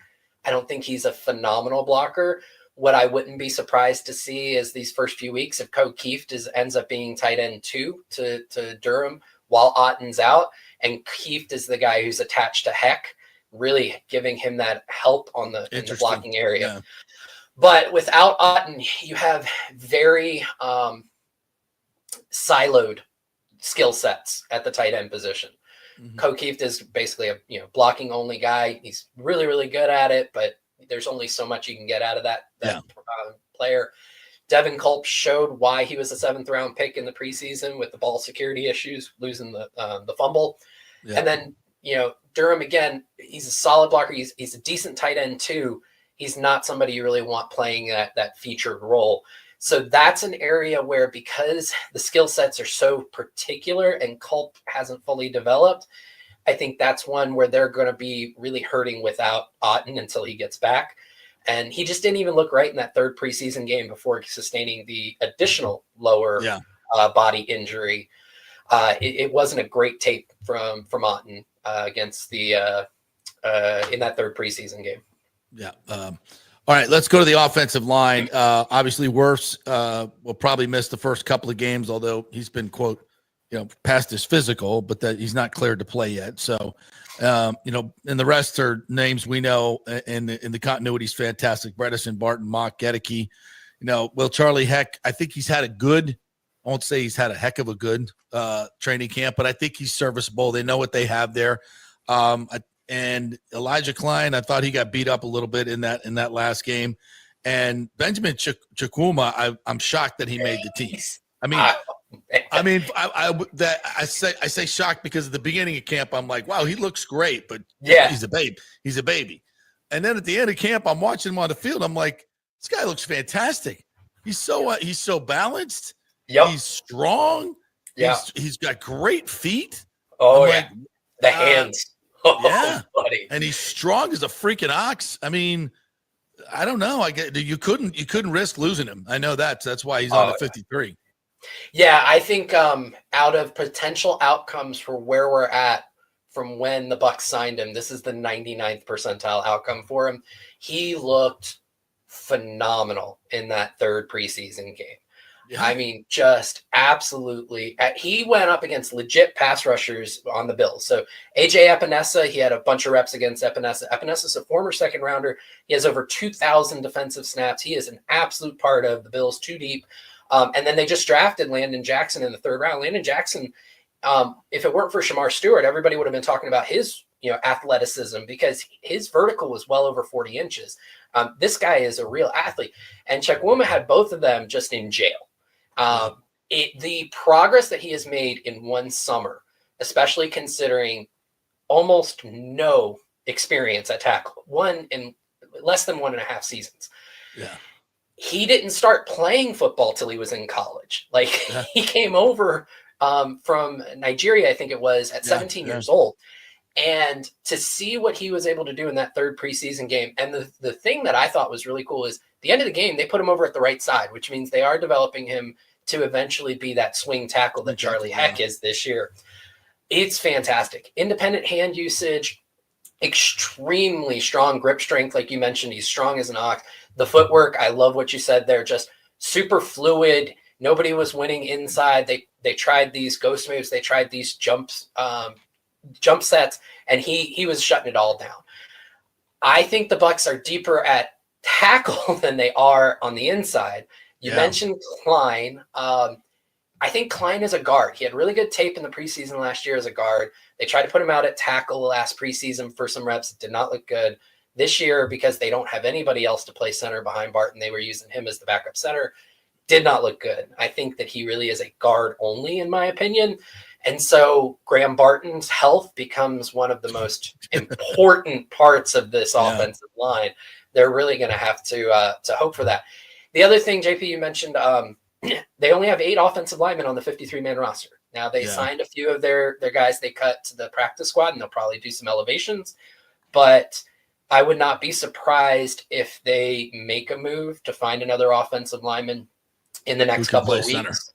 I don't think he's a phenomenal blocker. What I wouldn't be surprised to see is these first few weeks if Kieft ends up being tight end 2 to Durham while Otton's out, and Kieft is the guy who's attached to Heck, really giving him that help in the blocking area. Yeah. But without Otton, you have very siloed skill sets at the tight end position. Kieft is basically a blocking only guy. He's really, really good at it, but there's only so much you can get out of that player. Devin Culp showed why he was a 7th round pick in the preseason with the ball security issues, losing the fumble. Yeah. And then, Durham, again, he's a solid blocker. He's a decent tight end too. He's not somebody you really want playing that featured role. So that's an area where, because the skill sets are so particular and Culp hasn't fully developed, I think that's one where they're going to be really hurting without Otton until he gets back. And he just didn't even look right in that 3rd preseason game before sustaining the additional lower body injury. It wasn't a great tape from Otton against the in that 3rd preseason game. Yeah. All right, let's go to the offensive line. Obviously, Wirfs will probably miss the first couple of games, although he's been, quote, past his physical, but that he's not cleared to play yet. So, and the rest are names we know, and the continuity is fantastic. Bredesen, Barton, Mock, Gedeke. Will Charlie Heck, I think he's had a good, I won't say he's had a heck of a good training camp, but I think he's serviceable. They know what they have there. And Elijah Klein, I thought he got beat up a little bit in that last game. And Benjamin Chukwuma, I'm shocked that he made the team. I say shocked because at the beginning of camp, I'm like, wow, he looks great, but he's a babe. He's a baby. And then at the end of camp, I'm watching him on the field. I'm like, this guy looks fantastic. He's so balanced. Yep. He's strong. Yeah. He's got great feet. Oh, yeah. The hands. Yeah, buddy. And he's strong as a freaking ox. I mean, I don't know. You couldn't risk losing him. I know that's why he's on at 53. Yeah, I think out of potential outcomes for where we're at from when the Bucs signed him, this is the 99th percentile outcome for him. He looked phenomenal in that third preseason game. Yeah. I mean, just absolutely. He went up against legit pass rushers on the Bills. So AJ Epinesa, he had a bunch of reps against Epinesa. Epinesa is a former second rounder. He has over 2,000 defensive snaps. He is an absolute part of the Bills, two deep. And then they just drafted Landon Jackson in the third round. Landon Jackson, if it weren't for Shamar Stewart, everybody would have been talking about his athleticism because his vertical was well over 40 inches. This guy is a real athlete. And Chukwuma had both of them just in jail. The progress that he has made in one summer, especially considering almost no experience at tackle, in less than 1.5 seasons. Yeah. He didn't start playing football till he was in college. He came over from Nigeria, I think it was, at 17 years old. And to see what he was able to do in that third preseason game. And the thing that I thought was really cool is the end of the game, they put him over at the right side, which means they are developing him to eventually be that swing tackle that Charlie Heck is this year. It's fantastic. Independent hand usage, extremely strong grip strength. Like you mentioned, he's strong as an ox. The footwork, I love what you said there, just super fluid. Nobody was winning inside. They tried these ghost moves. They tried these jump sets, and he was shutting it all down. I think the Bucs are deeper at tackle than they are on the inside. You mentioned Klein. I think Klein is a guard. He had really good tape in the preseason last year as a guard. They tried to put him out at tackle last preseason for some reps. It did not look good. This year, because they don't have anybody else to play center behind Barton, they were using him as the backup center. Did not look good. I think that he really is a guard only, in my opinion. And so Graham Barton's health becomes one of the most important parts of this offensive line. They're really going to have to hope for that. The other thing, JP, you mentioned, they only have 8 offensive linemen on the 53-man roster. Now, they signed a few of their guys they cut to the practice squad, and they'll probably do some elevations. But I would not be surprised if they make a move to find another offensive lineman in the next couple of weeks.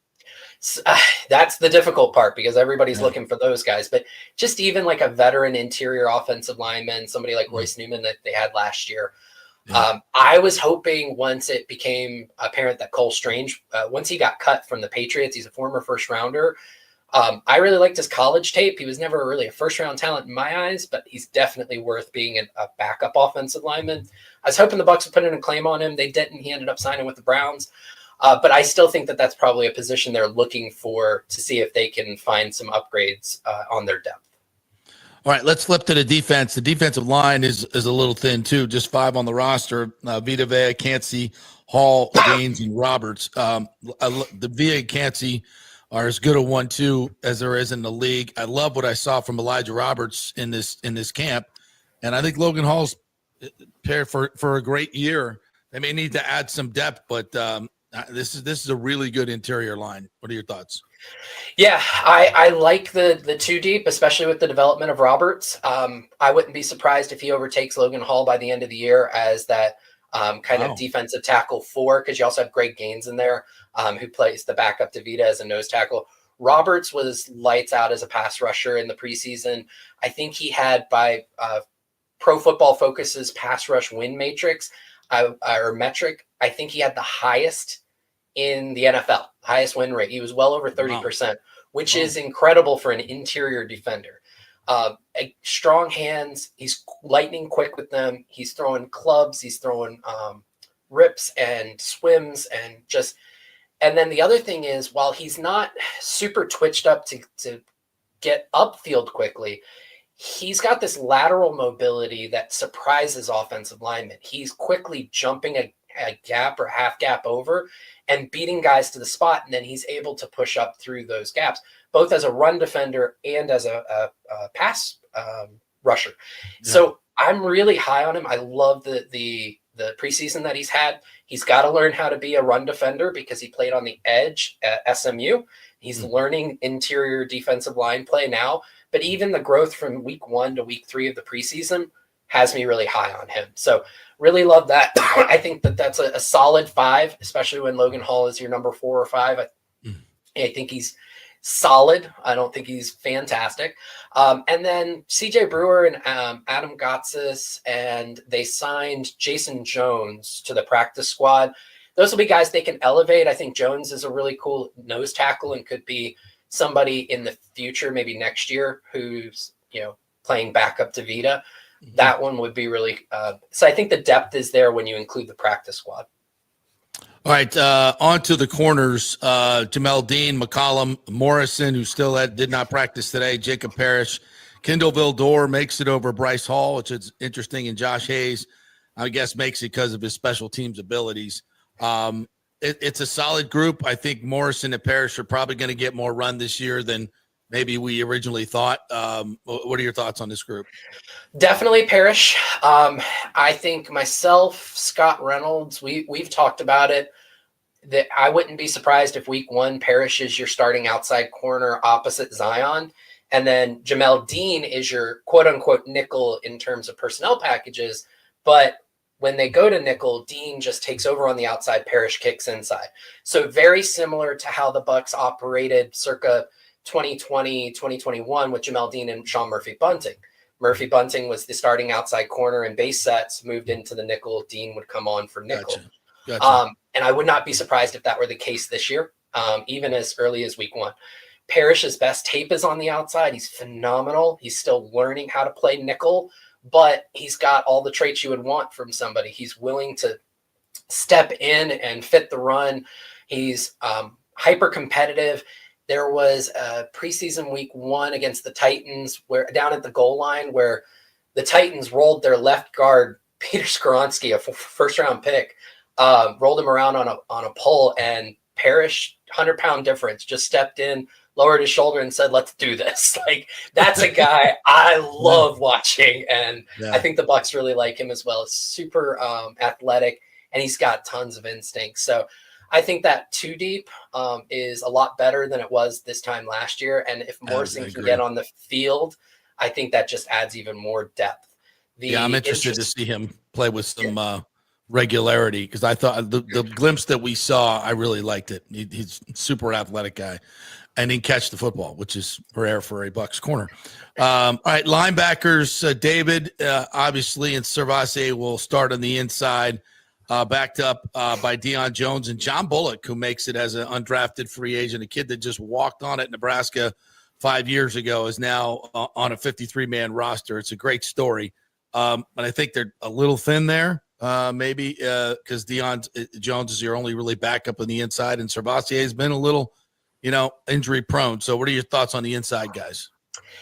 That's the difficult part because everybody's looking for those guys. But just even like a veteran interior offensive lineman, somebody like Royce Newman that they had last year. I was hoping once it became apparent that Cole Strange, once he got cut from the Patriots, he's a former first rounder. I really liked his college tape. He was never really a first round talent in my eyes, but he's definitely worth being a backup offensive lineman. I was hoping the Bucs would put in a claim on him. They didn't. He ended up signing with the Browns. But I still think that that's probably a position they're looking for to see if they can find some upgrades on their depth. All right, let's flip to the defense. The defensive line is a little thin too. Just 5 on the roster. Vita Vea, Cansey, Hall, Gaines, and Roberts. The Vea and Cansey are as good a 1-2 as there is in the league. I love what I saw from Elijah Roberts in this camp, and I think Logan Hall's prepared for a great year. They may need to add some depth, but this is a really good interior line. What are your thoughts? Yeah, I like the 2 deep, especially with the development of Roberts. I wouldn't be surprised if he overtakes Logan Hall by the end of the year as that kind of defensive tackle 4, because you also have Greg Gaines in there who plays the backup to Vita as a nose tackle. Roberts was lights out as a pass rusher in the preseason. I think he had by Pro Football Focus's pass rush win matrix or metric, I think he had the highest in the NFL, highest win rate. He was well over 30%, which is incredible for an interior defender. Strong hands. He's lightning quick with them. He's throwing clubs. He's throwing rips and swims and then the other thing is, while he's not super twitched up to get upfield quickly, he's got this lateral mobility that surprises offensive linemen. He's quickly jumping a gap or half gap over and beating guys to the spot, and then he's able to push up through those gaps, both as a run defender and as a pass rusher. Yeah. So I'm really high on him. I love the preseason that he's had. He's got to learn how to be a run defender because he played on the edge at SMU. He's learning interior defensive line play now, but even the growth from week 1 to week 3 of the preseason has me really high on him. So really love that. I think that that's a solid 5, especially when Logan Hall is your number 4 or 5. I think he's solid. I don't think he's fantastic. And then CJ Brewer and Adam Gotsis, and they signed Jason Jones to the practice squad. Those will be guys they can elevate. I think Jones is a really cool nose tackle and could be somebody in the future, maybe next year, who's, playing backup to Vita. That one would be really so I think the depth is there when you include the practice squad. All right, on to the corners. Jamel Dean, McCollum, Morrison, who still did not practice today, Jacob Parrish, Kendall Vildor makes it over Bryce Hall, which is interesting, and Josh Hayes, I guess, makes it because of his special teams abilities. It's a solid group. I think Morrison and Parrish are probably going to get more run this year than maybe we originally thought. What are your thoughts on this group? Definitely Parrish. I think myself, Scott Reynolds, we've talked about it, that I wouldn't be surprised if week 1 Parrish is your starting outside corner opposite Zion. And then Jamel Dean is your quote unquote nickel in terms of personnel packages. But when they go to nickel, Dean just takes over on the outside, Parrish kicks inside. So very similar to how the Bucs operated circa 2020, 2021 with Jamel Dean and Sean Murphy-Bunting. Murphy-Bunting was the starting outside corner and base sets, moved into the nickel. Dean would come on for nickel. Gotcha. And I would not be surprised if that were the case this year, even as early as week 1. Parrish's best tape is on the outside. He's phenomenal. He's still learning how to play nickel, but he's got all the traits you would want from somebody. He's willing to step in and fit the run. He's hyper competitive. There was a preseason week 1 against the Titans where down at the goal line where the Titans rolled their left guard, Peter Skoronski, a first round pick, rolled him around on a pole, and Parrish, 100-pound difference, just stepped in, lowered his shoulder and said, let's do this. Like, that's a guy I love watching. And I think the Bucs really like him as well. He's super athletic, and he's got tons of instincts. So I think that 2 deep is a lot better than it was this time last year. And if Morrison can get on the field, I think that just adds even more depth. I'm interested to see him play with some regularity, because I thought the glimpse that we saw, I really liked it. He's a super athletic guy, and he can catch the football, which is rare for a Bucs corner. All right, linebackers, David, obviously, and Servassier will start on the inside. Backed up by Deion Jones and John Bullock, who makes it as an undrafted free agent. A kid that just walked on at Nebraska 5 years ago is now on a 53-man roster. It's a great story. But I think they're a little thin there, maybe because Deion Jones is your only really backup on the inside, and Servassier has been a little, injury prone. So what are your thoughts on the inside guys?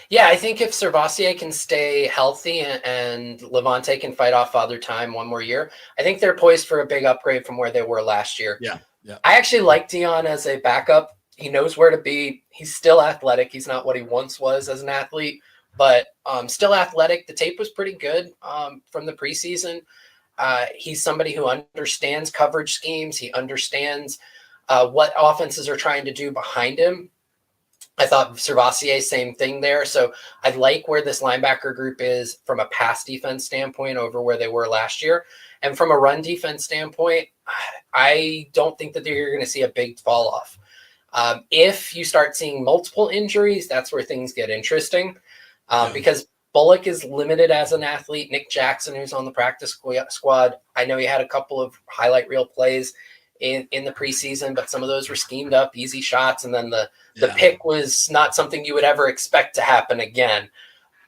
Yeah, I think if Servassier can stay healthy and Levante can fight off Father Time one more year, I think they're poised for a big upgrade from where they were last year. Yeah. I actually like Deion as a backup. He knows where to be. He's still athletic. He's not what he once was as an athlete, but still athletic. The tape was pretty good from the preseason. He's somebody who understands coverage schemes. He understands what offenses are trying to do behind him. I thought Servassier, same thing there. So I like where this linebacker group is from a pass defense standpoint over where they were last year. And from a run defense standpoint, I don't think that you're going to see a big fall off. If you start seeing multiple injuries, that's where things get interesting because Bullock is limited as an athlete. Nick Jackson, who's on the practice squad, I know he had a couple of highlight reel plays in the preseason, but some of those were schemed up, easy shots. And then the pick was not something you would ever expect to happen again.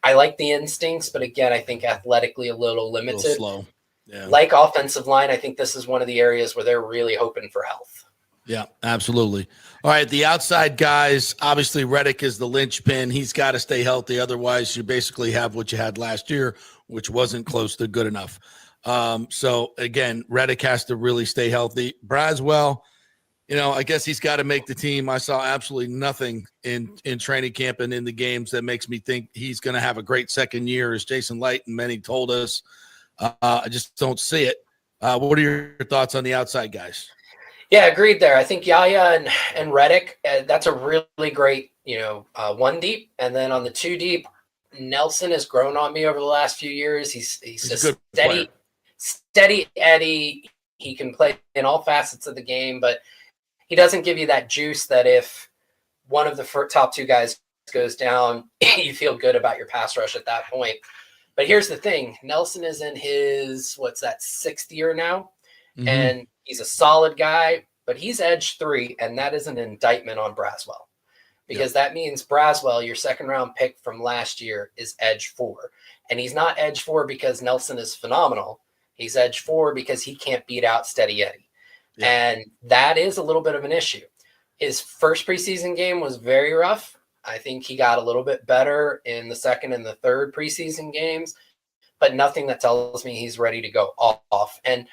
I like the instincts, but again, I think athletically a little limited. A little slow. Yeah. Like offensive line, I think this is one of the areas where they're really hoping for health. Yeah, absolutely. All right, the outside guys, obviously Reddick is the linchpin. He's got to stay healthy. Otherwise, you basically have what you had last year, which wasn't close to good enough. So again, Reddick has to really stay healthy. Braswell, I guess he's got to make the team. I saw absolutely nothing in training camp and in the games that makes me think he's going to have a great second year, as Jason Light and many told us. I just don't see it. What are your thoughts on the outside guys? Yeah, agreed there. I think Yaya and Reddick, that's a really great, one deep. And then on the 2 deep, Nelson has grown on me over the last few years. He's a a good steady Eddie. He can play in all facets of the game, but he doesn't give you that juice that if one of the top two guys goes down, you feel good about your pass rush at that point. But here's the thing. Nelson is in his, sixth year now, and he's a solid guy, but he's edge 3, and that is an indictment on Braswell. Because that means Braswell, your second-round pick from last year, is edge 4. And he's not edge 4 because Nelson is phenomenal. He's edge 4 because he can't beat out Steady Eddie. Yeah. And that is a little bit of an issue. His first preseason game was very rough. I think he got a little bit better in the second and the third preseason games, but nothing that tells me he's ready to go off. And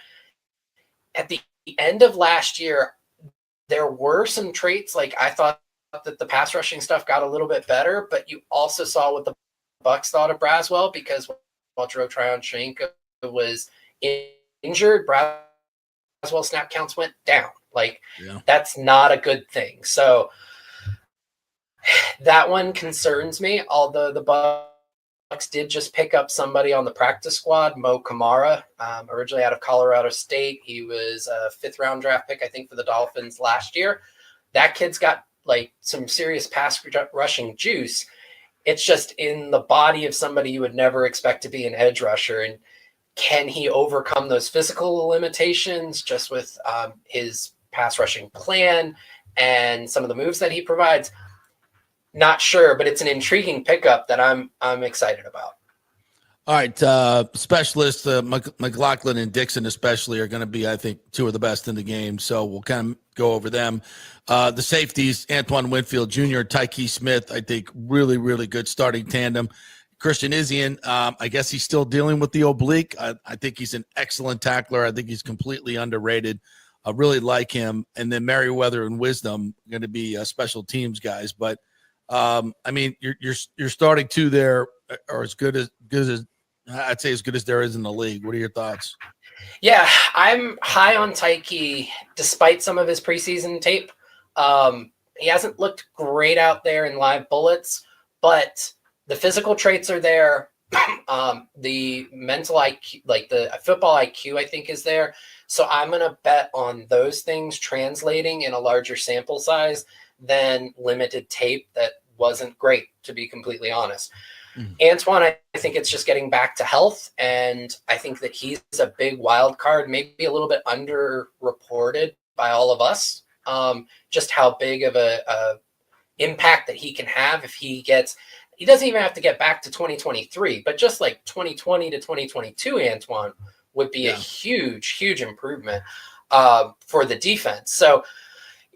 at the end of last year, there were some traits, like I thought that the pass rushing stuff got a little bit better, but you also saw what the Bucs thought of Braswell, because while Drew Tryon-Shoyinka was injured, Braswell snap counts went down. That's not a good thing. So that one concerns me, although the Bucs did just pick up somebody on the practice squad, Mo Kamara, originally out of Colorado State. He was a 5th-round draft pick, I think, for the Dolphins last year. That kid's got some serious pass rushing juice. It's just in the body of somebody you would never expect to be an edge rusher. And can he overcome those physical limitations just with his pass rushing plan and some of the moves that he provides? Not sure, but it's an intriguing pickup that I'm excited about. All right, specialists, McLaughlin and Dixon especially are going to be, I think, 2 of the best in the game. So we'll kind of go over them. The safeties, Antoine Winfield Jr., Tyke Smith, I think really, really good starting tandem. Christian Izien, I guess he's still dealing with the oblique. I think he's an excellent tackler. I think he's completely underrated. I really like him. And then Merriweather and Wisdom going to be special teams guys. But I mean, your starting 2 there are as good as I'd say as good as there is in the league. What are your thoughts? Yeah, I'm high on Tyke despite some of his preseason tape. He hasn't looked great out there in live bullets, but the physical traits are there. The mental IQ, the football IQ, I think is there. So I'm going to bet on those things translating in a larger sample size than limited tape that wasn't great, to be completely honest. Antoine, I think it's just getting back to health, and I think that he's a big wild card, maybe a little bit underreported by all of us, just how big of a impact that he can have if he doesn't even have to get back to 2023, but just 2020 to 2022 Antoine would be a huge improvement for the defense. So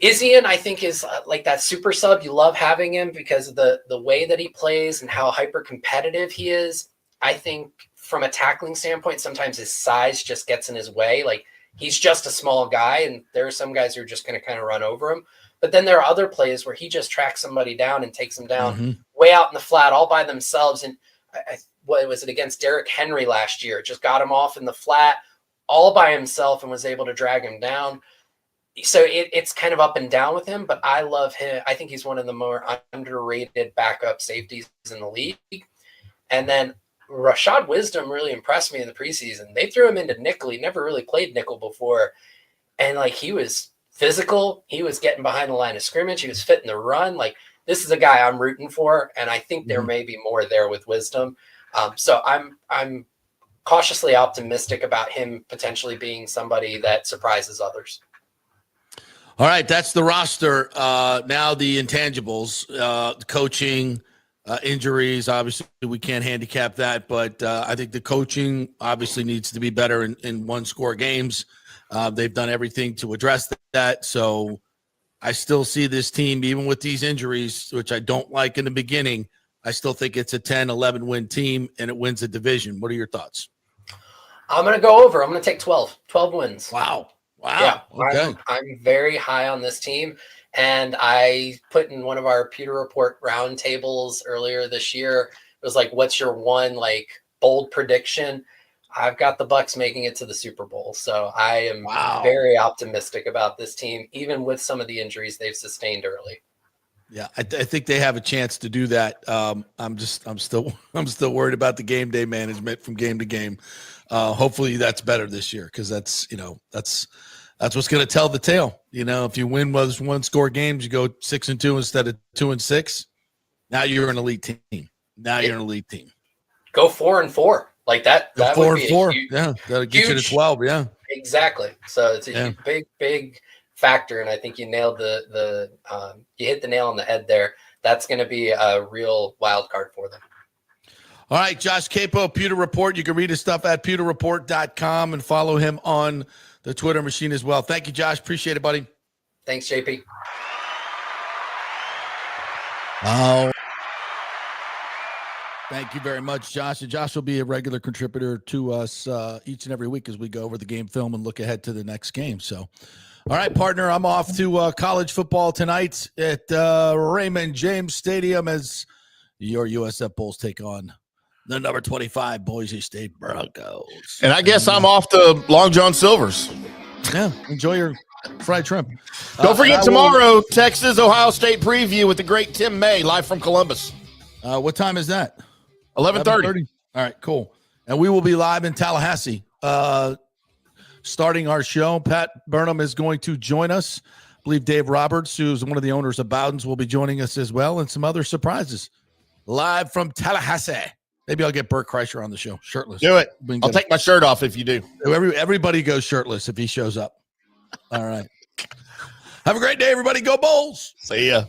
Izien, I think, is that super sub. You love having him because of the way that he plays and how hyper competitive he is. I think from a tackling standpoint, sometimes his size just gets in his way. He's just a small guy, and there are some guys who are just going to kind of run over him. But then there are other plays where he just tracks somebody down and takes them down way out in the flat all by themselves. And what was it against Derrick Henry last year? Just got him off in the flat all by himself and was able to drag him down. So it's kind of up and down with him, but I love him. I think he's one of the more underrated backup safeties in the league. And then Rashad Wisdom really impressed me in the preseason. They threw him into nickel. He never really played nickel before. And he was physical. He was getting behind the line of scrimmage. He was fitting the run. This is a guy I'm rooting for. And I think there may be more there with Wisdom. So I'm cautiously optimistic about him potentially being somebody that surprises others. All right, that's the roster. Now the intangibles, coaching, injuries. Obviously, we can't handicap that, but I think the coaching obviously needs to be better in one-score games. They've done everything to address that. So I still see this team, even with these injuries, which I don't like in the beginning, I still think it's a 10, 11-win team, and it wins a division. What are your thoughts? I'm going to go over. I'm going to take 12 wins. Wow. Yeah, okay. I'm very high on this team, and I put in one of our Pewter Report roundtables earlier this year. It was what's your one bold prediction? I've got the Bucs making it to the Super Bowl, so I am very optimistic about this team, even with some of the injuries they've sustained early. Yeah, I think they have a chance to do that. I'm still worried about the game day management from game to game. Hopefully that's better this year, because that's what's going to tell the tale. If you win those 1-score games, you go 6-2 instead of 2-6. Now you're an elite team. Go 4-4 like that. That would be 4-4. huge, that'll get you to 12. Yeah, exactly. So it's a big factor, and I think you nailed you hit the nail on the head there. That's going to be a real wild card for them. All right, Josh Capo, Pewter Report. You can read his stuff at pewterreport.com and follow him on the Twitter machine as well. Thank you, Josh. Appreciate it, buddy. Thanks, JP. Oh, thank you very much, Josh. And Josh will be a regular contributor to us each and every week as we go over the game film and look ahead to the next game. So, all right, partner, I'm off to college football tonight at Raymond James Stadium as your USF Bulls take on the number 25 Boise State Broncos. And I guess I'm off to Long John Silver's. Yeah, enjoy your fried shrimp. Don't forget tomorrow, Texas Ohio State preview with the great Tim May, live from Columbus. What time is that? 11:30. All right, cool. And we will be live in Tallahassee starting our show. Pat Burnham is going to join us. I believe Dave Roberts, who's one of the owners of Bowden's, will be joining us as well, and some other surprises live from Tallahassee. Maybe I'll get Bert Kreischer on the show, shirtless. Do it. I'll take my shirt off if you do. Everybody goes shirtless if he shows up. All right. Have a great day, everybody. Go Bulls. See ya.